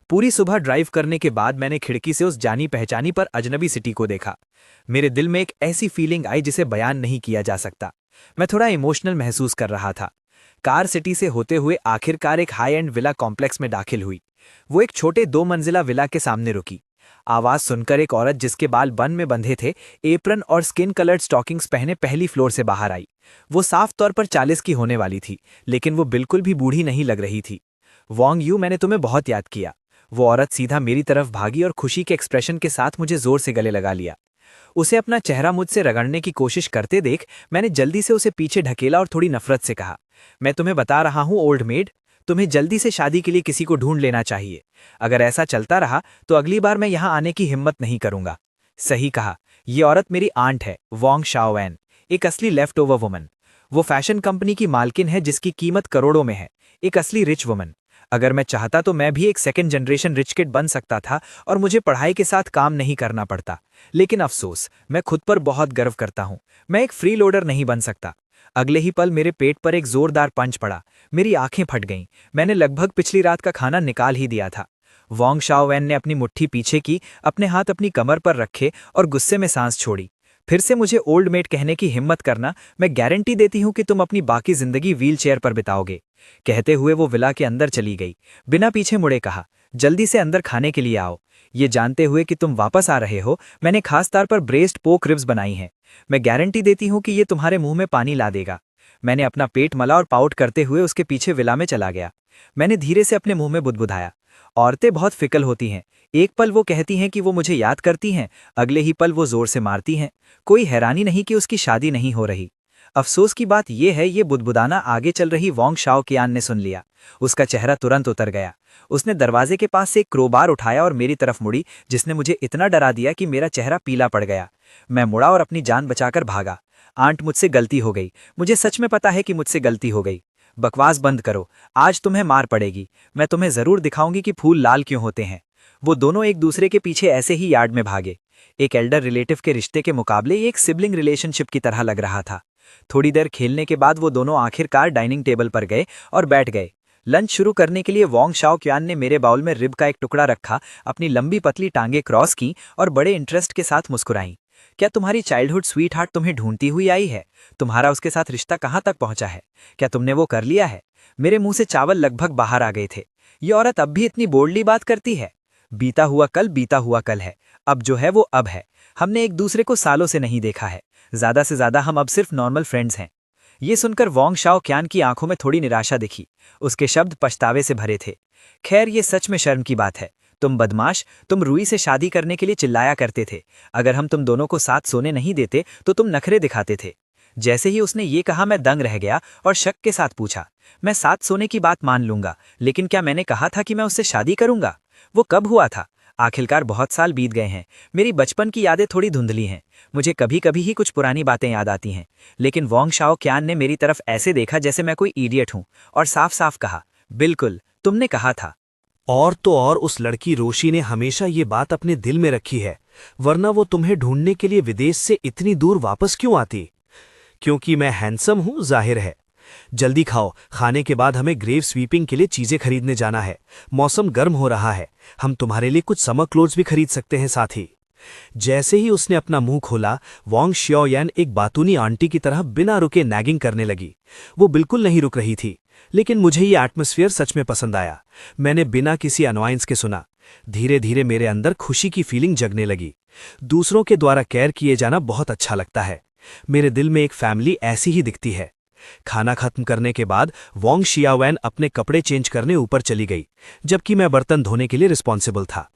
पूरी सुबह ड्राइव करने के बाद मैंने खिड़की से उस जानी पहचानी पर अजनबी सिटी को देखा। मेरे दिल में एक ऐसी फीलिंग आई जिसे बयान नहीं किया जा सकता। मैं थोड़ा इमोशनल महसूस कर रहा था। कार सिटी से होते हुए आखिरकार एक हाई एंड विला कॉम्प्लेक्स में दाखिल हुई। वो एक छोटे 2 मंजिला विला के सामने रुकी। आवाज सुनकर एक औरत जिसके बाल बन में बंधे थे, एप्रन और स्किन कलर्ड स्टॉकिंग्स पहने पहली फ्लोर से बाहर आई। वो साफ तौर पर 40 की होने वाली थी, लेकिन वो बिल्कुल भी बूढ़ी नहीं लग रही थी। वॉन्ग यू, मैंने तुम्हें बहुत याद किया। वो औरत सीधा मेरी तरफ भागी और खुशी के एक्सप्रेशन के साथ मुझे जोर से गले लगा लिया। उसे अपना चेहरा मुझसे रगड़ने की कोशिश करते देख मैंने जल्दी से उसे पीछे ढकेला और थोड़ी नफरत से कहा, मैं तुम्हें बता रहा हूं ओल्ड मेड, तुम्हें जल्दी से शादी के लिए किसी को ढूंढ लेना चाहिए। अगर ऐसा चलता रहा तो अगली बार मैं यहां आने की हिम्मत नहीं करूंगा। सही कहा, ये औरत मेरी आंट है, वॉन्ग शाओवैन, एक असली लेफ्ट ओवर वुमन। वो फैशन कंपनी की मालकिन है जिसकी कीमत करोड़ों में है, एक असली रिच वुमन। अगर मैं चाहता तो मैं भी एक सेकंड जनरेशन रिच किड बन सकता था और मुझे पढ़ाई के साथ काम नहीं करना पड़ता। लेकिन अफसोस, मैं खुद पर बहुत गर्व करता हूं। मैं एक फ्री लोडर नहीं बन सकता। अगले ही पल मेरे पेट पर एक जोरदार पंच पड़ा। मेरी आंखें फट गईं। मैंने लगभग पिछली रात का खाना निकाल ही दिया था। वॉन्ग शाओवैन ने अपनी मुट्ठी पीछे की, अपने हाथ अपनी कमर पर रखे और गुस्से में सांस छोड़ी। फिर से मुझे ओल्ड मेट कहने की हिम्मत करना, मैं गारंटी देती हूं कि तुम अपनी बाकी जिंदगी व्हील चेयर पर बिताओगे। कहते हुए वो विला के अंदर चली गई। बिना पीछे मुड़े कहा, जल्दी से अंदर खाने के लिए आओ। ये जानते हुए कि तुम वापस आ रहे हो, मैंने खास तौर पर ब्रेस्ड पोक रिब्स बनाई हैं। मैं गारंटी देती हूं कि ये तुम्हारे मुंह में पानी ला देगा। मैंने अपना पेट मला और पाउट करते हुए उसके पीछे विला में चला गया। मैंने धीरे से अपने मुंह में बुदबुदाया, औरतें बहुत फिकल होती हैं। एक पल वो कहती हैं कि वो मुझे याद करती हैं, अगले ही पल वो जोर से मारती हैं। कोई हैरानी नहीं कि उसकी शादी नहीं हो रही। अफसोस की बात यह है, ये बुदबुदाना आगे चल रही वॉन्ग शाओ कियान ने सुन लिया। उसका चेहरा तुरंत उतर गया। उसने दरवाजे के पास से एक क्रोबार उठाया और मेरी तरफ मुड़ी, जिसने मुझे इतना डरा दिया कि मेरा चेहरा पीला पड़ गया। मैं मुड़ा और अपनी जान बचाकर भागा। आंट, मुझसे गलती हो गई। मुझे सच में पता है कि मुझसे गलती हो गई। बकवास बंद करो, आज तुम्हें मार पड़ेगी। मैं तुम्हें जरूर दिखाऊंगी कि फूल लाल क्यों होते हैं। वो दोनों एक दूसरे के पीछे ऐसे ही यार्ड में भागे। एक एल्डर रिलेटिव के रिश्ते के मुकाबले ये एक सिबलिंग रिलेशनशिप की तरह लग रहा था। थोड़ी देर खेलने के बाद वो दोनों आखिरकार डाइनिंग टेबल पर गए और बैठ गए। लंच शुरू करने के लिए वॉन्ग शाओ क्यान ने मेरे बाउल में रिब का एक टुकड़ा रखा, अपनी लंबी पतली टांगें क्रॉस की और बड़े इंटरेस्ट के साथ मुस्कुराई। क्या तुम्हारी चाइल्डहुड स्वीट हार्ट तुम्हें ढूंढती हुई आई है? तुम्हारा उसके साथ रिश्ता कहाँ तक पहुंचा है? क्या तुमने वो कर लिया है? मेरे मुंह से चावल लगभग बाहर आ गए थे। ये औरत अब भी इतनी बोल्डली बात करती है। बीता हुआ कल है। अब जो है वो अब है। हमने एक दूसरे को सालों से नहीं देखा है। ज्यादा से ज्यादा हम अब सिर्फ नॉर्मल फ्रेंड्स हैं। ये सुनकर वॉन्ग शाओ क्यान की आंखों में थोड़ी निराशा दिखी। उसके शब्द पछतावे से भरे थे। खैर, ये सच में शर्म की बात है। तुम बदमाश, तुम रूई से शादी करने के लिए चिल्लाया करते थे। अगर हम तुम दोनों को साथ सोने नहीं देते तो तुम नखरे दिखाते थे। जैसे ही उसने ये कहा, मैं दंग रह गया और शक के साथ पूछा, मैं साथ सोने की बात मान लूंगा, लेकिन क्या मैंने कहा था कि मैं उससे शादी करूंगा? वो कब हुआ था? आखिरकार बहुत साल बीत गए हैं। मेरी बचपन की यादें थोड़ी धुंधली हैं। मुझे कभी कभी ही कुछ पुरानी बातें याद आती हैं। लेकिन वोंग शाओ क्यान ने मेरी तरफ ऐसे देखा जैसे मैं कोई इडियट हूं और साफ साफ कहा, बिल्कुल, तुमने कहा था। और तो और उस लड़की रोशी ने हमेशा ये बात अपने दिल में रखी है, वरना वो तुम्हें ढूंढने के लिए विदेश से इतनी दूर वापस क्यों आती? क्योंकि मैं हैंडसम हूं, जाहिर है। जल्दी खाओ, खाने के बाद हमें ग्रेव स्वीपिंग के लिए चीजें खरीदने जाना है। मौसम गर्म हो रहा है, हम तुम्हारे लिए कुछ समर क्लोथ्स भी खरीद सकते हैं साथ ही। जैसे ही उसने अपना मुंह खोला, वोंग शियाओयान एक बातूनी आंटी की तरह बिना रुके नैगिंग करने लगी। वो बिल्कुल नहीं रुक रही थी, लेकिन मुझे ये एटमॉस्फेयर सच में पसंद आया। मैंने बिना किसी अनवाइंस के सुना। धीरे धीरे मेरे अंदर खुशी की फीलिंग जगने लगी। दूसरों के द्वारा केयर किए जाना बहुत अच्छा लगता है। मेरे दिल में एक फैमिली ऐसी ही दिखती है। खाना खत्म करने के बाद वोंग शियाओयान अपने कपड़े चेंज करने ऊपर चली गई, जबकि मैं बर्तन धोने के लिए रिस्पॉन्सिबल था।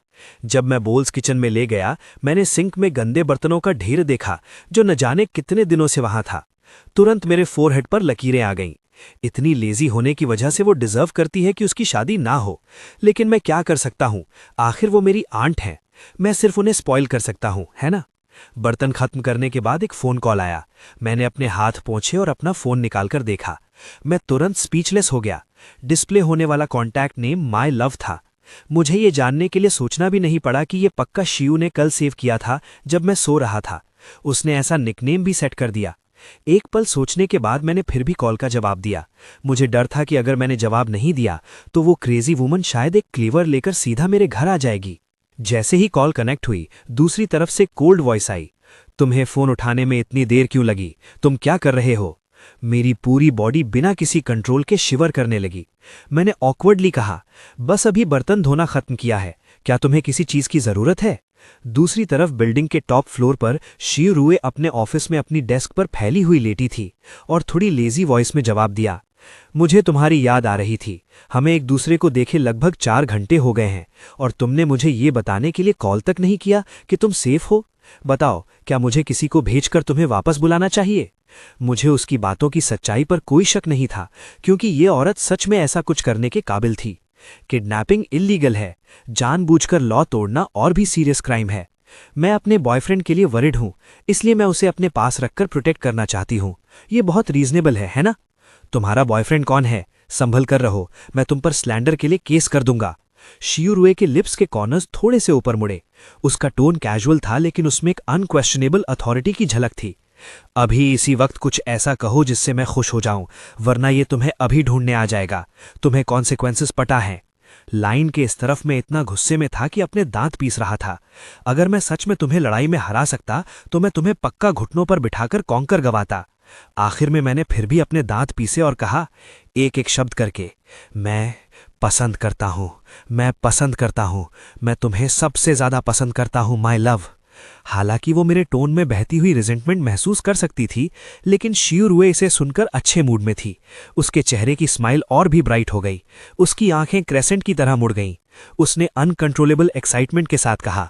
जब मैं बोल्स किचन में ले गया, मैंने सिंक में गंदे बर्तनों का ढेर देखा जो न जाने कितने दिनों से वहां था। तुरंत मेरे फोरहेड पर लकीरें आ गईं। इतनी लेजी होने की वजह से वो डिजर्व करती है कि उसकी शादी ना हो, लेकिन मैं क्या कर सकता हूं? आखिर वो मेरी आंट हैं। मैं सिर्फ उन्हें स्पॉइल कर सकता हूं, है ना? बर्तन खत्म करने के बाद एक फोन कॉल आया। मैंने अपने हाथ पोंछे और अपना फोन निकालकर देखा। मैं तुरंत स्पीचलेस हो गया। डिस्प्ले होने वाला कॉन्टैक्ट नेम माय लव था। मुझे ये जानने के लिए सोचना भी नहीं पड़ा कि ये पक्का शियू ने कल सेव किया था जब मैं सो रहा था। उसने ऐसा निकनेम भी सेट कर दिया। एक पल सोचने के बाद मैंने फिर भी कॉल का जवाब दिया। मुझे डर था कि अगर मैंने जवाब नहीं दिया तो वो क्रेजी वुमन शायद एक क्लीवर लेकर सीधा मेरे घर आ जाएगी। जैसे ही कॉल कनेक्ट हुई, दूसरी तरफ से कोल्ड वॉइस आई। तुम्हें फोन उठाने में इतनी देर क्यों लगी? तुम क्या कर रहे हो? मेरी पूरी बॉडी बिना किसी कंट्रोल के शिवर करने लगी। मैंने ऑकवर्डली कहा, बस अभी बर्तन धोना खत्म किया है। क्या तुम्हें किसी चीज की जरूरत है? दूसरी तरफ बिल्डिंग के टॉप फ्लोर पर शियू रुए अपने ऑफिस में अपनी डेस्क पर फैली हुई लेटी थी और थोड़ी लेजी वॉइस में जवाब दिया, मुझे तुम्हारी याद आ रही थी। हमें एक दूसरे को देखे लगभग 4 घंटे हो गए हैं और तुमने मुझे ये बताने के लिए कॉल तक नहीं किया कि तुम सेफ हो। बताओ, क्या मुझे किसी को भेजकर तुम्हें वापस बुलाना चाहिए? मुझे उसकी बातों की सच्चाई पर कोई शक नहीं था, क्योंकि ये औरत सच में ऐसा कुछ करने के काबिल थी। किडनैपिंग इल्लीगल है, जानबूझकर लॉ तोड़ना और भी सीरियस क्राइम है। मैं अपने बॉयफ्रेंड के लिए वरिड हूं, इसलिए मैं उसे अपने पास रखकर प्रोटेक्ट करना चाहती हूं। ये बहुत रीजनेबल है ना? तुम्हारा बॉयफ्रेंड कौन है? संभल कर रहो, मैं तुम पर स्लैंडर के लिए केस कर दूंगा। शियू रुए के लिप्स के कॉर्नर्स थोड़े से ऊपर मुड़े। उसका टोन कैजुअल था, लेकिन उसमें एक अनक्वेश्चनेबल अथॉरिटी की झलक थी। अभी इसी वक्त कुछ ऐसा कहो जिससे मैं खुश हो जाऊं, वरना ये तुम्हें अभी ढूंढने आ जाएगा। तुम्हें कॉन्सिक्वेंसेस पता है। लाइन के इस तरफ मैं इतना गुस्से में था कि अपने दांत पीस रहा था। अगर मैं सच में तुम्हें लड़ाई में हरा सकता तो मैं तुम्हें पक्का घुटनों पर बिठाकर कॉन्कर गवाता। आखिर में मैंने फिर भी अपने दांत पीसे और कहा, एक एक शब्द करके, मैं पसंद करता हूं, मैं पसंद करता हूं, मैं तुम्हें सबसे ज्यादा पसंद करता हूं माय लव। हालांकि वो मेरे टोन में बहती हुई रिजेंटमेंट महसूस कर सकती थी, लेकिन शियू रुए इसे सुनकर अच्छे मूड में थी। उसके चेहरे की स्माइल और भी ब्राइट हो गई। उसकी आंखें क्रेसेंट की तरह मुड़ गईं। उसने अनकंट्रोलेबल एक्साइटमेंट के साथ कहा,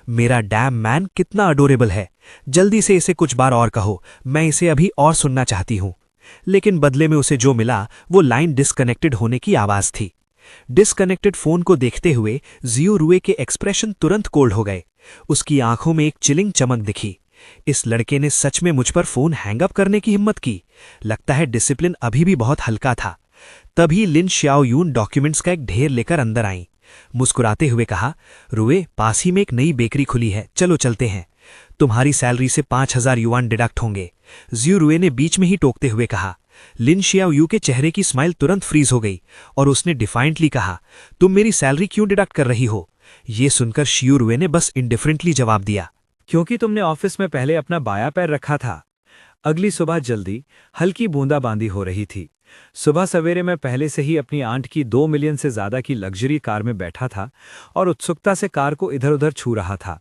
मेरा डैम मैन कितना अडोरेबल है। जल्दी से इसे कुछ बार और कहो, मैं इसे अभी और सुनना चाहती हूं। लेकिन बदले में उसे जो मिला वो लाइन डिस्कनेक्टेड होने की आवाज थी। डिस्कनेक्टेड फोन को देखते हुए जियो रुए के एक्सप्रेशन तुरंत कोल्ड हो गए। उसकी आंखों में एक चिलिंग चमक दिखी। इस लड़के ने सच में मुझ पर फोन हैंगअप करने की हिम्मत की। लगता है डिसिप्लिन अभी भी बहुत हल्का था। तभी लिन श्याओयून डॉक्यूमेंट्स का एक ढेर लेकर अंदर आई। मुस्कुराते हुए कहा, रुए, पास ही में एक नई बेकरी खुली है, चलो चलते हैं। तुम्हारी सैलरी से 5000 युआन डिडक्ट होंगे। जियो रुए ने बीच में ही टोकते हुए कहा। लिन शियाओयू के चेहरे की स्माइल तुरंत फ्रीज हो गई और उसने डिफाइंटली कहा, तुम मेरी सैलरी क्यों डिडक्ट कर रही हो? ये सुनकर शियू रुए ने बस इंडिफरेंटली जवाब दिया, क्योंकि तुमने ऑफिस में पहले अपना बायां पैर रखा था। अगली सुबह जल्दी हल्की बूंदाबांदी हो रही थी। सुबह सवेरे मैं पहले से ही अपनी आंट की 2 मिलियन से ज्यादा की लग्जरी कार में बैठा था और उत्सुकता से कार को इधर उधर छू रहा था।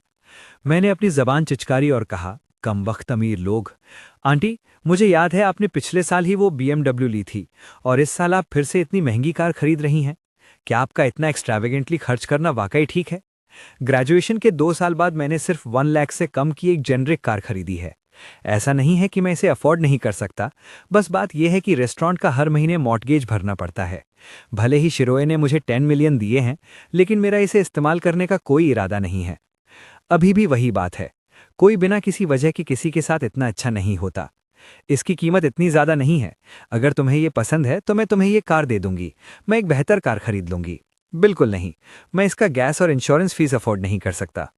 मैंने अपनी जबान चिचकारी और कहा, कमबख्त अमीर लोग। आंटी, मुझे याद है आपने पिछले साल ही वो BMW ली थी और इस साल आप फिर से इतनी महंगी कार खरीद रही हैं। क्या आपका इतना एक्स्ट्रावेगेंटली खर्च करना वाकई ठीक है? ग्रेजुएशन के 2 साल बाद मैंने सिर्फ 1 लाख से कम की एक जेनरिक कार खरीदी है। ऐसा नहीं है कि मैं इसे अफोर्ड नहीं कर सकता, बस बात यह है कि रेस्टोरेंट का हर महीने मॉर्टगेज भरना पड़ता है। भले ही शिरोए ने मुझे 10 मिलियन दिए हैं, लेकिन मेरा इसे इस्तेमाल करने का कोई इरादा नहीं है। अभी भी वही बात है, कोई बिना किसी वजह के किसी के साथ इतना अच्छा नहीं होता। इसकी कीमत इतनी ज़्यादा नहीं है। अगर तुम्हें ये पसंद है तो मैं तुम्हें ये कार दे दूंगी। मैं एक बेहतर कार खरीद लूंगी। बिल्कुल नहीं, मैं इसका गैस और इंश्योरेंस फीस अफोर्ड नहीं कर सकता।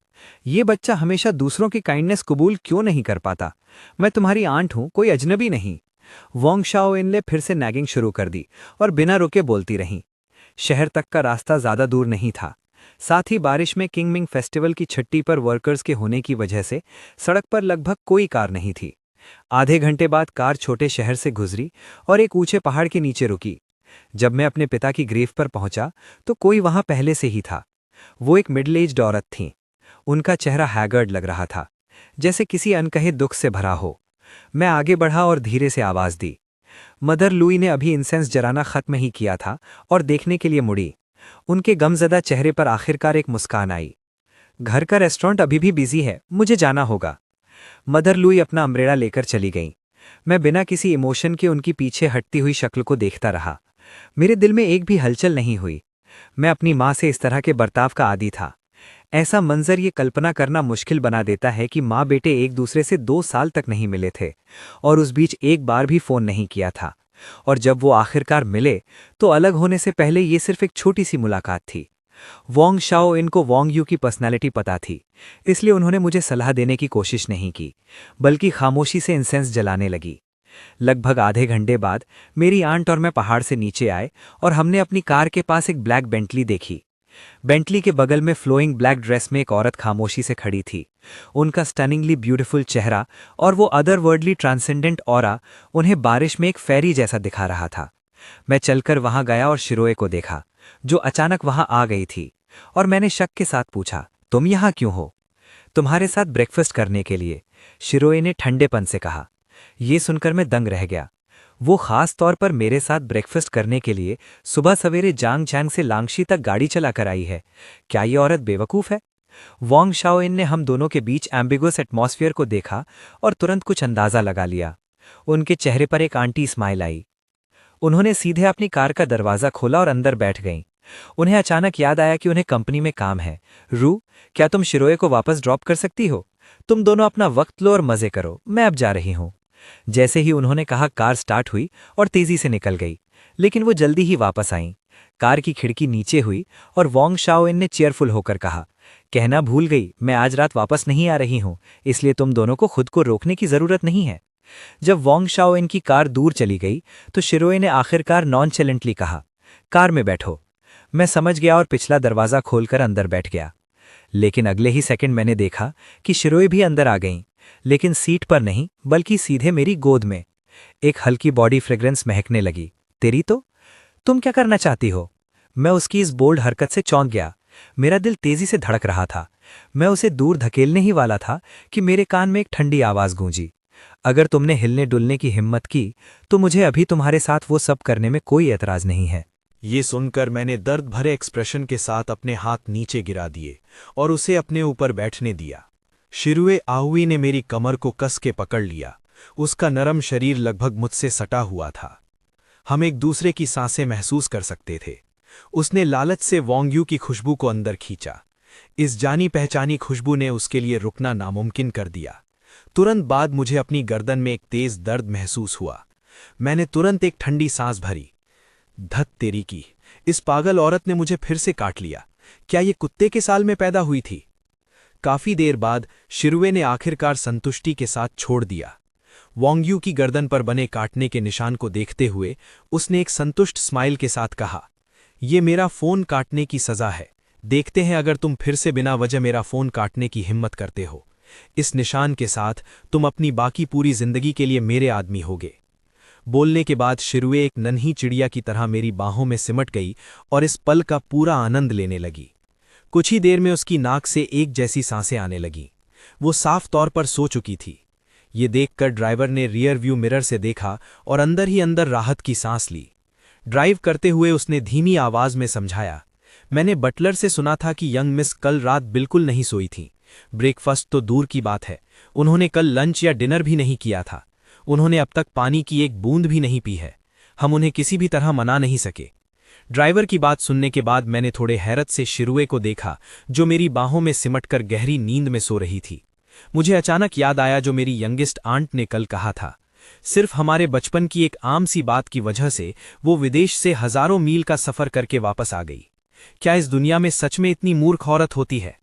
ये बच्चा हमेशा दूसरों की काइंडनेस कबूल क्यों नहीं कर पाता? मैं तुम्हारी आंट हूं, कोई अजनबी नहीं। वोंग शाओ इन ने फिर से नैगिंग शुरू कर दी और बिना रुके बोलती रहीं। शहर तक का रास्ता ज़्यादा दूर नहीं था। साथ ही बारिश में किंगमिंग फेस्टिवल की छट्टी पर वर्कर्स के होने की वजह से सड़क पर लगभग कोई कार नहीं थी। आधे घंटे बाद कार छोटे शहर से गुजरी और एक ऊंचे पहाड़ के नीचे रुकी। जब मैं अपने पिता की ग्रेव पर पहुंचा तो कोई वहां पहले से ही था। वो एक मिडिल एज्ड औरत थी। उनका चेहरा हैगर्ड लग रहा था, जैसे किसी अनकहे दुख से भरा हो। मैं आगे बढ़ा और धीरे से आवाज दी। मदर लुई ने अभी इंसेंस जलाना खत्म ही किया था और देखने के लिए मुड़ी। उनके गमजदा चेहरे पर आखिरकार एक मुस्कान आई। घर का रेस्टोरेंट अभी भी बिजी है, मुझे जाना होगा। मदर लुई अपना अम्ब्रेला लेकर चली गईं। मैं बिना किसी इमोशन के उनकी पीछे हटती हुई शक्ल को देखता रहा। मेरे दिल में एक भी हलचल नहीं हुई। मैं अपनी माँ से इस तरह के बर्ताव का आदी था। ऐसा मंजर ये कल्पना करना मुश्किल बना देता है कि माँ बेटे एक दूसरे से 2 साल तक नहीं मिले थे और उस बीच एक बार भी फोन नहीं किया था। और जब वो आखिरकार मिले तो अलग होने से पहले ये सिर्फ एक छोटी सी मुलाकात थी। वोंग शाओ इनको वोंग यू की पर्सनैलिटी पता थी, इसलिए उन्होंने मुझे सलाह देने की कोशिश नहीं की, बल्कि खामोशी से इंसेंस जलाने लगी। लगभग आधे घंटे बाद मेरी आंट और मैं पहाड़ से नीचे आए और हमने अपनी कार के पास एक ब्लैक बेंटली देखी। बेंटली के बगल में फ्लोइंग ब्लैक ड्रेस में एक औरत खामोशी से खड़ी थी। उनका स्टनिंगली ब्यूटीफुल चेहरा और वो अदरवर्ल्डली ट्रांसेंडेंट ऑरा उन्हें बारिश में एक फेरी जैसा दिखा रहा था। मैं चलकर वहां गया और शिरोए को देखा, जो अचानक वहां आ गई थी, और मैंने शक के साथ पूछा, तुम यहां क्यों हो? तुम्हारे साथ ब्रेकफास्ट करने के लिए, शिरोए ने ठंडेपन से कहा। ये सुनकर मैं दंग रह गया। वो खास तौर पर मेरे साथ ब्रेकफास्ट करने के लिए सुबह सवेरे जांग चैंग से लांगशी तक गाड़ी चलाकर आई है। क्या ये औरत बेवकूफ़ है? वोंग शाओइन ने हम दोनों के बीच एम्बिगुअस एटमॉस्फेयर को देखा और तुरंत कुछ अंदाज़ा लगा लिया। उनके चेहरे पर एक आंटी स्माइल आई। उन्होंने सीधे अपनी कार का दरवाज़ा खोला और अंदर बैठ गईं। उन्हें अचानक याद आया कि उन्हें कंपनी में काम है। रू, क्या तुम शिरोए को वापस ड्रॉप कर सकती हो? तुम दोनों अपना वक्त लो और मज़े करो, मैं अब जा रही हूँ। जैसे ही उन्होंने कहा, कार स्टार्ट हुई और तेजी से निकल गई, लेकिन वो जल्दी ही वापस आईं। कार की खिड़की नीचे हुई और वोंग शाओइन ने चेयरफुल होकर कहा, कहना भूल गई, मैं आज रात वापस नहीं आ रही हूँ, इसलिए तुम दोनों को खुद को रोकने की जरूरत नहीं है। जब वोंग शाओइन की कार दूर चली गई तो शिरोए ने आखिरकार नॉनचेलेंटली कहा, कार में बैठो। मैं समझ गया और पिछला दरवाज़ा खोलकर अंदर बैठ गया। लेकिन अगले ही सेकंड मैंने देखा कि शिरोए भी अंदर आ गईं, लेकिन सीट पर नहीं बल्कि सीधे मेरी गोद में। एक हल्की बॉडी फ्रेग्रेंस महकने लगी। तेरी तो? तुम क्या करना चाहती हो? मैं उसकी इस बोल्ड हरकत से चौंक गया। मेरा दिल तेजी से धड़क रहा था। मैं उसे दूर धकेलने ही वाला था कि मेरे कान में एक ठंडी आवाज़ गूंजी, अगर तुमने हिलने डुलने की हिम्मत की तो मुझे अभी तुम्हारे साथ वो सब करने में कोई एतराज़ नहीं है। ये सुनकर मैंने दर्द भरे एक्सप्रेशन के साथ अपने हाथ नीचे गिरा दिए और उसे अपने ऊपर बैठने दिया। शिरुए आहुई ने मेरी कमर को कस के पकड़ लिया। उसका नरम शरीर लगभग मुझसे सटा हुआ था। हम एक दूसरे की सांसें महसूस कर सकते थे। उसने लालच से वोंग यू की खुशबू को अंदर खींचा। इस जानी पहचानी खुशबू ने उसके लिए रुकना नामुमकिन कर दिया। तुरंत बाद मुझे अपनी गर्दन में एक तेज दर्द महसूस हुआ। मैंने तुरंत एक ठंडी सांस भरी। धत तेरी की, इस पागल औरत ने मुझे फिर से काट लिया। क्या ये कुत्ते के साल में पैदा हुई थी? काफी देर बाद शिरुए ने आखिरकार संतुष्टि के साथ छोड़ दिया। वोंग यू की गर्दन पर बने काटने के निशान को देखते हुए उसने एक संतुष्ट स्माइल के साथ कहा, ये मेरा फोन काटने की सजा है। देखते हैं अगर तुम फिर से बिना वजह मेरा फोन काटने की हिम्मत करते हो। इस निशान के साथ तुम अपनी बाकी पूरी जिंदगी के लिए मेरे आदमी होगे। बोलने के बाद शिरुए एक नन्ही चिड़िया की तरह मेरी बाहों में सिमट गई और इस पल का पूरा आनंद लेने लगी। कुछ ही देर में उसकी नाक से एक जैसी सांसें आने लगीं। वो साफ तौर पर सो चुकी थी। ये देखकर ड्राइवर ने रियर व्यू मिरर से देखा और अंदर ही अंदर राहत की सांस ली। ड्राइव करते हुए उसने धीमी आवाज में समझाया, मैंने बटलर से सुना था कि यंग मिस कल रात बिल्कुल नहीं सोई थी। ब्रेकफास्ट तो दूर की बात है, उन्होंने कल लंच या डिनर भी नहीं किया था। उन्होंने अब तक पानी की एक बूंद भी नहीं पी है। हम उन्हें किसी भी तरह मना नहीं सके। ड्राइवर की बात सुनने के बाद मैंने थोड़े हैरत से शिरुए को देखा, जो मेरी बाहों में सिमटकर गहरी नींद में सो रही थी। मुझे अचानक याद आया जो मेरी यंगेस्ट आंट ने कल कहा था। सिर्फ हमारे बचपन की एक आम सी बात की वजह से वो विदेश से हजारों मील का सफर करके वापस आ गई। क्या इस दुनिया में सच में इतनी मूर्ख औरत होती है?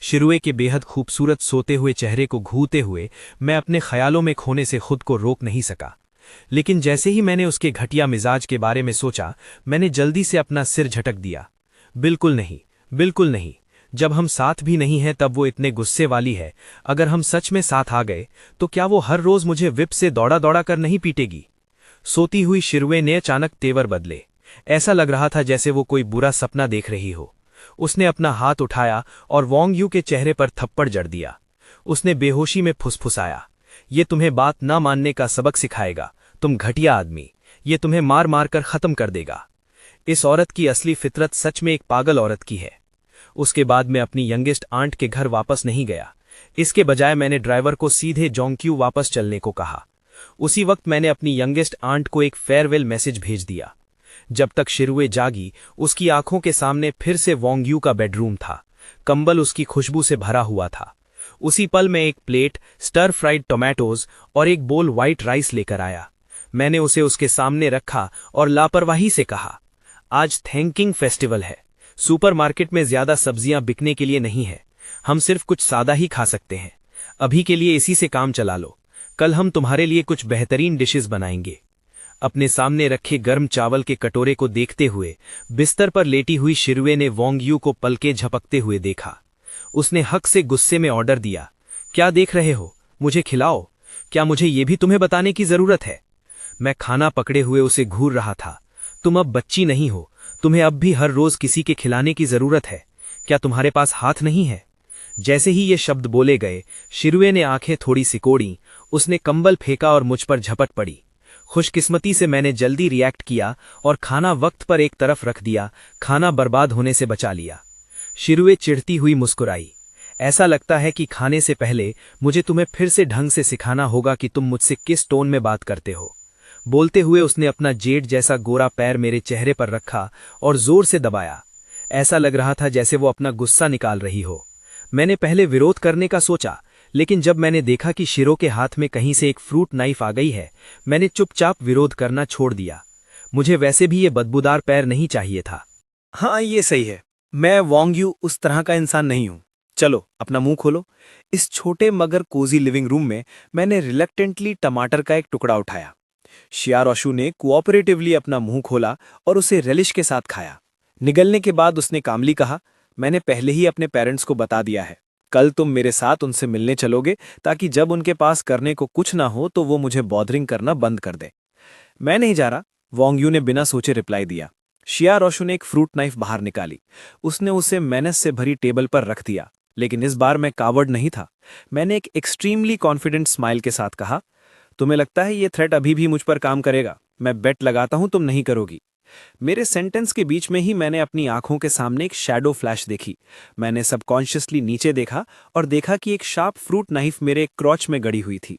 शिरुए के बेहद खूबसूरत सोते हुए चेहरे को घूते हुए मैं अपने ख्यालों में खोने से खुद को रोक नहीं सका। लेकिन जैसे ही मैंने उसके घटिया मिजाज के बारे में सोचा, मैंने जल्दी से अपना सिर झटक दिया। बिल्कुल नहीं, बिल्कुल नहीं। जब हम साथ भी नहीं हैं तब वो इतने गुस्से वाली है। अगर हम सच में साथ आ गए तो क्या वो हर रोज मुझे विप से दौड़ा दौड़ा कर नहीं पीटेगी? सोती हुई शिरुए ने अचानक तेवर बदले। ऐसा लग रहा था जैसे वो कोई बुरा सपना देख रही हो। उसने अपना हाथ उठाया और वॉन्ग यू के चेहरे पर थप्पड़ जड़ दिया। उसने बेहोशी में फुसफुसाया, ये तुम्हें बात ना मानने का सबक सिखाएगा, तुम घटिया आदमी। ये तुम्हें मार मार कर खत्म कर देगा। इस औरत की असली फितरत सच में एक पागल औरत की है। उसके बाद मैं अपनी यंगेस्ट आंट के घर वापस नहीं गया। इसके बजाय मैंने ड्राइवर को सीधे जोंग्क्यू वापस चलने को कहा। उसी वक्त मैंने अपनी यंगेस्ट आंट को एक फेयरवेल मैसेज भेज दिया। जब तक शिरुए जागी, उसकी आंखों के सामने फिर से वॉन्ग यू का बेडरूम था। कंबल उसकी खुशबू से भरा हुआ था। उसी पल में एक प्लेट स्टर फ्राइड टोमेटोज और एक बोल व्हाइट राइस लेकर आया। मैंने उसे उसके सामने रखा और लापरवाही से कहा, आज थैंकिंग फेस्टिवल है। सुपरमार्केट में ज्यादा सब्जियां बिकने के लिए नहीं है। हम सिर्फ कुछ सादा ही खा सकते हैं। अभी के लिए इसी से काम चला लो। कल हम तुम्हारे लिए कुछ बेहतरीन डिशेस बनाएंगे। अपने सामने रखे गर्म चावल के कटोरे को देखते हुए बिस्तर पर लेटी हुई शिरुए ने वॉन्ग यू को पलके झपकते हुए देखा। उसने हक से गुस्से में ऑर्डर दिया, क्या देख रहे हो? मुझे खिलाओ। क्या मुझे ये भी तुम्हें बताने की जरूरत है? मैं खाना पकड़े हुए उसे घूर रहा था। तुम अब बच्ची नहीं हो। तुम्हें अब भी हर रोज किसी के खिलाने की जरूरत है। क्या तुम्हारे पास हाथ नहीं है? जैसे ही ये शब्द बोले गए, शिरुए ने आंखें थोड़ी सिकोड़ी। उसने कंबल फेंका और मुझ पर झपट पड़ी। खुशकिस्मती से मैंने जल्दी रिएक्ट किया और खाना वक्त पर एक तरफ रख दिया। खाना बर्बाद होने से बचा लिया। शिरुए चिढ़ती हुई मुस्कुराई। ऐसा लगता है कि खाने से पहले मुझे तुम्हें फिर से ढंग से सिखाना होगा कि तुम मुझसे किस टोन में बात करते हो। बोलते हुए उसने अपना जेड जैसा गोरा पैर मेरे चेहरे पर रखा और जोर से दबाया। ऐसा लग रहा था जैसे वो अपना गुस्सा निकाल रही हो। मैंने पहले विरोध करने का सोचा, लेकिन जब मैंने देखा कि शिरो के हाथ में कहीं से एक फ्रूट नाइफ आ गई है, मैंने चुपचाप विरोध करना छोड़ दिया। मुझे वैसे भी ये बदबूदार पैर नहीं चाहिए था। हाँ, ये सही है। मैं वॉन्ग यू उस तरह का इंसान नहीं हूं। चलो अपना मुंह खोलो। इस छोटे मगर कोजी लिविंग रूम में मैंने रिलक्टेंटली टमाटर का एक टुकड़ा उठाया। शियारोशु ने कोऑपरेटिवली अपना मुंह खोला और उसे रेलिश के साथ खाया। निगलने के बाद उसने कामली कहा, मैंने पहले ही अपने पेरेंट्स को बता दिया है। कल तुम मेरे साथ उनसे मिलने चलोगे ताकि जब उनके पास करने को कुछ ना हो तो वो मुझे बॉदरिंग करना बंद कर दे। मैं नहीं जा रहा, वॉन्ग यू ने बिना सोचे रिप्लाई दिया। शियारोशु ने एक फ्रूट नाइफ बाहर निकाली। उसने उसे मेहनत से भरी टेबल पर रख दिया। लेकिन इस बार मैं कावर्ड नहीं था। मैंने एक एक्सट्रीमली कॉन्फिडेंट स्माइल के साथ कहा, तुम्हें लगता है ये थ्रेट अभी भी मुझ पर काम करेगा? मैं बेट लगाता हूं तुम नहीं करोगी। मेरे सेंटेंस के बीच में ही मैंने अपनी आंखों के सामने एक शैडो फ्लैश देखी। मैंने सबकॉन्शियसली नीचे देखा और देखा कि एक शार्प फ्रूट नाइफ मेरे क्रॉच में गड़ी हुई थी।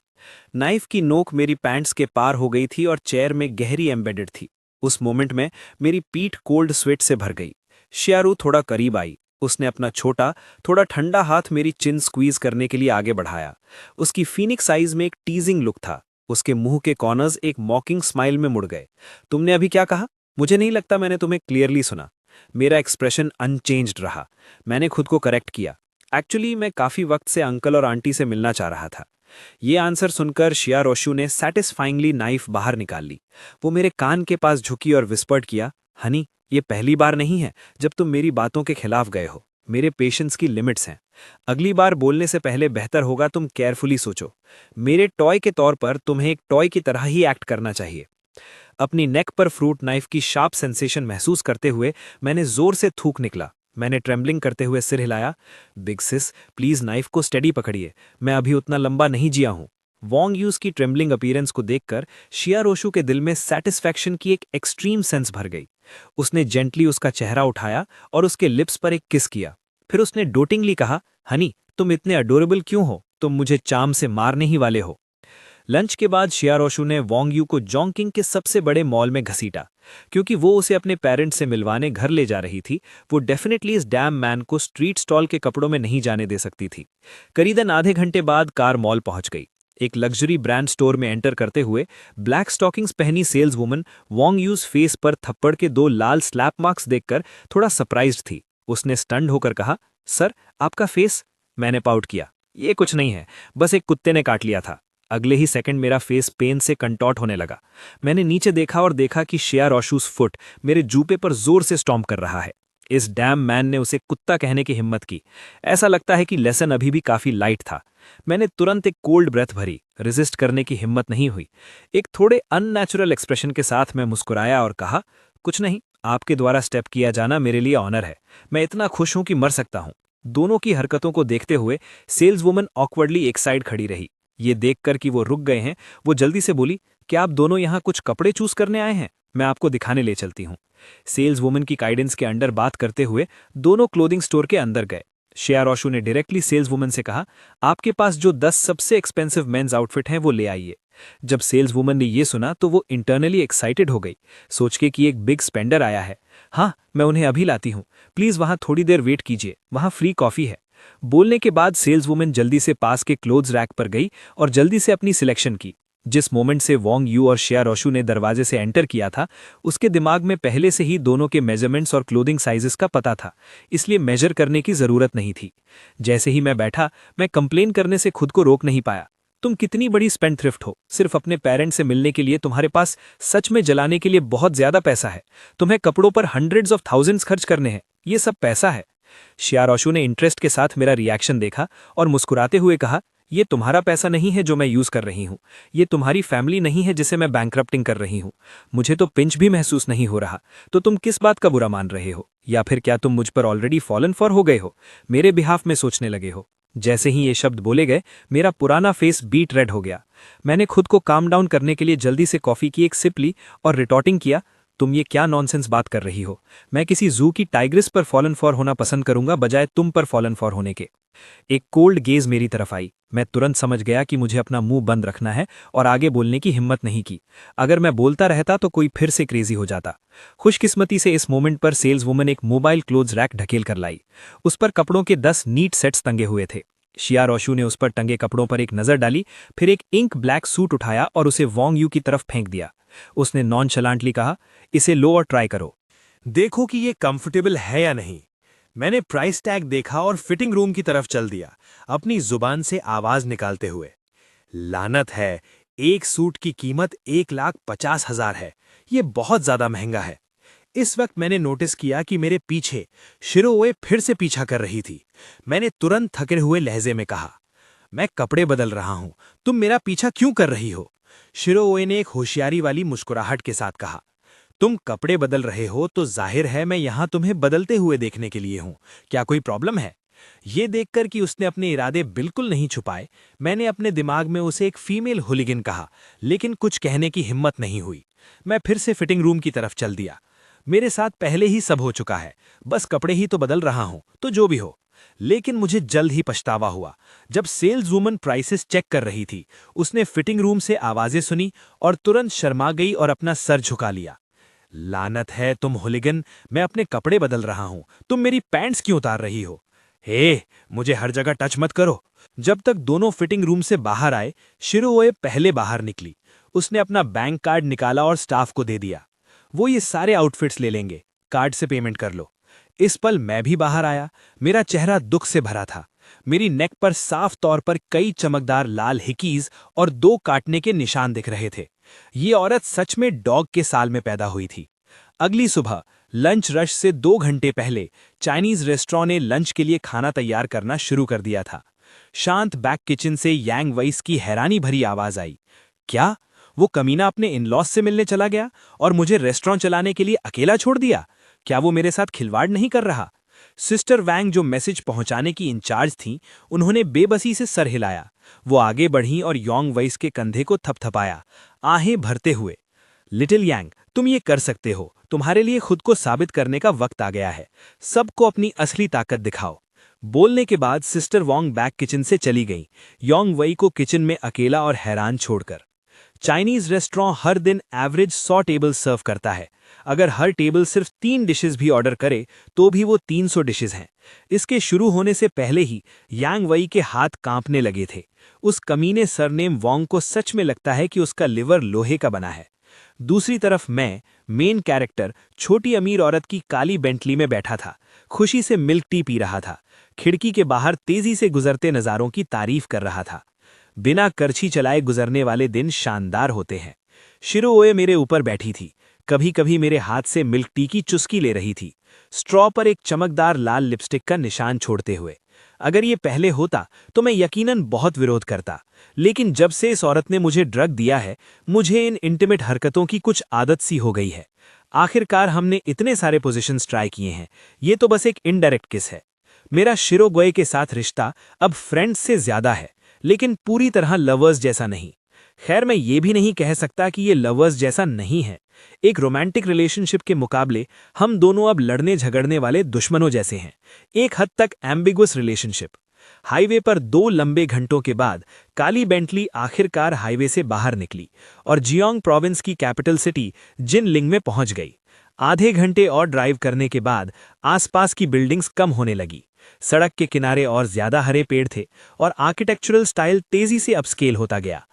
नाइफ की नोक मेरी पैंट्स के पार हो गई थी और चेयर में गहरी एम्बेडेड थी। उस मोमेंट में मेरी पीठ कोल्ड स्वेट से भर गई। शियारू थोड़ा करीब आई। उसने अपना छोटा, थोड़ा ठंडा हाथ मेरी चिन स्क्वीज करने के लिए आगे बढ़ाया। उसकी फीनिक्स आइज में एक टीजिंग लुक था। उसके मुंह के कॉर्नर्स एक मॉकिंग स्माइल में मुड़ गए। तुमने अभी क्या कहा? मुझे नहीं लगता मैंने तुम्हें क्लियरली सुना। मेरा एक्सप्रेशन अनचेंज्ड रहा। मैंने खुद को करेक्ट किया। एक्चुअली मैं काफी वक्त से अंकल और आंटी से मिलना चाह रहा था। ये आंसर सुनकर शियारोशु ने सैटिस्फाइंगली नाइफ बाहर निकाल ली। वो मेरे कान के पास झुकी और विस्पर्ड किया, हनी, ये पहली बार नहीं है जब तुम मेरी बातों के खिलाफ गए हो। मेरे पेशेंस की लिमिट्स हैं। अगली बार बोलने से पहले बेहतर होगा तुम केयरफुली सोचो। मेरे टॉय के तौर पर तुम्हें एक टॉय की तरह ही एक्ट करना चाहिए। अपनी नेक पर फ्रूट नाइफ की शार्प सेंसेशन महसूस करते हुए मैंने जोर से थूक निकला। मैंने ट्रेम्बलिंग करते हुए सिर हिलाया। बिग सिस, प्लीज नाइफ को स्टेडी पकड़िए। मैं अभी उतना लंबा नहीं जिया हूं। वॉन्ग यूज की ट्रेम्बलिंग अपीयरेंस को देखकर शियारोशु के दिल में सैटिस्फैक्शन की एक एक्सट्रीम सेंस भर गई। उसने जेंटली उसका चेहरा उठाया और उसके लिप्स पर एक किस किया। फिर उसने डोटिंगली कहा, हनी, तुम इतने अडोरेबल क्यों हो? तुम मुझे चाम से मारने ही वाले हो। लंच के बाद शियारोशु ने वोंग यू को जोंगकिंग के सबसे बड़े मॉल में घसीटा, क्योंकि वो उसे अपने पेरेंट्स से मिलवाने घर ले जा रही थी। वो डेफिनेटली इस डैम मैन को स्ट्रीट स्टॉल के कपड़ों में नहीं जाने दे सकती थी। करीबन आधे घंटे बाद कार मॉल पहुंच गई। एक लग्जरी ब्रांड स्टोर में एंटर करते हुए ब्लैक स्टॉकिंग्स पहनी सेल्स वुमन वोंग यूज फेस पर थप्पड़ के 2 लाल स्लैप मार्क्स देखकर थोड़ा सरप्राइज्ड थी। उसने स्टन्ड होकर कहा, सर आपका फेस। मैंने पाउट किया, ये कुछ नहीं है, बस एक कुत्ते ने काट लिया था। अगले ही सेकंड मेरा फेस पेन से कंटॉट होने लगा। मैंने नीचे देखा और देखा कि शियारोशु's फुट मेरे जूपे पर जोर से स्टॉम्प कर रहा है। इस डैम मैन ने उसे कुत्ता कहने की हिम्मत की। ऐसा लगता है कि लेसन अभी भी काफी लाइट था। मैंने तुरंत एक कोल्ड ब्रेथ भरी, रेजिस्ट करने की हिम्मत नहीं हुई। एक थोड़े अननेचुरल एक्सप्रेशन के साथ मैं मुस्कुराया और कहा, कुछ नहीं, आपके द्वारा स्टेप किया जाना मेरे लिए ऑनर है। मैं इतना खुश हूं कि मर सकता हूं। दोनों की हरकतों को देखते हुए सेल्स वुमन ऑकवर्डली एक साइड खड़ी रही। ये देखकर कि वो रुक गए हैं, वो जल्दी से बोली, क्या आप दोनों यहाँ कुछ कपड़े चूज करने आए हैं? मैं आपको दिखाने ले चलती हूँ। सेल्स वुमन की गाइडेंस के अंडर बात करते हुए दोनों क्लोथिंग स्टोर के अंदर गए। शियारोशु ने डायरेक्टली सेल्स वुमन से कहा, आपके पास जो 10 सबसे एक्सपेंसिव मेंस आउटफिट हैं वो ले आइए। जब सेल्स वुमन ने ये सुना तो वो इंटरनली एक्साइटेड हो गई, सोच के कि एक बिग स्पेंडर आया है। हाँ, मैं उन्हें अभी लाती हूँ, प्लीज वहां थोड़ी देर वेट कीजिए, वहां फ्री कॉफी है। बोलने के बाद सेल्स वुमन जल्दी से पास के क्लोथ्स रैक पर गई और जल्दी से अपनी सिलेक्शन की। जिस मोमेंट से वोंग यू और शियारोशु ने दरवाजे से एंटर किया था, उसके दिमाग में पहले से ही दोनों के मेजरमेंट्स और क्लोथिंग साइजेस का पता था, इसलिए मेजर करने की जरूरत नहीं थी। जैसे ही मैं बैठा, मैं कंप्लेन करने से खुद को रोक नहीं पाया। तुम कितनी बड़ी स्पेंडथ्रिफ्ट हो, सिर्फ अपने पेरेंट्स से मिलने के लिए तुम्हारे पास सच में जलाने के लिए बहुत ज्यादा पैसा है। तुम्हें कपड़ों पर हंड्रेड्स ऑफ थाउजेंड्स खर्च करने हैं, ये सब पैसा है। शियारोशु ने इंटरेस्ट के साथ मेरा रिएक्शन देखा और मुस्कुराते हुए कहा, ये तुम्हारा पैसा नहीं है जो मैं यूज कर रही हूँ, ये तुम्हारी फैमिली नहीं है जिसे मैं बैंकरप्टिंग कर रही हूँ। मुझे तो पिंच भी महसूस नहीं हो रहा, तो तुम किस बात का बुरा मान रहे हो? या फिर क्या तुम मुझ पर ऑलरेडी फॉलन फॉर हो गए हो, मेरे बिहाफ में सोचने लगे हो? जैसे ही ये शब्द बोले गए, मेरा पुराना फेस बीट रेड हो गया। मैंने खुद को काम डाउन करने के लिए जल्दी से कॉफी की एक सिप ली और रिटॉर्टिंग किया, तुम ये क्या नॉनसेंस बात कर रही हो? मैं किसी जू की टाइग्रिस पर फॉलन फॉर होना पसंद करूंगा बजाय तुम पर फॉलन फॉर होने के। एक कोल्ड गेज मेरी तरफ आई। मैं तुरंत समझ गया कि मुझे अपना मुंह बंद रखना है और आगे बोलने की हिम्मत नहीं की। अगर मैं बोलता रहता तो कोई फिर से क्रेजी हो जाता। खुशकिस्मती से इस मोमेंट पर सेल्स वुमन एक मोबाइल क्लोथ्स रैक ढकेल कर लाई। उस पर कपड़ों के 10 नीट सेट्स टंगे हुए थे। शियारोशु ने उस पर टंगे कपड़ों पर एक नजर डाली, फिर एक इंक ब्लैक सूट उठाया और उसे वोंग यू की तरफ फेंक दिया। उसने नॉनचलांटली कहा, इसे लो और ट्राई करो, देखो कि ये कंफर्टेबल है या नहीं। मैंने प्राइस टैग देखा और फिटिंग रूम की तरफ चल दिया, अपनी जुबान से आवाज निकालते हुए। लानत है, एक सूट की कीमत 1,50,000 है, ये बहुत ज्यादा महंगा है। इस वक्त मैंने नोटिस किया कि मेरे पीछे शिरोए फिर से पीछा कर रही थी। मैंने तुरंत थके हुए लहजे में कहा, मैं कपड़े बदल रहा हूं, तुम मेरा पीछा क्यों कर रही हो? शिरोए ने एक होशियारी वाली मुस्कुराहट के साथ कहा, तुम कपड़े बदल रहे हो तो जाहिर है मैं यहां तुम्हें बदलते हुए देखने के लिए हूं, क्या कोई प्रॉब्लम है? ये देखकर कि उसने अपने इरादे बिल्कुल नहीं छुपाए, मैंने अपने दिमाग में उसे एक फीमेल हुलिगन कहा, लेकिन कुछ कहने की हिम्मत नहीं हुई। मैं फिर से फिटिंग रूम की तरफ चल दिया। मेरे साथ पहले ही सब हो चुका है, बस कपड़े ही तो बदल रहा हूं, तो जो भी हो। लेकिन मुझे जल्द ही पछतावा हुआ। जब सेल्स वुमन प्राइसेस चेक कर रही थी, उसने फिटिंग रूम से आवाजें सुनी और तुरंत शर्मा गई और अपना सर झुका लिया। लानत है तुम हुलिगन, मैं अपने कपड़े बदल रहा हूं, तुम मेरी पैंट्स क्यों उतार रही हो? हे, मुझे हर जगह टच मत करो। जब तक दोनों फिटिंग रूम से बाहर आए, शिरोए पहले बाहर निकली। उसने अपना बैंक कार्ड निकाला और स्टाफ को दे दिया। वो ये सारे आउटफिट्स ले लेंगे, कार्ड से पेमेंट कर लो। इस पल मैं भी बाहर आया। मेरा चेहरा दुख से भरा था। मेरी नेक पर साफ तौर पर कई चमकदार लाल हिकीज और 2 काटने के निशान दिख रहे थे। ये औरत सच में डॉग के साल में पैदा हुई थी। अगली सुबह लंच रश से 2 घंटे पहले चाइनीज रेस्टोरेंट ने लंच के लिए खाना तैयार करना शुरू कर दिया था। शांत बैक किचन से यांग वैस की हैरानी भरी आवाज आई, क्या वो कमीना अपने इन-लॉज से मिलने चला गया और मुझे रेस्टोरेंट चलाने के लिए अकेला छोड़ दिया? क्या वो मेरे साथ खिलवाड़ नहीं कर रहा? सिस्टर वैंग जो मैसेज पहुंचाने की इंचार्ज थीं, उन्होंने बेबसी से सर हिलाया। वो आगे बढ़ीं और योंग वैस के कंधे को थपथपाया, आहें भरते हुए। लिटिल यांग, तुम ये कर सकते हो। तुम्हारे लिए खुद को साबित करने का वक्त आ गया है। सबको अपनी असली ताकत दिखाओ। बोलने के बाद सिस्टर वॉन्ग बैक किचन से चली गई, योंग वई को किचन में अकेला और हैरान छोड़कर। चाइनीज रेस्टोरेंट हर दिन एवरेज 100 टेबल सर्व करता है। अगर हर टेबल सिर्फ 3 डिशेस भी ऑर्डर करे तो भी वो 300 डिशेस हैं। इसके शुरू होने से पहले ही यांग वई के हाथ कांपने लगे थे। उस कमीने सरनेम वॉन्ग को सच में लगता है कि उसका लिवर लोहे का बना है। दूसरी तरफ मैं, मेन कैरेक्टर, छोटी अमीर औरत की काली बेंटली में बैठा था, खुशी से मिल्क टी पी रहा था, खिड़की के बाहर तेजी से गुजरते नज़ारों की तारीफ कर रहा था। बिना करछी चलाए गुजरने वाले दिन शानदार होते हैं। शिरोए मेरे ऊपर बैठी थी, कभी कभी मेरे हाथ से मिल्क टी की चुस्की ले रही थी, स्ट्रॉ पर एक चमकदार लाल लिपस्टिक का निशान छोड़ते हुए। अगर ये पहले होता तो मैं यकीनन बहुत विरोध करता, लेकिन जब से इस औरत ने मुझे ड्रग दिया है, मुझे इन इंटीमेट हरकतों की कुछ आदत सी हो गई है। आखिरकार हमने इतने सारे पोजीशंस ट्राई किए हैं, ये तो बस एक इनडायरेक्ट किस है। मेरा शिरोगोए के साथ रिश्ता अब फ्रेंड्स से ज्यादा है, लेकिन पूरी तरह लवर्स जैसा नहीं। खैर, मैं ये भी नहीं कह सकता कि ये लवर्स जैसा नहीं है। एक रोमांटिक रिलेशनशिप के मुकाबले हम दोनों अब लड़ने झगड़ने वाले दुश्मनों जैसे हैं, एक हद तक एम्बिगुअस रिलेशनशिप। हाईवे पर 2 लंबे घंटों के बाद काली बेंटली आखिरकार हाईवे से बाहर निकली और जियोंग प्रोविंस की कैपिटल सिटी जिनलिंग में पहुंच गई। आधे घंटे और ड्राइव करने के बाद आसपास की बिल्डिंग्स कम होने लगी। सड़क के किनारे और ज्यादा हरे पेड़ थे और आर्किटेक्चरल स्टाइल तेजी से अपस्केल होता गया।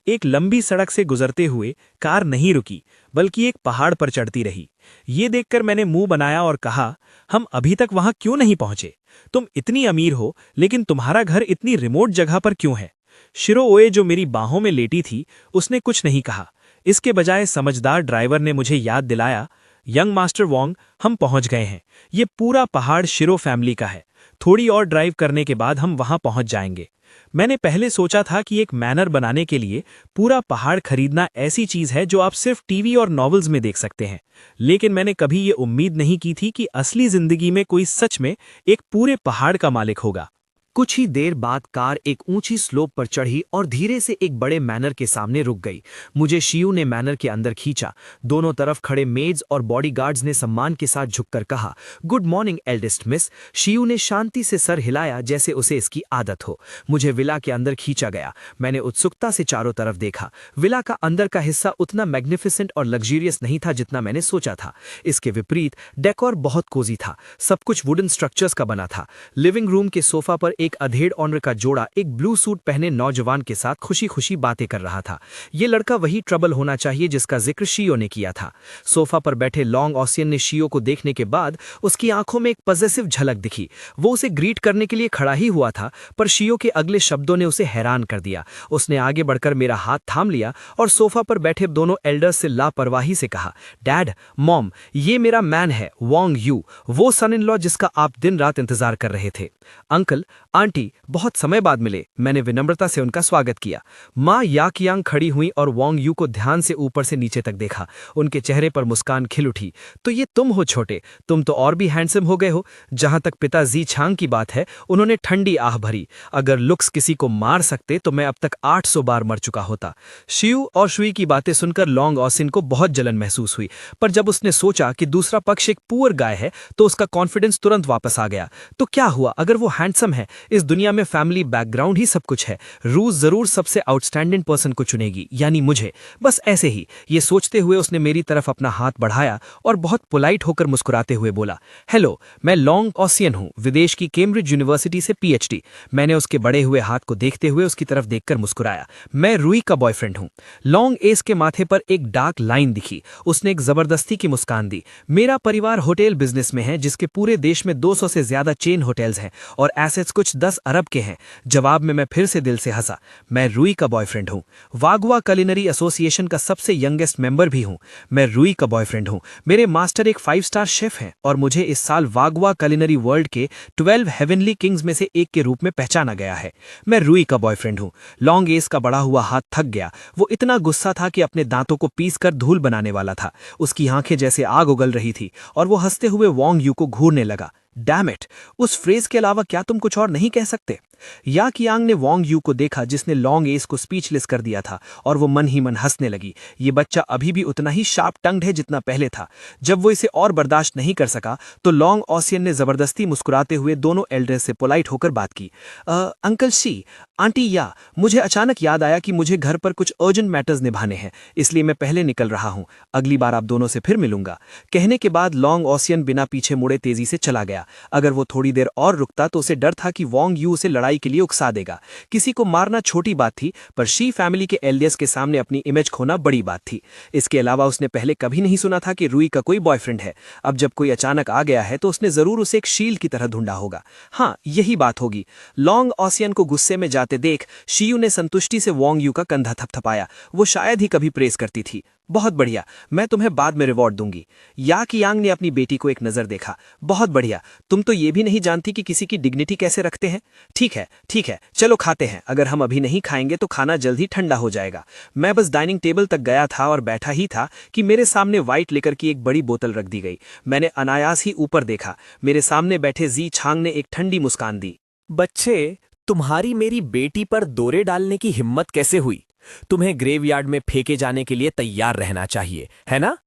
एक लंबी सड़क से गुजरते हुए कार नहीं रुकी, बल्कि एक पहाड़ पर चढ़ती रही। ये देखकर मैंने मुंह बनाया और कहा, हम अभी तक वहां क्यों नहीं पहुंचे? तुम इतनी अमीर हो, लेकिन तुम्हारा घर इतनी रिमोट जगह पर क्यों है? शिरोए, जो मेरी बाहों में लेटी थी, उसने कुछ नहीं कहा। इसके बजाय समझदार ड्राइवर ने मुझे याद दिलाया, यंग मास्टर वॉन्ग, हम पहुंच गए हैं। ये पूरा पहाड़ शिरो फैमिली का है। थोड़ी और ड्राइव करने के बाद हम वहां पहुंच जाएंगे। मैंने पहले सोचा था कि एक मैनर बनाने के लिए पूरा पहाड़ खरीदना ऐसी चीज है जो आप सिर्फ टीवी और नॉवेल्स में देख सकते हैं, लेकिन मैंने कभी ये उम्मीद नहीं की थी कि असली जिंदगी में कोई सच में एक पूरे पहाड़ का मालिक होगा। कुछ ही देर बाद कार एक ऊंची स्लोप पर चढ़ी और धीरे से एक बड़े मैनर के सामने रुक गई। मुझे शियू ने मैनर के अंदर खींचा। दोनों तरफ खड़े मेड्स और बॉडीगार्ड्स ने सम्मान के साथ झुककर कहा, गुड मॉर्निंग एल्डेस्ट मिस। शियू ने शांति से सर हिलाया जैसे उसे इसकी आदत हो। मुझे विला के अंदर खींचा गया। मैंने उत्सुकता से चारों तरफ देखा। विला का अंदर का हिस्सा उतना मैग्निफिसेंट और लग्जरियस नहीं था जितना मैंने सोचा था। इसके विपरीत डेकोर बहुत कोजी था। सब कुछ वुडन स्ट्रक्चर्स का बना था। लिविंग रूम के सोफा पर एक अधेड़ ऑनर का जोड़ा एक ब्लू सूट पहने नौजवान के साथ खुशी खुशी बातें कर रहा था। ये लड़का वही ट्रबल होना चाहिए जिसका जिक्र शियो ने किया था। सोफा पर बैठे लॉन्ग ऑसियन ने शियो को देखने के बाद उसकी आंखों में एक पॉजिटिव झलक दिखी। वो उसे ग्रीट करने के लिए खड़ा ही हुआ था, पर शियो के अगले शब्दों ने उसे हैरान कर दिया। उसने आगे बढ़कर मेरा हाथ थाम लिया और सोफा पर बैठे दोनों एल्डर्स से लापरवाही से कहा, डैड, मॉम, ये मेरा मैन है, वॉन्ग यू, वो सन इन लॉ जिसका आप दिन रात इंतजार कर रहे थे। अंकल, आंटी, बहुत समय बाद मिले। मैंने विनम्रता से उनका स्वागत किया। माँ याकयांग खड़ी हुई और वॉन्ग यू को ध्यान से ऊपर से नीचे तक देखा। उनके चेहरे पर मुस्कान खिल उठी। तो ये तुम हो छोटे, तुम तो और भी हैंडसम हो गए हो। जहां तक पिता जी छांग की बात है, उन्होंने ठंडी आह भरी। अगर लुक्स किसी को मार सकते तो मैं अब तक 800 बार मर चुका होता। शियू और शुई की बातें सुनकर लॉन्ग ऑसिन को बहुत जलन महसूस हुई, पर जब उसने सोचा कि दूसरा पक्ष एक पुअर गाय है तो उसका कॉन्फिडेंस तुरंत वापस आ गया। तो क्या हुआ, अगर वो हैंडसम है, इस दुनिया में फैमिली बैकग्राउंड ही सब कुछ है, रूस जरूर सबसे आउटस्टैंडिंग पर्सन को चुनेगी, यानी मुझे। बस ऐसे ही ये सोचते हुए उसने मेरी तरफ अपना हाथ बढ़ाया और बहुत पोलाइट होकर मुस्कुराते हुए बोला, हेलो, मैं लॉन्ग ऑसियन हूं, विदेश की कैम्ब्रिज यूनिवर्सिटी से पीएचडी। मैंने उसके बड़े हुए हाथ को देखते हुए उसकी तरफ देखकर मुस्कुराया। मैं रूई का बॉयफ्रेंड हूं। लॉन्ग एस के माथे पर एक डार्क लाइन दिखी। उसने एक जबरदस्ती की मुस्कान दी। मेरा परिवार होटल बिजनेस में है, जिसके पूरे देश में 200 से ज्यादा चेन होटल्स हैं और एसेट्स कुछ 10 अरब के हैं। जवाब में मैं फिर से दिल से हंसा। मैं रूई का बॉयफ्रेंड हूं। वागवा कुलिनरी एसोसिएशन का सबसे यंगेस्ट मेंबर भी हूं। मैं रूई का बॉयफ्रेंड हूं। मेरे मास्टर एक 5 स्टार शेफ हैं और मुझे इस साल वागवा कुलिनरी वर्ल्ड के 12 हेवनली किंग्स में से एक के रूप में पहचाना गया है। मैं रूई का बॉयफ्रेंड हूं। लॉन्ग एस का बड़ा हुआ हाथ थक गया। वो इतना गुस्सा था कि अपने दांतों को पीस कर धूल बनाने वाला था। उसकी आंखें जैसे आग उगल रही थी और वो हंसते हुए वॉन्ग यू को घूरने लगा। डैम इट, उस फ्रेज के अलावा क्या तुम कुछ और नहीं कह सकते? या कियांग ने वोंग यू को देखा जिसने लॉन्ग एस को स्पीचलेस कर दिया था, और वो मन ही मन हंसने लगी। ये बच्चा अभी भी उतना ही शार्प टंग्ड है जितना पहले था। जब वो इसे और बर्दाश्त नहीं कर सका तो लॉन्ग ऑसियन ने जबरदस्ती मुस्कुराते हुए दोनों एल्डर्स से पोलाइट होकर बात की। अंकल शी, आंटी या, मुझे अचानक याद आया कि मुझे घर पर कुछ अर्जेंट मैटर्स निभाने हैं, इसलिए मैं पहले निकल रहा हूं। अगली बार आप दोनों से फिर मिलूंगा। कहने के बाद लॉन्ग ऑसियन बिना पीछे मुड़े तेजी से चला गया। अगर वो थोड़ी देर और रुकता तो उसे डर था कि वोंग यू उसे लड़ाई के लिए उकसा देगा। किसी को मारना छोटी बात थी, पर शी फैमिली के एल्डर्स के सामने अपनी इमेज खोना बड़ी बात थी। इसके अलावा उसने पहले कभी नहीं सुना था कि रूई का कोई बॉयफ्रेंड है। अब जब कोई अचानक आ गया है तो उसने जरूर उसे एक शील्ड की तरह ढूंढा होगा। हाँ, यही बात होगी। लॉन्ग ऑसियन को गुस्से में जाते देख शियू ने संतुष्टि से वोंग यू का कंधा थपथपाया। वो शायद ही कभी प्रेस करती थी। बहुत बढ़िया, मैं तुम्हें बाद में रिवॉर्ड दूंगी। या कियांग ने अपनी बेटी को एक नजर देखा। बहुत बढ़िया, तुम तो ये भी नहीं जानती कि किसी की डिग्निटी कैसे रखते हैं। ठीक है, चलो खाते हैं। अगर हम अभी नहीं खाएंगे तो खाना जल्द ही ठंडा हो जाएगा। मैं बस डाइनिंग टेबल तक गया था और बैठा ही था कि मेरे सामने व्हाइट लिकर की एक बड़ी बोतल रख दी गई। मैंने अनायास ही ऊपर देखा। मेरे सामने बैठे जी छांग ने एक ठंडी मुस्कान दी। बच्चे, तुम्हारी मेरी बेटी पर दौरे डालने की हिम्मत कैसे हुई? तुम्हें ग्रेवयार्ड में फेंके जाने के लिए तैयार रहना चाहिए, है ना?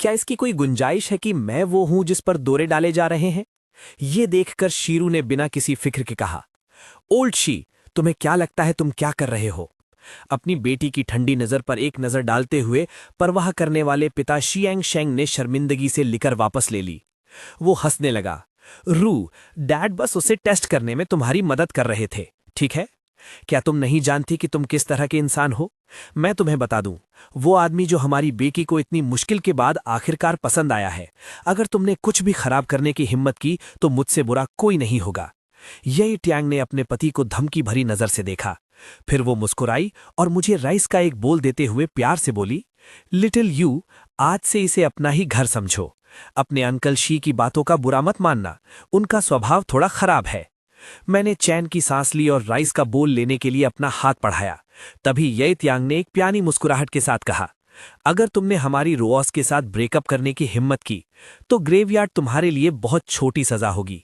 क्या इसकी कोई गुंजाइश है कि मैं वो हूं जिस पर दौरे डाले जा रहे हैं? ये देखकर शीरू ने बिना किसी फिक्र के कहा, ओल्ड शी, तुम्हें क्या लगता है तुम क्या कर रहे हो? अपनी बेटी की ठंडी नजर पर एक नजर डालते हुए परवाह करने वाले पिता शियांग शेंग ने शर्मिंदगी से लिकर वापस ले ली। वो हंसने लगा। रू, डैड बस उसे टेस्ट करने में तुम्हारी मदद कर रहे थे, ठीक है? क्या तुम नहीं जानती कि तुम किस तरह के इंसान हो? मैं तुम्हें बता दूं, वो आदमी जो हमारी बेटी को इतनी मुश्किल के बाद आखिरकार पसंद आया है, अगर तुमने कुछ भी खराब करने की हिम्मत की तो मुझसे बुरा कोई नहीं होगा। यही ट्यांग ने अपने पति को धमकी भरी नजर से देखा। फिर वो मुस्कुराई और मुझे राइस का एक बोल देते हुए प्यार से बोली, लिटिल यू, आज से इसे अपना ही घर समझो। अपने अंकल शी की बातों का बुरा मत मानना, उनका स्वभाव थोड़ा खराब है। मैंने चैन की सांस ली और राइस का बोल लेने के लिए अपना हाथ बढ़ाया। तभी ये त्यांग ने एक प्यारी मुस्कुराहट के साथ कहा, अगर तुमने हमारी रोआस के साथ ब्रेकअप करने की हिम्मत की तो ग्रेवयार्ड तुम्हारे लिए बहुत छोटी सजा होगी।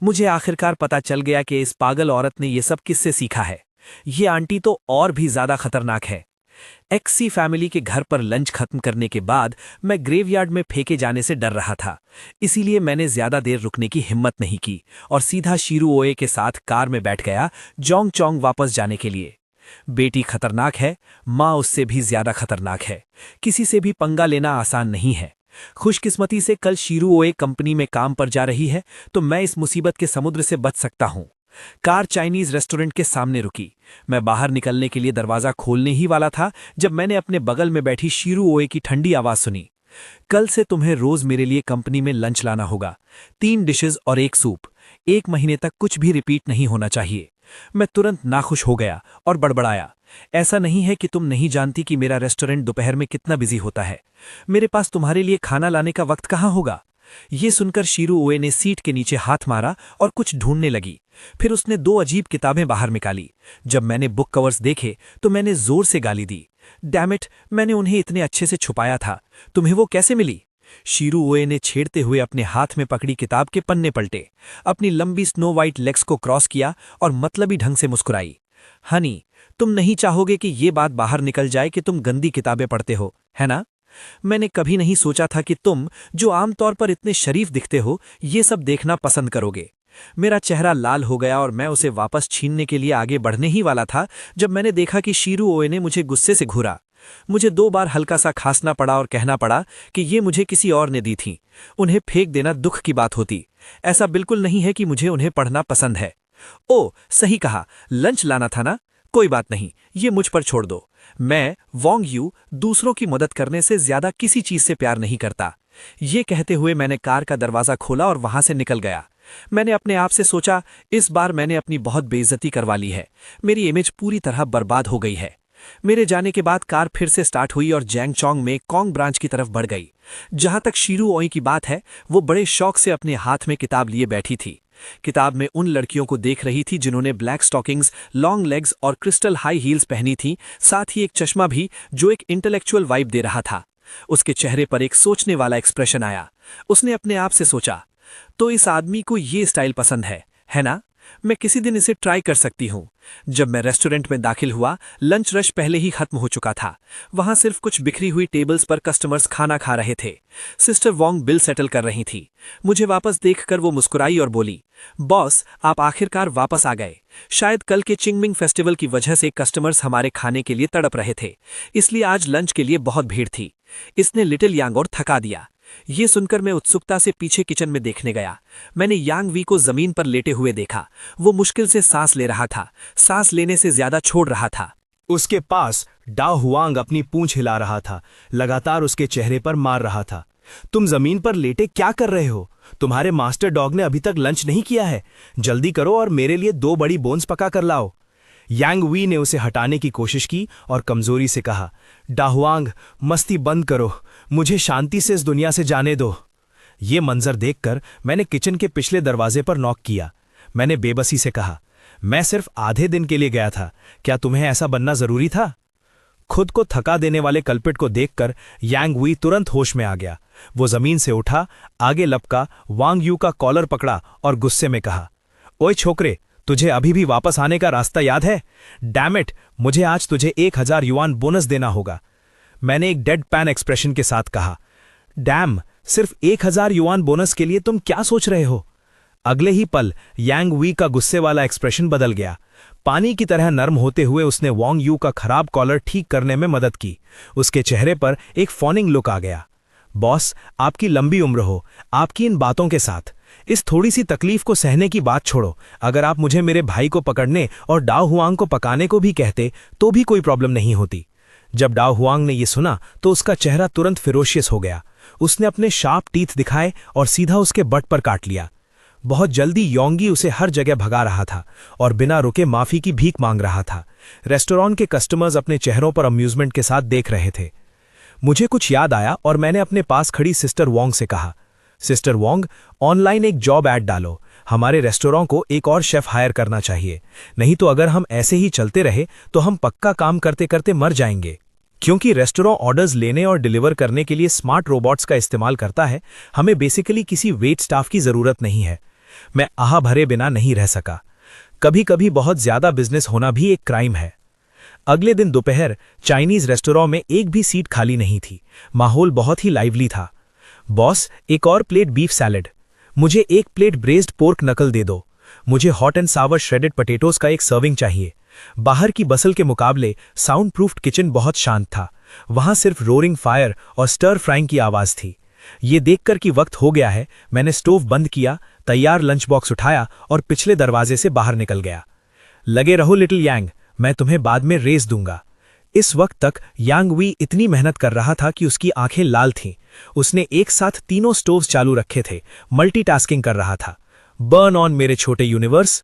मुझे आखिरकार पता चल गया कि इस पागल औरत ने यह सब किससे सीखा है। ये आंटी तो और भी ज्यादा खतरनाक है। एक्सी फैमिली के घर पर लंच खत्म करने के बाद मैं ग्रेवयार्ड में फेंके जाने से डर रहा था, इसीलिए मैंने ज्यादा देर रुकने की हिम्मत नहीं की और सीधा शीरू ओए के साथ कार में बैठ गया जोंग चोंग वापस जाने के लिए। बेटी खतरनाक है, माँ उससे भी ज्यादा खतरनाक है। किसी से भी पंगा लेना आसान नहीं है। खुशकिस्मती से कल शीरू ओए कंपनी में काम पर जा रही है तो मैं इस मुसीबत के समुद्र से बच सकता हूं। कार चाइनीज रेस्टोरेंट के सामने रुकी। मैं बाहर निकलने के लिए दरवाजा खोलने ही वाला था जब मैंने अपने बगल में बैठी शीरू ओए की ठंडी आवाज सुनी, कल से तुम्हें रोज मेरे लिए कंपनी में लंच लाना होगा, 3 डिशेस और 1 सूप। 1 महीने तक कुछ भी रिपीट नहीं होना चाहिए। मैं तुरंत नाखुश हो गया और बड़बड़ाया, ऐसा नहीं है कि तुम नहीं जानती कि मेरा रेस्टोरेंट दोपहर में कितना बिजी होता है। मेरे पास तुम्हारे लिए खाना लाने का वक्त कहाँ होगा? ये सुनकर शीरू ओए ने सीट के नीचे हाथ मारा और कुछ ढूंढने लगी। फिर उसने 2 अजीब किताबें बाहर निकाली। जब मैंने बुक कवर्स देखे तो मैंने जोर से गाली दी। डैम इट, मैंने उन्हें इतने अच्छे से छुपाया था, तुम्हें वो कैसे मिली? शीरू ओए ने छेड़ते हुए अपने हाथ में पकड़ी किताब के पन्ने पलटे, अपनी लंबी स्नो वाइट लेग्स को क्रॉस किया और मतलबी ढंग से मुस्कुराई। हनी, तुम नहीं चाहोगे कि ये बात बाहर निकल जाए कि तुम गंदी किताबें पढ़ते हो, है ना? मैंने कभी नहीं सोचा था कि तुम, जो आमतौर पर इतने शरीफ दिखते हो, ये सब देखना पसंद करोगे। मेरा चेहरा लाल हो गया और मैं उसे वापस छीनने के लिए आगे बढ़ने ही वाला था जब मैंने देखा कि शीरू ओए ने मुझे गुस्से से घूरा। मुझे 2 बार हल्का सा खांसना पड़ा और कहना पड़ा कि ये मुझे किसी और ने दी थी। उन्हें फेंक देना दुख की बात होती। ऐसा बिल्कुल नहीं है कि मुझे उन्हें पढ़ना पसंद है। ओ, सही कहा, लंच लाना था ना? कोई बात नहीं, ये मुझ पर छोड़ दो। मैं, वोंग यू, दूसरों की मदद करने से ज्यादा किसी चीज से प्यार नहीं करता। ये कहते हुए मैंने कार का दरवाजा खोला और वहां से निकल गया। मैंने अपने आप से सोचा, इस बार मैंने अपनी बहुत बेइज्जती करवा ली है। मेरी इमेज पूरी तरह बर्बाद हो गई है। मेरे जाने के बाद कार फिर से स्टार्ट हुई और जैंगचोंग में कोंग ब्रांच की तरफ बढ़ गई। जहां तक शीरू ओई की बात है, वो बड़े शौक से अपने हाथ में किताब लिए बैठी थी। किताब में उन लड़कियों को देख रही थी जिन्होंने ब्लैक स्टॉकिंग्स, लॉन्ग लेग्स और क्रिस्टल हाई हील्स पहनी थी, साथ ही एक चश्मा भी जो एक इंटेलेक्चुअल वाइब दे रहा था। उसके चेहरे पर एक सोचने वाला एक्सप्रेशन आया। उसने अपने आप से सोचा, तो इस आदमी को ये स्टाइल पसंद है ना? मैं किसी दिन इसे ट्राई कर सकती हूँ। जब मैं रेस्टोरेंट में दाखिल हुआ, लंच रश पहले ही खत्म हो चुका था। वहां सिर्फ कुछ बिखरी हुई टेबल्स पर कस्टमर्स खाना खा रहे थे। सिस्टर वोंग बिल सेटल कर रही थी। मुझे वापस देखकर वो मुस्कुराई और बोली, बॉस, आप आखिरकार वापस आ गए। शायद कल के चिंगमिंग फेस्टिवल की वजह से कस्टमर्स हमारे खाने के लिए तड़प रहे थे, इसलिए आज लंच के लिए बहुत भीड़ थी। इसने लिटिल यांग और थका दिया। ये सुनकर मैं उत्सुकता से पीछे किचन में देखने गया। मैंने यांग वी को जमीन पर लेटे हुए देखा। वो मुश्किल से सांस ले रहा था, सांस लेने से ज्यादा छोड़ रहा था। उसके पास डाओ हुआंग अपनी पूंछ हिला रहा था, लगातार उसके चेहरे पर मार रहा था। तुम जमीन पर लेटे क्या कर रहे हो? तुम्हारे मास्टर डॉग ने अभी तक लंच नहीं किया है। जल्दी करो और मेरे लिए 2 बड़ी बोन्स पका कर लाओ। यांग वी ने उसे हटाने की कोशिश की और कमजोरी से कहा, डाहुआंग, मस्ती बंद करो, मुझे शांति से इस दुनिया से जाने दो। ये मंजर देखकर मैंने किचन के पिछले दरवाजे पर नॉक किया। मैंने बेबसी से कहा, मैं सिर्फ आधे दिन के लिए गया था, क्या तुम्हें ऐसा बनना जरूरी था? खुद को थका देने वाले कल्पिट को देखकर यांग वी तुरंत होश में आ गया। वो जमीन से उठा, आगे लपका, वांग यू का कॉलर पकड़ा और गुस्से में कहा, ओए छोकरे, तुझे अभी भी वापस आने का रास्ता याद है? डैम इट, मुझे आज तुझे 1000 युआन बोनस देना होगा। मैंने एक डेड पैन एक्सप्रेशन के साथ कहा, डैम, सिर्फ 1000 युआन बोनस के लिए तुम क्या सोच रहे हो? अगले ही पल यांग वी का गुस्से वाला एक्सप्रेशन बदल गया। पानी की तरह नर्म होते हुए उसने वांग यू का खराब कॉलर ठीक करने में मदद की। उसके चेहरे पर एक फॉनिंग लुक आ गया। बॉस, आपकी लंबी उम्र हो। आपकी इन बातों के साथ इस थोड़ी सी तकलीफ को सहने की बात छोड़ो। अगर आप मुझे मेरे भाई को पकड़ने और डाओ हुआंग को पकाने को भी कहते तो भी कोई प्रॉब्लम नहीं होती। जब डाओ हुआंग ने यह सुना तो उसका चेहरा तुरंत फिरोशियस हो गया। उसने अपने शार्प टीथ दिखाए और सीधा उसके बट पर काट लिया। बहुत जल्दी योंगी उसे हर जगह भगा रहा था और बिना रुके माफी की भीख मांग रहा था। रेस्टोरेंट के कस्टमर्स अपने चेहरों पर अम्यूजमेंट के साथ देख रहे थे। मुझे कुछ याद आया और मैंने अपने पास खड़ी सिस्टर वोंग से कहा, सिस्टर वोंग, ऑनलाइन एक जॉब ऐड डालो। हमारे रेस्टोरेंट को एक और शेफ हायर करना चाहिए, नहीं तो अगर हम ऐसे ही चलते रहे तो हम पक्का काम करते करते मर जाएंगे। क्योंकि रेस्टोरेंट ऑर्डर्स लेने और डिलीवर करने के लिए स्मार्ट रोबोट्स का इस्तेमाल करता है, हमें बेसिकली किसी वेट स्टाफ की जरूरत नहीं है। मैं आह भरे बिना नहीं रह सका। कभी कभी बहुत ज्यादा बिजनेस होना भी एक क्राइम है। अगले दिन दोपहर चाइनीज रेस्टोरेंट में एक भी सीट खाली नहीं थी। माहौल बहुत ही लाइवली था। बॉस, एक और प्लेट बीफ सैलेड। मुझे एक प्लेट ब्रेस्ड पोर्क नकल दे दो। मुझे hot and Sawar shredded potatoes का एक सर्विंग चाहिए। बाहर की बसल के मुकाबले साउंड प्रूफ्ड किचन बहुत शांत था। वहां सिर्फ रोरिंग फायर और स्टर फ्राइंग की आवाज थी। ये देखकर कि वक्त हो गया है, मैंने स्टोव बंद किया, तैयार लंच बॉक्स उठाया और पिछले दरवाजे से बाहर निकल गया। लगे रहो लिटिल यांग, मैं तुम्हें बाद में रेस दूंगा। इस वक्त तक यांग वी इतनी मेहनत कर रहा था कि उसकी आंखें लाल थीं। उसने एक साथ तीनों स्टोव्स चालू रखे थे, मल्टीटास्किंग कर रहा था। बर्न ऑन मेरे छोटे यूनिवर्स।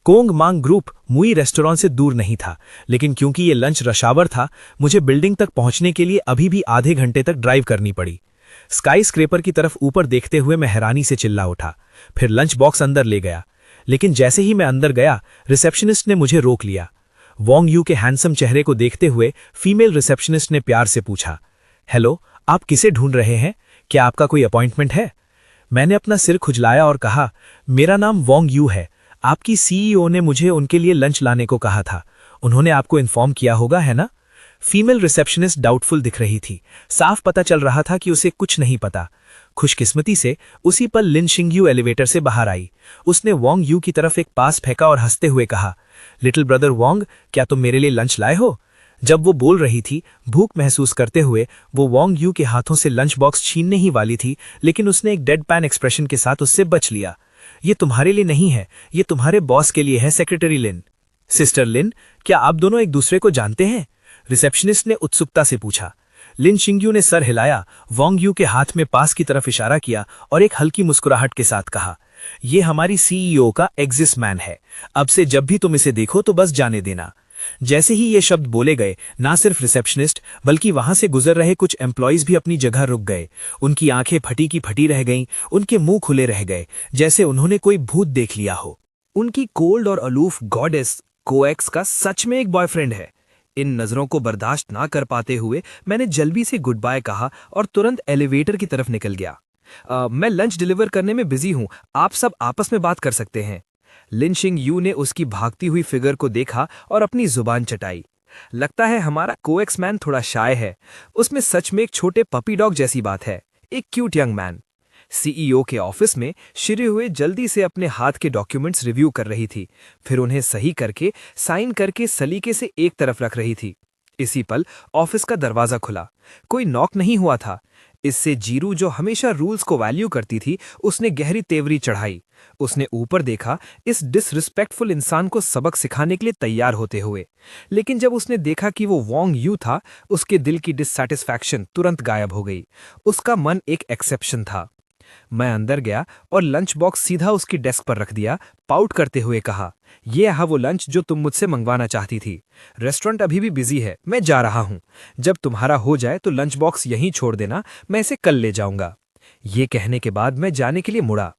कोंग मांग ग्रुप मुई रेस्टोरेंट से दूर नहीं था, लेकिन क्योंकि ये लंच रशावर था, मुझे बिल्डिंग तक पहुंचने के लिए अभी भी आधे घंटे तक ड्राइव करनी पड़ी। स्काई स्क्रेपर की तरफ ऊपर देखते हुए मैं हैरानी से चिल्ला उठा। फिर लंच बॉक्स अंदर ले गया, लेकिन जैसे ही मैं अंदर गया, रिसेप्शनिस्ट ने मुझे रोक लिया। वोंग यू के हैंडसम चेहरे को देखते हुए फीमेल रिसेप्शनिस्ट ने प्यार से पूछा, हेलो, आप किसे ढूंढ रहे हैं? क्या आपका कोई अपॉइंटमेंट है? मैंने अपना सिर खुजलाया और कहा, मेरा नाम वोंग यू है। आपकी सीईओ ने मुझे उनके लिए लंच लाने को कहा था। उन्होंने आपको इन्फॉर्म किया होगा, है ना? फीमेल रिसेप्शनिस्ट डाउटफुल दिख रही थी। साफ पता चल रहा था कि उसे कुछ नहीं पता। खुशकिस्मती से उसी पल लिन शिंगयू एलिवेटर से बाहर आई। उसने वोंग यू की तरफ एक पास फेंका और हंसते हुए कहा, लिटिल ब्रदर वोंग, क्या तुम मेरे लिए लंच लाए हो? जब वो बोल रही थी, भूख महसूस करते हुए, वो वोंग यू के हाथों से लंच बॉक्स छीनने ही वाली थी, लेकिन उसने एक डेड पैन एक्सप्रेशन के साथ उससे बच लिया। ये तुम्हारे लिए नहीं है, ये तुम्हारे बॉस के लिए है, सेक्रेटरी लिन। सिस्टर लिन, क्या आप दोनों एक दूसरे को जानते हैं? रिसेप्शनिस्ट ने उत्सुकता से पूछा। लिन शिंगयू ने सर हिलाया, वोंग यू के हाथ में पास की तरफ इशारा किया और एक हल्की मुस्कुराहट के साथ कहा, ये हमारी सीईओ का एग्जिस्ट मैन है। अब से जब भी तुम इसे देखो तो बस जाने देना। जैसे ही ये शब्द बोले गए, ना सिर्फ रिसेप्शनिस्ट बल्कि वहां से गुजर रहे कुछ एम्प्लॉइज भी अपनी जगह रुक गए। उनकी आंखें फटी की फटी रह गईं, उनके मुंह खुले रह गए, जैसे उन्होंने कोई भूत देख लिया हो। उनकी कोल्ड और अलूफ गॉडेस कोएक्स का सच में एक बॉयफ्रेंड है। इन नजरों को बर्दाश्त ना कर पाते हुए मैंने जल्दी से गुड बाय कहा और तुरंत एलिवेटर की तरफ निकल गया। मैं लंच डिलीवर करने में बिजी हूं, आप सब आपस में बात कर सकते हैं। लिनशिंग यू ने उसकी भागती हुई फिगर को देखा और अपनी जुबान चटाई। लगता है हमारा कोएक्स मैन थोड़ा शाय है। उसमें सच में एक छोटे पपी डॉग जैसी बात है, एक क्यूट यंग मैन। सीईओ के ऑफिस में शिरी हुए जल्दी से अपने हाथ के डॉक्यूमेंट्स रिव्यू कर रही थी, फिर उन्हें सही करके साइन करके सलीके से एक तरफ रख रही थी। इसी पल ऑफिस का दरवाजा खुला। कोई नॉक नहीं हुआ था। इससे जीरू, जो हमेशा रूल्स को वैल्यू करती थी, उसने गहरी तेवरी चढ़ाई। उसने ऊपर देखा, इस डिसरिस्पेक्टफुल इंसान को सबक सिखाने के लिए तैयार होते हुए। लेकिन जब उसने देखा कि वो वॉन्ग यू था, उसके दिल की डिससैटिस्फैक्शन तुरंत गायब हो गई। उसका मन एक एक्सेप्शन था। मैं अंदर गया और लंच बॉक्स सीधा उसकी डेस्क पर रख दिया, पाउट करते हुए कहा, ये रहा वो लंच जो तुम मुझसे मंगवाना चाहती थी। रेस्टोरेंट अभी भी बिजी है, मैं जा रहा हूं। जब तुम्हारा हो जाए तो लंच बॉक्स यहीं छोड़ देना, मैं इसे कल ले जाऊंगा। ये कहने के बाद मैं जाने के लिए मुड़ा।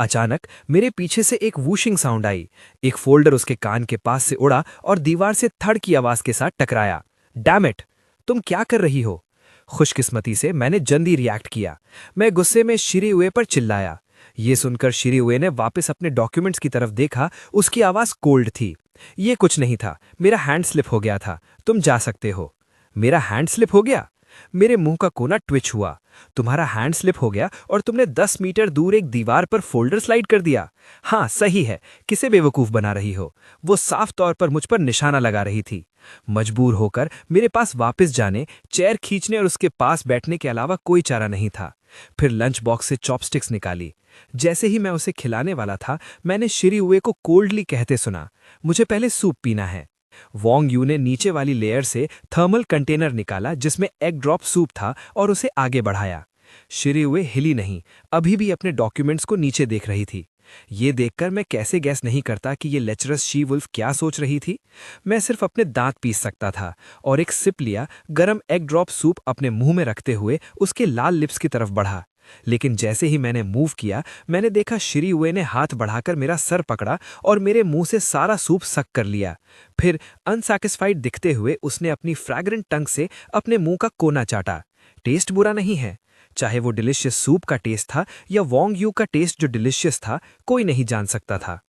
अचानक मेरे पीछे से एक वूशिंग साउंड आई। एक फोल्डर उसके कान के पास से उड़ा और दीवार से थड़ की आवाज के साथ टकराया। डैम इट, तुम क्या कर रही हो? खुशकिस्मती से मैंने जल्दी रिएक्ट किया। मैं गुस्से में शिरी हुए पर चिल्लाया। ये सुनकर शिरी हुए ने वापस अपने डॉक्यूमेंट्स की तरफ देखा। उसकी आवाज कोल्ड थी। ये कुछ नहीं था, मेरा हैंड स्लिप हो गया था, तुम जा सकते हो। मेरा हैंड स्लिप हो गया? मेरे मुंह का कोना ट्विच हुआ। तुम्हारा हैंड स्लिप हो गया और तुमने 10 मीटर दूर एक दीवार पर फोल्डर स्लाइड कर दिया। हाँ सही है, किसे बेवकूफ बना रही हो? वो साफ तौर पर मुझ पर निशाना लगा रही थी। मजबूर होकर मेरे पास वापस जाने, चेयर खींचने और उसके पास बैठने के अलावा कोई चारा नहीं था। फिर लंच बॉक्स से चॉपस्टिक्स निकाली। जैसे ही मैं उसे खिलाने वाला था, मैंने शिरी हुए को कोल्डली कहते सुना, मुझे पहले सूप पीना है। वॉन्ग यू ने नीचे वाली लेयर से थर्मल कंटेनर निकाला जिसमें एग ड्रॉप सूप था और उसे आगे बढ़ाया। शिरी हुए हिली नहीं, अभी भी अपने डॉक्यूमेंट्स को नीचे देख रही थी। ये देखकर मैं कैसे गैस नहीं करता कि ये लेचरस शी वुल्फ क्या सोच रही थी। मैं सिर्फ अपने दांत पीस सकता था और एक सिप लिया। गरम एग ड्रॉप सूप अपने मुंह में रखते हुए उसके लाल लिप्स की तरफ बढ़ा। लेकिन जैसे ही मैंने मूव किया, मैंने देखा शिरी हुए ने हाथ बढ़ाकर मेरा सर पकड़ा और मेरे मुंह से सारा सूप सक कर लिया। फिर अनसैटिस्फाइड दिखते हुए उसने अपनी फ्रैग्रेंट टंग से अपने मुंह का कोना चाटा। टेस्ट बुरा नहीं है, चाहे वो डिलिशियस सूप का टेस्ट था या वॉन्ग यू का टेस्ट जो डिलिशियस था, कोई नहीं जान सकता था।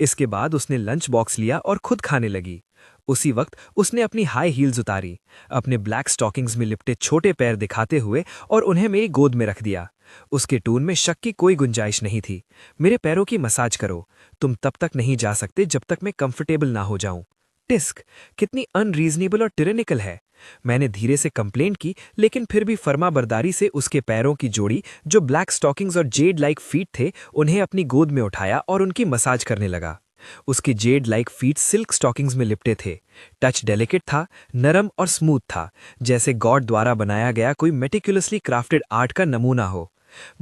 इसके बाद उसने लंच बॉक्स लिया और खुद खाने लगी। उसी वक्त उसने अपनी हाई हील्स उतारी, अपने ब्लैक स्टॉकिंग्स में लिपटे छोटे पैर दिखाते हुए, और उन्हें मेरी गोद में रख दिया। उसके टून में शक की कोई गुंजाइश नहीं थी। मेरे पैरों की मसाज करो, तुम तब तक नहीं जा सकते जब तक मैं कंफर्टेबल ना हो जाऊं। टिस्क, कितनी अनरीजनेबल और टिरेनिकल है। मैंने धीरे से कंप्लेंट की, लेकिन फिर भी फर्माबरदारी से उसके पैरों की जोड़ी, जो ब्लैक स्टॉकिंग्स और जेड लाइक फीट थे, उन्हें अपनी गोद में उठाया और उनकी मसाज करने लगा। उसके Z like feet silk stockings में लिपटे थे। टच डेलिकेट था, नरम और स्मूथ था, जैसे गॉड द्वारा बनाया गया कोई मेटिकुलसली क्राफ्टेड आर्ट का नमूना हो।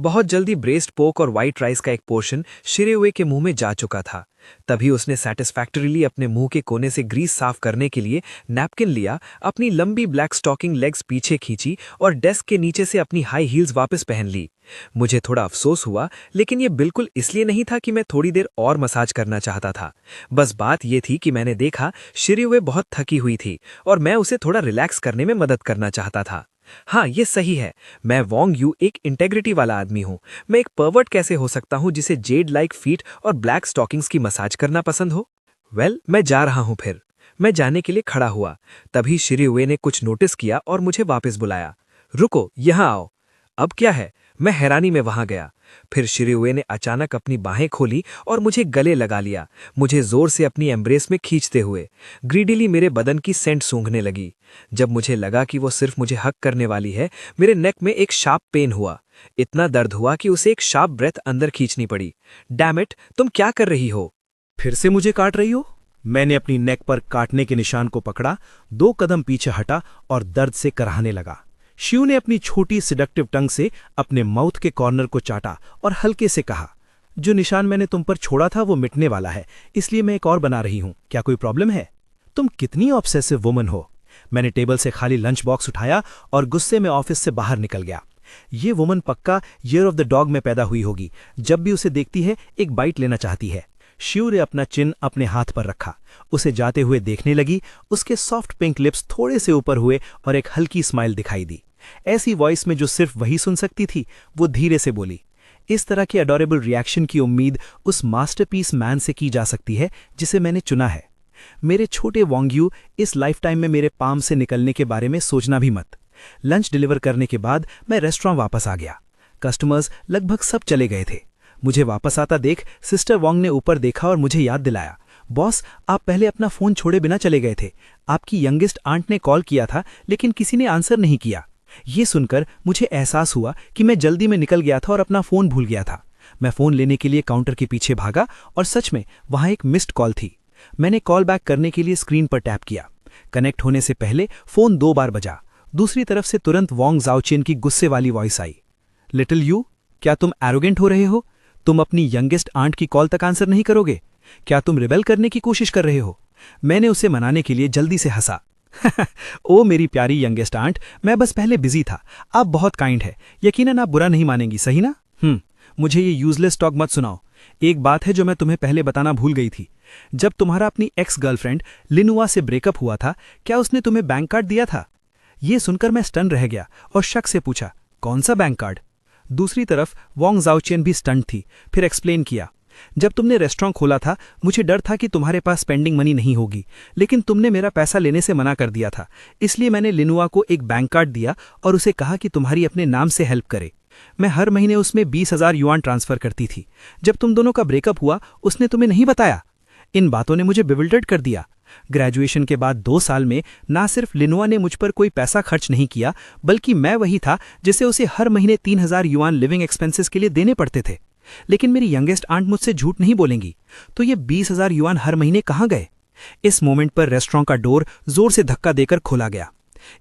बहुत जल्दी ब्रेस्ट पोक और व्हाइट राइस का एक पोर्शन शिरे हुए के मुंह में जा चुका था। तभी उसने सैटिस्फैक्टरीली अपने मुंह के कोने से ग्रीस साफ करने के लिए नैपकिन लिया, अपनी लंबी ब्लैक स्टॉकिंग लेग्स पीछे खींची और डेस्क के नीचे से अपनी हाई हील्स वापस पहन ली। मुझे थोड़ा अफसोस हुआ, लेकिन यह बिल्कुल इसलिए नहीं था कि मैं थोड़ी देर और मसाज करना चाहता था। बस बात यह थी कि मैंने देखा शिरे हुए बहुत थकी हुई थी और मैं उसे थोड़ा रिलैक्स करने में मदद करना चाहता था। हाँ, ये सही है, मैं वॉन्ग यू एक इंटेग्रिटी वाला आदमी हूँ। मैं एक परवर्ट कैसे हो सकता हूँ जिसे जेड लाइक फीट और ब्लैक स्टॉकिंग्स की मसाज करना पसंद हो? वेल, मैं जा रहा हूँ। फिर मैं जाने के लिए खड़ा हुआ, तभी शिरी हुए ने कुछ नोटिस किया और मुझे वापस बुलाया। रुको, यहाँ आओ। अब क्या है? मैं हैरानी में वहां गया। फिर शिरी हुए ने अचानक अपनी बाहें खोली और मुझे गले लगा लिया, मुझे जोर से अपनी एम्ब्रेस में खींचते हुए। ग्रीडीली मेरे बदन की सेंट सूंघने लगी। जब मुझे लगा कि वो सिर्फ मुझे हक करने वाली है, मेरे नेक में एक शार्प पेन हुआ। इतना दर्द हुआ कि उसे एक शार्प ब्रेथ अंदर खींचनी पड़ी। डैम इट, तुम क्या कर रही हो? फिर से मुझे काट रही हो? मैंने अपनी नेक पर काटने के निशान को पकड़ा, 2 कदम पीछे हटा और दर्द से कराहने लगा। शिव ने अपनी छोटी सिडक्टिव टंग से अपने माउथ के कॉर्नर को चाटा और हल्के से कहा, जो निशान मैंने तुम पर छोड़ा था वो मिटने वाला है, इसलिए मैं एक और बना रही हूं। क्या कोई प्रॉब्लम है? तुम कितनी ऑब्सेसिव वुमन हो। मैंने टेबल से खाली लंच बॉक्स उठाया और गुस्से में ऑफिस से बाहर निकल गया। ये वुमन पक्का ईयर ऑफ द डॉग में पैदा हुई होगी। जब भी उसे देखती है एक बाइट लेना चाहती है। शिव ने अपना चिन अपने हाथ पर रखा, उसे जाते हुए देखने लगी। उसके सॉफ्ट पिंक लिप्स थोड़े से ऊपर हुए और एक हल्की स्माइल दिखाई दी। ऐसी वॉइस में जो सिर्फ वही सुन सकती थी, वो धीरे से बोली, इस तरह के अडोरेबल रिएक्शन की उम्मीद उस मास्टरपीस मैन से की जा सकती है जिसे मैंने चुना है। मेरे छोटे वोंग यू, इस लाइफ टाइम में मेरे पाम से निकलने के बारे में सोचना भी मत। लंच डिलीवर करने के बाद मैं रेस्टोरेंट वापस आ गया। कस्टमर्स लगभग सब चले गए थे। मुझे वापस आता देख सिस्टर वोंग ने ऊपर देखा और मुझे याद दिलाया, बॉस, आप पहले अपना फ़ोन छोड़े बिना चले गए थे। आपकी यंगेस्ट आंट ने कॉल किया था लेकिन किसी ने आंसर नहीं किया। ये सुनकर मुझे एहसास हुआ कि मैं जल्दी में निकल गया था और अपना फ़ोन भूल गया था। मैं फ़ोन लेने के लिए काउंटर के पीछे भागा और सच में वहाँ एक मिस्ड कॉल थी। मैंने कॉल बैक करने के लिए स्क्रीन पर टैप किया। कनेक्ट होने से पहले फ़ोन 2 बार बजा। दूसरी तरफ से तुरंत वोंग ज़ाओचिन की गुस्से वाली वॉइस आई, लिटिल यू, क्या तुम एरोगेंट हो रहे हो? तुम अपनी यंगेस्ट आंट की कॉल तक आंसर नहीं करोगे? क्या तुम रिबेल करने की कोशिश कर रहे हो? मैंने उसे मनाने के लिए जल्दी से हंसा। ओ मेरी प्यारी यंगेस्ट आंट, मैं बस पहले बिजी था। आप बहुत काइंड है, यकीनन आप बुरा नहीं मानेंगी, सही ना? मुझे ये यूजलेस टॉक मत सुनाओ। एक बात है जो मैं तुम्हें पहले बताना भूल गई थी। जब तुम्हारा अपनी एक्स गर्लफ्रेंड लिनुआ से ब्रेकअप हुआ था, क्या उसने तुम्हें बैंक कार्ड दिया था? ये सुनकर मैं स्टन रह गया और शक से पूछा, कौन सा बैंक कार्ड? दूसरी तरफ वोंग ज़ाओचिन भी स्टंट थी। फिर एक्सप्लेन किया, जब तुमने रेस्टोरेंट खोला था मुझे डर था कि तुम्हारे पास स्पेंडिंग मनी नहीं होगी, लेकिन तुमने मेरा पैसा लेने से मना कर दिया था। इसलिए मैंने लिनुआ को एक बैंक कार्ड दिया और उसे कहा कि तुम्हारी अपने नाम से हेल्प करे। मैं हर महीने उसमें 20,000 युआन ट्रांसफर करती थी। जब तुम दोनों का ब्रेकअप हुआ उसने तुम्हें नहीं बताया। इन बातों ने मुझे बिविल्डर्ड कर दिया। ग्रेजुएशन के बाद 2 साल में ना सिर्फ लिनुआ ने मुझ पर कोई पैसा खर्च नहीं किया, बल्कि मैं वही था जिसे उसे हर महीने 3,000 युआन लिविंग एक्सपेंसेस के लिए देने पड़ते थे। लेकिन मेरी यंगेस्ट आंट मुझसे झूठ नहीं बोलेंगी, तो ये 20,000 युआन हर महीने कहाँ गए? इस मोमेंट पर रेस्टोरेंट का डोर जोर से धक्का देकर खोला गया।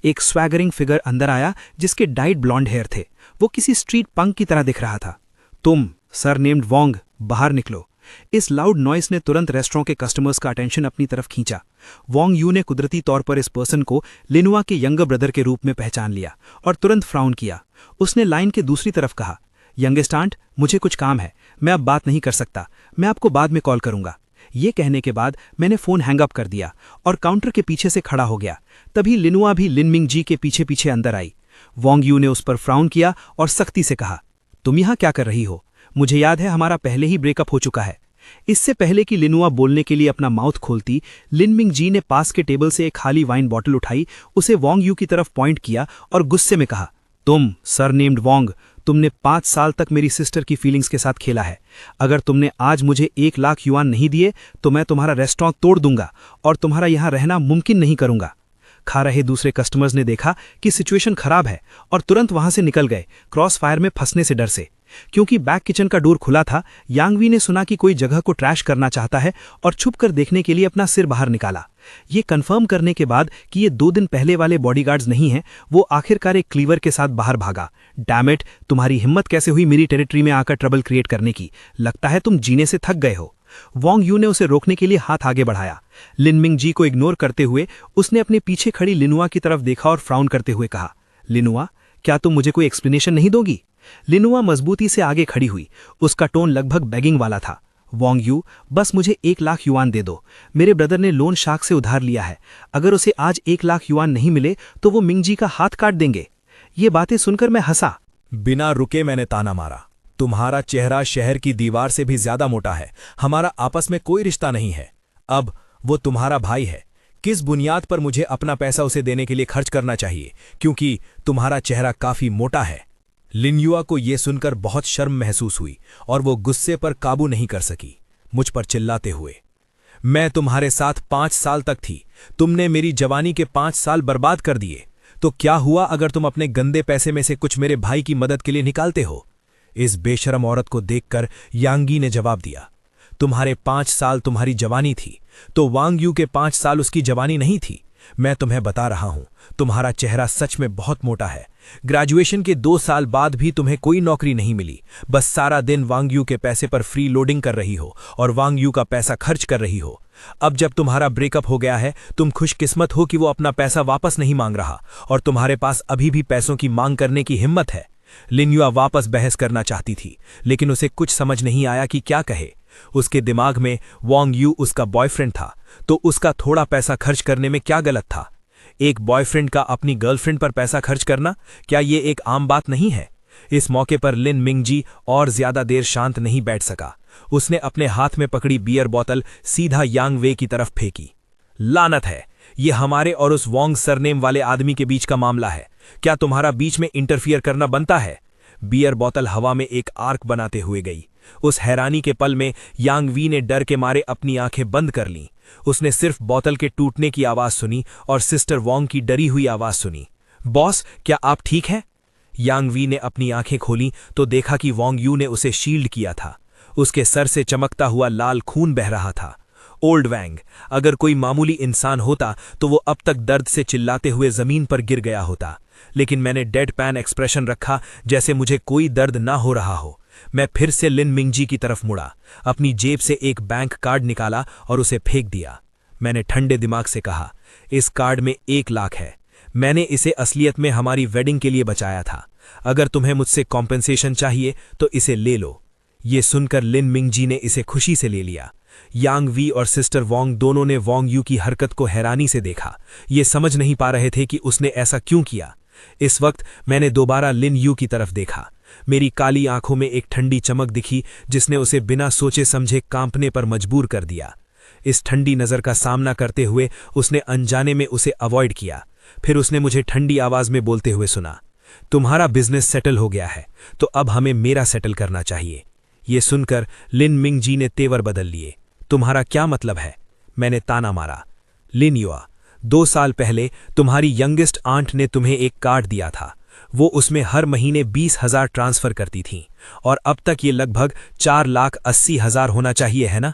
एक स्वैगरिंग फिगर अंदर आया जिसके डाइट ब्लॉन्ड हेयर थे। वो किसी स्ट्रीट पंक की तरह दिख रहा था। तुम, सर नेम्ड वोंग, बाहर निकलो। इस लाउड नॉइस ने तुरंत रेस्टोरेंट के कस्टमर्स का अटेंशन अपनी तरफ खींचा। वोंग यू ने कुदरती तौर पर इस पर्सन को लिनुआ के यंगर ब्रदर के रूप में पहचान लिया और तुरंत फ्राउन किया। उसने लाइन के दूसरी तरफ कहा, यंगेस्ट आंट, मुझे कुछ काम है, मैं अब बात नहीं कर सकता, मैं आपको बाद में कॉल करूंगा। ये कहने के बाद मैंने फ़ोन हैंग अप कर दिया और काउंटर के पीछे से खड़ा हो गया। तभी लिनुआ भी लिनमिंग जी के पीछे पीछे अंदर आई। वोंग यू ने उस पर फ्राउन किया और सख्ती से कहा, तुम यहाँ क्या कर रही हो? मुझे याद है हमारा पहले ही ब्रेकअप हो चुका है। इससे पहले कि लिनुआ बोलने के लिए अपना माउथ खोलती, लिनमिंग जी ने पास के टेबल से एक खाली वाइन बॉटल उठाई, उसे वोंग यू की तरफ पॉइंट किया और गुस्से में कहा, तुम, सर नेम्ड वोंग, तुमने 5 साल तक मेरी सिस्टर की फीलिंग्स के साथ खेला है। अगर तुमने आज मुझे 1 लाख युआन नहीं दिए तो मैं तुम्हारा रेस्टोरेंट तोड़ दूंगा और तुम्हारा यहाँ रहना मुमकिन नहीं करूंगा। खा रहे दूसरे कस्टमर्स ने देखा कि सिचुएशन खराब है और तुरंत वहां से निकल गए, क्रॉस फायर में फंसने से डर से। क्योंकि बैक किचन का डोर खुला था, यांगवी ने सुना कि कोई जगह को ट्रैश करना चाहता है और छुपकर देखने के लिए अपना सिर बाहर निकाला। ये कंफर्म करने के बाद कि ये 2 दिन पहले वाले बॉडीगार्ड्स नहीं हैं, वो आखिरकार एक क्लीवर के साथ बाहर भागा। डैम इट, तुम्हारी हिम्मत कैसे हुई मेरी टेरिटरी में आकर ट्रबल क्रिएट करने की? लगता है तुम जीने से थक गए हो। वोंग यू ने उसे रोकने के लिए हाथ आगे बढ़ाया। लिनमिंग जी को इग्नोर करते हुए उसने अपने पीछे खड़ी लिनुआ की तरफ देखा और फ्राउन करते हुए कहा, लिनुआ, क्या तुम मुझे कोई एक्सप्लेनेशन नहीं दोगी? लिनुआ मजबूती से आगे खड़ी हुई। उसका टोन लगभग बेगिंग वाला था। वोंग यू, बस मुझे 1 लाख युआन दे दो। मेरे ब्रदर ने लोन शार्क से उधार लिया है। अगर उसे आज 1 लाख युआन नहीं मिले तो वो मिंग जी का हाथ काट देंगे। ये बातें सुनकर मैं हंसा। बिना रुके मैंने ताना मारा, तुम्हारा चेहरा शहर की दीवार से भी ज्यादा मोटा है। हमारा आपस में कोई रिश्ता नहीं है। अब वो तुम्हारा भाई है। किस बुनियाद पर मुझे अपना पैसा उसे देने के लिए खर्च करना चाहिए? क्योंकि तुम्हारा चेहरा काफी मोटा है। लिनुआ को यह सुनकर बहुत शर्म महसूस हुई और वो गुस्से पर काबू नहीं कर सकी, मुझ पर चिल्लाते हुए, मैं तुम्हारे साथ 5 साल तक थी। तुमने मेरी जवानी के 5 साल बर्बाद कर दिए। तो क्या हुआ अगर तुम अपने गंदे पैसे में से कुछ मेरे भाई की मदद के लिए निकालते हो? इस बेशरम औरत को देखकर यांगी ने जवाब दिया, तुम्हारे 5 साल तुम्हारी जवानी थी, तो वांग यू के 5 साल उसकी जवानी नहीं थी। मैं तुम्हें बता रहा हूं, तुम्हारा चेहरा सच में बहुत मोटा है। ग्रेजुएशन के 2 साल बाद भी तुम्हें कोई नौकरी नहीं मिली। बस सारा दिन वांग यू के पैसे पर फ्री लोडिंग कर रही हो और वांग यू का पैसा खर्च कर रही हो। अब जब तुम्हारा ब्रेकअप हो गया है, तुम खुशकिस्मत हो कि वो अपना पैसा वापस नहीं मांग रहा और तुम्हारे पास अभी भी पैसों की मांग करने की हिम्मत है। लिनुआ वापस बहस करना चाहती थी, लेकिन उसे कुछ समझ नहीं आया कि क्या कहे। उसके दिमाग में वांग यू उसका बॉयफ्रेंड था, तो उसका थोड़ा पैसा खर्च करने में क्या गलत था? एक बॉयफ्रेंड का अपनी गर्लफ्रेंड पर पैसा खर्च करना, क्या ये एक आम बात नहीं है? इस मौके पर लिन मिंगजी और ज्यादा देर शांत नहीं बैठ सका। उसने अपने हाथ में पकड़ी बियर बोतल सीधा यांग वे की तरफ फेंकी। लानत है, ये हमारे और उस वोंग सरनेम वाले आदमी के बीच का मामला है। क्या तुम्हारा बीच में इंटरफियर करना बनता है? बियर बोतल हवा में एक आर्क बनाते हुए गई। उस हैरानी के पल में यांग वी ने डर के मारे अपनी आंखें बंद कर लीं। उसने सिर्फ बोतल के टूटने की आवाज सुनी और सिस्टर वोंग की डरी हुई आवाज सुनी। बॉस, क्या आप ठीक हैं? यांग वी ने अपनी आंखें खोली तो देखा कि वोंग यू ने उसे शील्ड किया था। उसके सर से चमकता हुआ लाल खून बह रहा था। ओल्ड वैंग, अगर कोई मामूली इंसान होता तो वो अब तक दर्द से चिल्लाते हुए जमीन पर गिर गया होता, लेकिन मैंने डेड पैन एक्सप्रेशन रखा जैसे मुझे कोई दर्द ना हो रहा हो। मैं फिर से लिन मिंगजी की तरफ मुड़ा, अपनी जेब से एक बैंक कार्ड निकाला और उसे फेंक दिया। मैंने ठंडे दिमाग से कहा, इस कार्ड में 1 लाख है। मैंने इसे असलियत में हमारी वेडिंग के लिए बचाया था। अगर तुम्हें मुझसे कॉम्पेंसेशन चाहिए तो इसे ले लो। ये सुनकर लिन मिंगजी ने इसे खुशी से ले लिया। यांग वी और सिस्टर वोंग दोनों ने वोंग यू की हरकत को हैरानी से देखा। ये समझ नहीं पा रहे थे कि उसने ऐसा क्यों किया। इस वक्त मैंने दोबारा लिन यू की तरफ देखा। मेरी काली आंखों में एक ठंडी चमक दिखी जिसने उसे बिना सोचे समझे कांपने पर मजबूर कर दिया। इस ठंडी नजर का सामना करते हुए उसने अनजाने में उसे अवॉइड किया। फिर उसने मुझे ठंडी आवाज में बोलते हुए सुना, तुम्हारा बिजनेस सेटल हो गया है तो अब हमें मेरा सेटल करना चाहिए। ये सुनकर लिन मिंगजी ने तेवर बदल लिए। तुम्हारा क्या मतलब है? मैंने ताना मारा। लिन युआ, 2 साल पहले तुम्हारी यंगेस्ट आंट ने तुम्हें एक कार्ड दिया था। वो उसमें हर महीने 20,000 ट्रांसफर करती थीं और अब तक ये लगभग 4,80,000 होना चाहिए, है ना?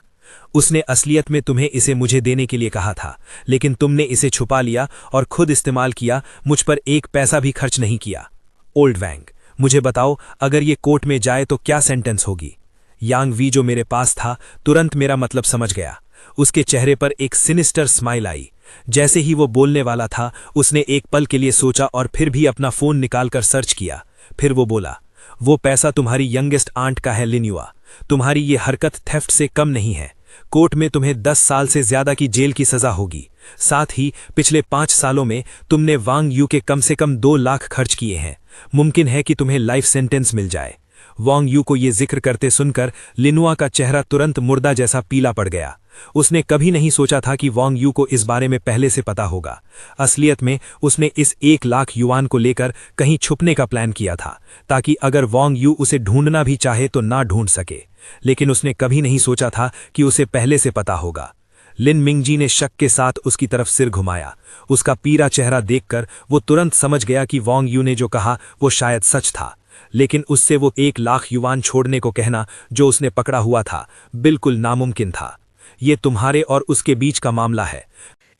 उसने असलियत में तुम्हें इसे मुझे देने के लिए कहा था, लेकिन तुमने इसे छुपा लिया और खुद इस्तेमाल किया, मुझ पर 1 पैसा भी खर्च नहीं किया। ओल्ड वैंग, मुझे बताओ, अगर ये कोर्ट में जाए तो क्या सेंटेंस होगी? यांग वी जो मेरे पास था तुरंत मेरा मतलब समझ गया। उसके चेहरे पर एक सिनिस्टर स्माइल आई। जैसे ही वो बोलने वाला था उसने एक पल के लिए सोचा और फिर भी अपना फोन निकालकर सर्च किया। फिर वो बोला, वो पैसा तुम्हारी यंगेस्ट आंट का है लिन युआ। तुम्हारी ये हरकत थेफ्ट से कम नहीं है। कोर्ट में तुम्हें 10 साल से ज्यादा की जेल की सजा होगी। साथ ही पिछले 5 सालों में तुमने वांग यू के कम से कम 2 लाख खर्च किए हैं। मुमकिन है कि तुम्हें लाइफ सेंटेंस मिल जाए। वांग यू को ये जिक्र करते सुनकर लिनुआ का चेहरा तुरंत मुर्दा जैसा पीला पड़ गया। उसने कभी नहीं सोचा था कि वांग यू को इस बारे में पहले से पता होगा। असलियत में उसने इस 1 लाख युआन को लेकर कहीं छुपने का प्लान किया था, ताकि अगर वांग यू उसे ढूंढना भी चाहे तो ना ढूंढ सके। लेकिन उसने कभी नहीं सोचा था कि उसे पहले से पता होगा। लिन मिंगजी ने शक के साथ उसकी तरफ सिर घुमाया। उसका पीला चेहरा देखकर वो तुरंत समझ गया कि वांग यू ने जो कहा वो शायद सच था, लेकिन उससे वो 1 लाख युआन छोड़ने को कहना जो उसने पकड़ा हुआ था बिल्कुल नामुमकिन था। ये तुम्हारे और उसके बीच का मामला है।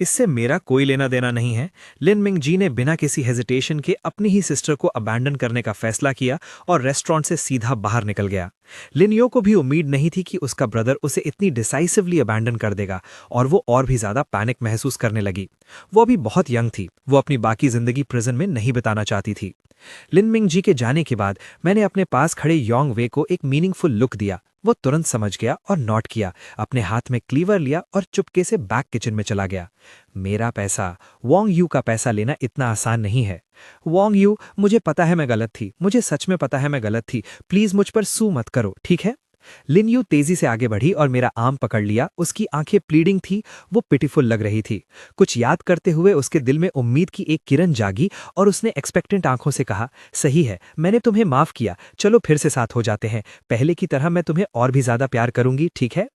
इससे मेरा कोई लेना देना नहीं है। लिन मिंगजी ने बिना किसी हेजिटेशन के अपनी ही सिस्टर को अबैंडन करने का फैसला किया और रेस्टोरेंट से सीधा बाहर निकल गया। लिन यो को भी उम्मीद नहीं थी कि उसका ब्रदर उसे इतनी डिसाइसिवली अबैंडन कर देगा और वो और भी ज्यादा पैनिक महसूस करने लगी। वो अभी बहुत यंग थी, वो अपनी बाकी जिंदगी प्रिजन में नहीं बिताना चाहती थी। लिन मिंगजी के जाने के बाद मैंने अपने पास खड़े योंग वे को एक मीनिंगफुल लुक दिया। वो तुरंत समझ गया और नोट किया, अपने हाथ में क्लीवर लिया और चुपके से बैक किचन में चला गया। मेरा पैसा, वांग यू का पैसा लेना इतना आसान नहीं है। वांग यू, मुझे पता है मैं गलत थी, मुझे सच में पता है मैं गलत थी। प्लीज मुझ पर सू मत करो, ठीक है? लिन यू तेजी से आगे बढ़ी और मेरा आर्म पकड़ लिया। उसकी आंखें प्लीडिंग थी, वो पिटीफुल लग रही थी। कुछ याद करते हुए उसके दिल में उम्मीद की एक किरण जागी और उसने एक्सपेक्टेंट आंखों से कहा, सही है, मैंने तुम्हें माफ किया, चलो फिर से साथ हो जाते हैं। पहले की तरह मैं तुम्हें और भी ज्यादा प्यार करूंगी, ठीक है?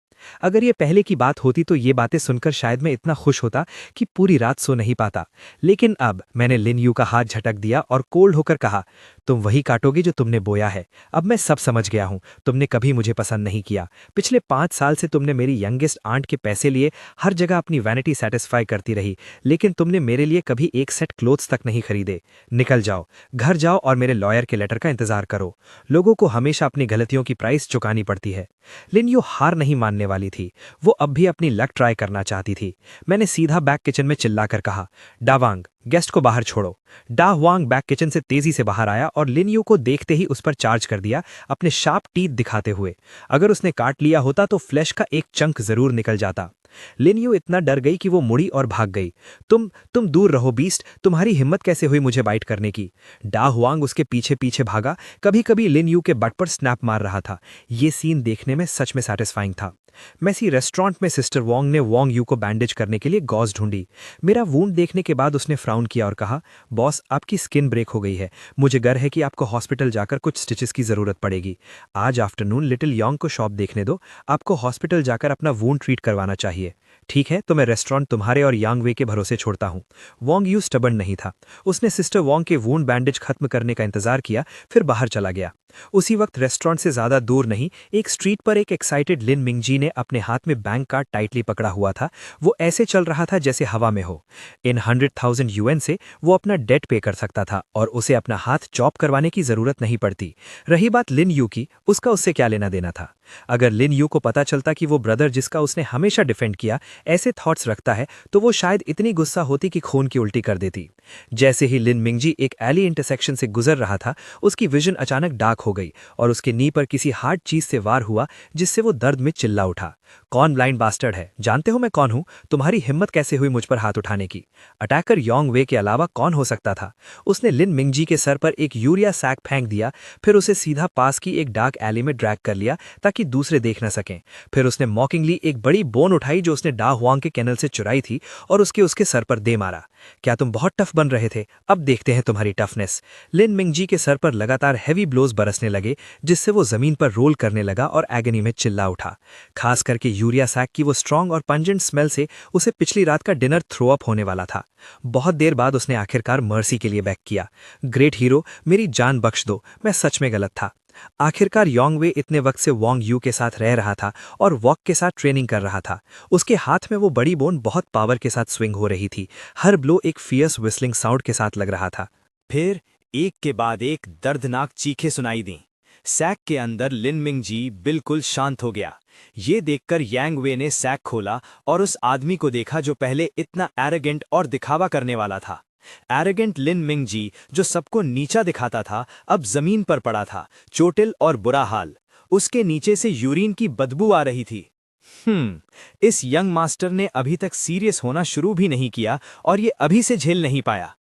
अगर ये पहले की बात होती तो ये बातें सुनकर शायद मैं इतना खुश होता कि पूरी रात सो नहीं पाता। लेकिन अब मैंने लिन यू का हाथ झटक दिया और कोल्ड होकर कहा, तुम वही काटोगे जो तुमने बोया है। अब मैं सब समझ गया हूं, तुमने कभी मुझे पसंद नहीं किया। पिछले 5 साल से तुमने मेरी यंगेस्ट आंट के पैसे लिए हर जगह अपनी वैनिटी सेटिस्फाई करती रही, लेकिन तुमने मेरे लिए कभी एक सेट क्लोथ्स तक नहीं खरीदे। निकल जाओ, घर जाओ और मेरे लॉयर के लेटर का इंतजार करो। लोगों को हमेशा अपनी गलतियों की प्राइस चुकानी पड़ती है। लिन यू हार नहीं मानने वाली थी, वो अब भी अपनी लक ट्राई करना चाहती थी। मैंने सीधा बैक किचन में चिल्लाकर कहा, डावांग, गेस्ट को बाहर छोड़ो। डा हुआंग बैक किचन से तेजी से बाहर आया और लिन यू को देखते ही उस पर चार्ज कर दिया, अपने शार्प टीथ दिखाते हुए। अगर उसने काट लिया होता तो फ्लैश का एक चंक जरूर निकल जाता। लिन यू इतना डर गई कि वो मुड़ी और भाग गई। तुम दूर रहो बीस्ट, तुम्हारी हिम्मत कैसे हुई मुझे बाइट करने की? डा हुआंग उसके पीछे पीछे भागा। कभी कभी लिन यू के बट पर स्नैप मार रहा था। ये सीन देखने में सच में सैटिस्फाइंग था। मैसी रेस्टोरेंट में सिस्टर वोंग ने वोंग यू को बैंडेज करने के लिए गॉज ढूंढी। मेरा वूंड देखने के बाद उसने फ्राउन किया और कहा, बॉस आपकी स्किन ब्रेक हो गई है, मुझे डर है कि आपको हॉस्पिटल जाकर कुछ स्टिचेस की जरूरत पड़ेगी। आज आफ्टरनून लिटिल योंग को शॉप देखने दो, आपको हॉस्पिटल जाकर अपना वूंड ट्रीट करवाना चाहिए। ठीक है, तो मैं रेस्टोरेंट तुम्हारे और यांग वे के भरोसे छोड़ता हूं। वोंग यू स्टबर्न नहीं था। उसने सिस्टर वोंग के वूंड बैंडेज खत्म करने का इंतजार किया, फिर बाहर चला गया। उसी वक्त रेस्टोरेंट से ज्यादा दूर नहीं, एक स्ट्रीट पर एक एक्साइटेड लिन मिंगजी ने अपने हाथ में बैंक कार्ड टाइटली पकड़ा हुआ था। वो ऐसे चल रहा था जैसे हवा में हो। इन 100,000 यूएन से वो अपना डेट पे कर सकता था और उसे अपना हाथ चॉप करवाने की जरूरत नहीं पड़ती। रही बात लिन यू की, उसका उससे क्या लेना देना था? अगर लिन यू को पता चलता कि वो ब्रदर जिसका उसने हमेशा डिफेंड किया ऐसे थॉट्स रखता है, तो वो शायद इतनी गुस्सा होती कि खून की उल्टी कर देती। जैसे ही लिन मिंगजी एक एली इंटरसेक्शन से गुजर रहा था, उसकी विजन अचानक डार्क हो गई और उसके नी पर किसी हार्ड चीज से वार हुआ, जिससे वो दर्द में चिल्ला उठा। कौन ब्लाइंड बास्टर्ड है? जानते हो मैं कौन हूं? तुम्हारी हिम्मत कैसे हुई मुझ पर हाथ उठाने की? अटैकर योंग वे के अलावा कौन हो सकता था? उसने लिन मिंगजी के सर पर एक यूरिया सैक फेंक दिया, फिर उसे सीधा पास की एक डार्क एली में ड्रैग कर लिया ताकि दूसरे देख न सकें। फिर उसने मॉकिंगली एक बड़ी बोन उठाई जो उसने डा हुआंग के कैनल से चुराई थी और उसके सर पर दे मारा। क्या तुम बहुत टफ बन रहे थे? अब देखते हैं तुम्हारी टफनेस। लिन मिंगजी के सर पर लगातार हैवी ब्लोज बरसने लगे, जिससे वो जमीन पर रोल करने लगा और एगनी में चिल्ला उठा। खास करके यूरिया सैक की वो स्ट्रॉन्ग और पंजेंट स्मेल से उसे पिछली रात का डिनर थ्रो अप होने वाला था। बहुत देर बाद उसने आखिरकार मर्सी के लिए बैक किया। ग्रेट हीरो, मेरी जान बख्श दो, मैं सच में गलत था। आखिरकार योंग वे इतने वक्त से वोंग यू के साथ रह रहा था और वॉक के साथ ट्रेनिंग कर रहा था। उसके हाथ में वो बड़ी बोन बहुत पावर के साथ स्विंग हो रही थी। हर ब्लो एक फियर्स विस्लिंग साउंड के साथ लग रहा था। फिर एक के बाद एक दर्दनाक चीखें सुनाई दी। सैक के अंदर लिन मिंगजी बिल्कुल शांत हो गया। ये देखकर यांग वे ने सैक खोला और उस आदमी को देखा जो पहले इतना एरोगेंट और दिखावा करने वाला था। एरोगेंट लिन मिंगजी जो सबको नीचा दिखाता था, अब जमीन पर पड़ा था, चोटिल और बुरा हाल। उसके नीचे से यूरिन की बदबू आ रही थी। इस यंग मास्टर ने अभी तक सीरियस होना शुरू भी नहीं किया और ये अभी से झेल नहीं पाया।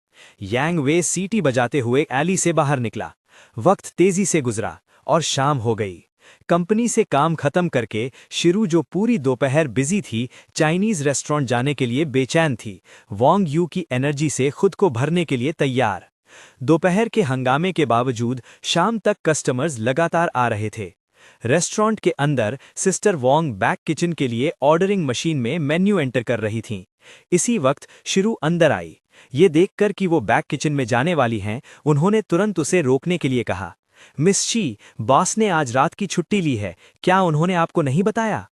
यांग वे सीटी बजाते हुए एली से बाहर निकला। वक्त तेजी से गुजरा और शाम हो गई। कंपनी से काम खत्म करके शिरू, जो पूरी दोपहर बिजी थी, चाइनीज रेस्टोरेंट जाने के लिए बेचैन थी, वोंग यू की एनर्जी से खुद को भरने के लिए तैयार। दोपहर के हंगामे के बावजूद शाम तक कस्टमर्स लगातार आ रहे थे। रेस्टोरेंट के अंदर सिस्टर वोंग बैक किचन के लिए ऑर्डरिंग मशीन में मेन्यू एंटर कर रही थीं। इसी वक्त शिरू अंदर आई। ये देखकर कि वो बैक किचन में जाने वाली हैं, उन्होंने तुरंत उसे रोकने के लिए कहा, मिस शी, बॉस ने आज रात की छुट्टी ली है, क्या उन्होंने आपको नहीं बताया?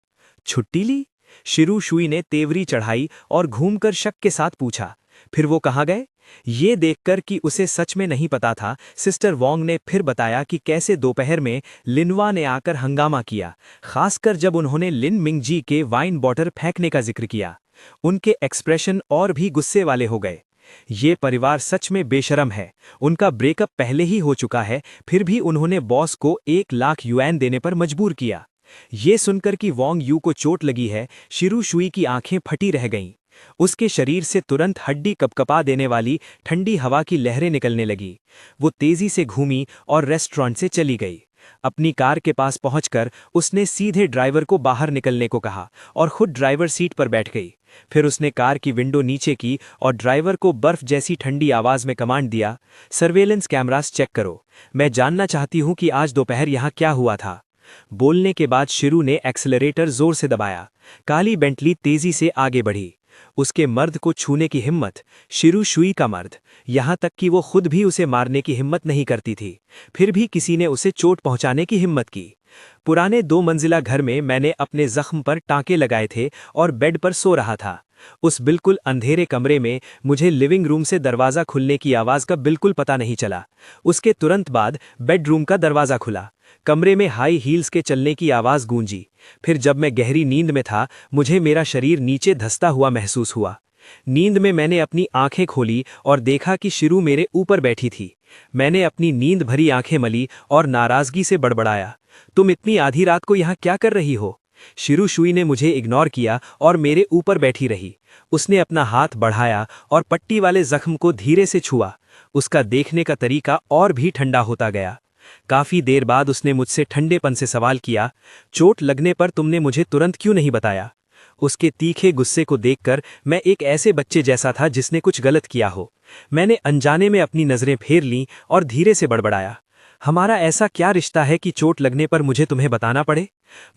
छुट्टी ली? शिरू शुई ने तेवरी चढ़ाई और घूमकर शक के साथ पूछा, फिर वो कहाँ गए? ये देखकर कि उसे सच में नहीं पता था, सिस्टर वोंग ने फिर बताया कि कैसे दोपहर में लिनवा ने आकर हंगामा किया, खासकर जब उन्होंने लिन मिंगजी के वाइन बॉटल फेंकने का जिक्र किया। उनके एक्सप्रेशन और भी गुस्से वाले हो गए। ये परिवार सच में बेशरम है। उनका ब्रेकअप पहले ही हो चुका है, फिर भी उन्होंने बॉस को 1 लाख युएन देने पर मजबूर किया। ये सुनकर कि वोंग यू को चोट लगी है, शिरू शुई की आंखें फटी रह गईं। उसके शरीर से तुरंत हड्डी कपकपा देने वाली ठंडी हवा की लहरें निकलने लगी। वो तेजी से घूमी और रेस्टोरेंट से चली गई। अपनी कार के पास पहुंचकर उसने सीधे ड्राइवर को बाहर निकलने को कहा और खुद ड्राइवर सीट पर बैठ गई। फिर उसने कार की विंडो नीचे की और ड्राइवर को बर्फ जैसी ठंडी आवाज में कमांड दिया, सर्वेलेंस कैमरास चेक करो, मैं जानना चाहती हूं कि आज दोपहर यहां क्या हुआ था। बोलने के बाद शिरू ने एक्सेलरेटर जोर से दबाया। काली बेंटली तेजी से आगे बढ़ी। उसके मर्द को छूने की हिम्मत, शिरू शुई का मर्द, यहां तक कि वो खुद भी उसे मारने की हिम्मत नहीं करती थी, फिर भी किसी ने उसे चोट पहुंचाने की हिम्मत की। पुराने 2 मंजिला घर में मैंने अपने जख्म पर टांके लगाए थे और बेड पर सो रहा था। उस बिल्कुल अंधेरे कमरे में मुझे लिविंग रूम से दरवाज़ा खुलने की आवाज़ का बिल्कुल पता नहीं चला। उसके तुरंत बाद बेडरूम का दरवाज़ा खुला। कमरे में हाई हील्स के चलने की आवाज़ गूंजी। फिर जब मैं गहरी नींद में था, मुझे मेरा शरीर नीचे धंसता हुआ महसूस हुआ। नींद में मैंने अपनी आंखें खोली और देखा कि शिरू मेरे ऊपर बैठी थी। मैंने अपनी नींद भरी आंखें मली और नाराज़गी से बड़बड़ाया, तुम इतनी आधी रात को यहाँ क्या कर रही हो? शिरू शुई ने मुझे इग्नोर किया और मेरे ऊपर बैठी रही। उसने अपना हाथ बढ़ाया और पट्टी वाले जख्म को धीरे से छुआ। उसका देखने का तरीका और भी ठंडा होता गया। काफी देर बाद उसने मुझसे ठंडेपन से सवाल किया, चोट लगने पर तुमने मुझे तुरंत क्यों नहीं बताया? उसके तीखे गुस्से को देखकर मैं एक ऐसे बच्चे जैसा था जिसने कुछ गलत किया हो। मैंने अनजाने में अपनी नजरें फेर लीं और धीरे से बड़बड़ाया, हमारा ऐसा क्या रिश्ता है कि चोट लगने पर मुझे तुम्हें बताना पड़े?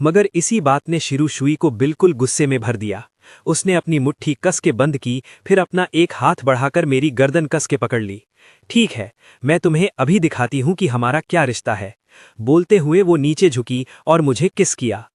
मगर इसी बात ने शिरू शुई को बिल्कुल गुस्से में भर दिया। उसने अपनी मुट्ठी कस के बंद की, फिर अपना एक हाथ बढ़ाकर मेरी गर्दन कस के पकड़ ली। ठीक है, मैं तुम्हें अभी दिखाती हूं कि हमारा क्या रिश्ता है। बोलते हुए वो नीचे झुकी और मुझे किस किया।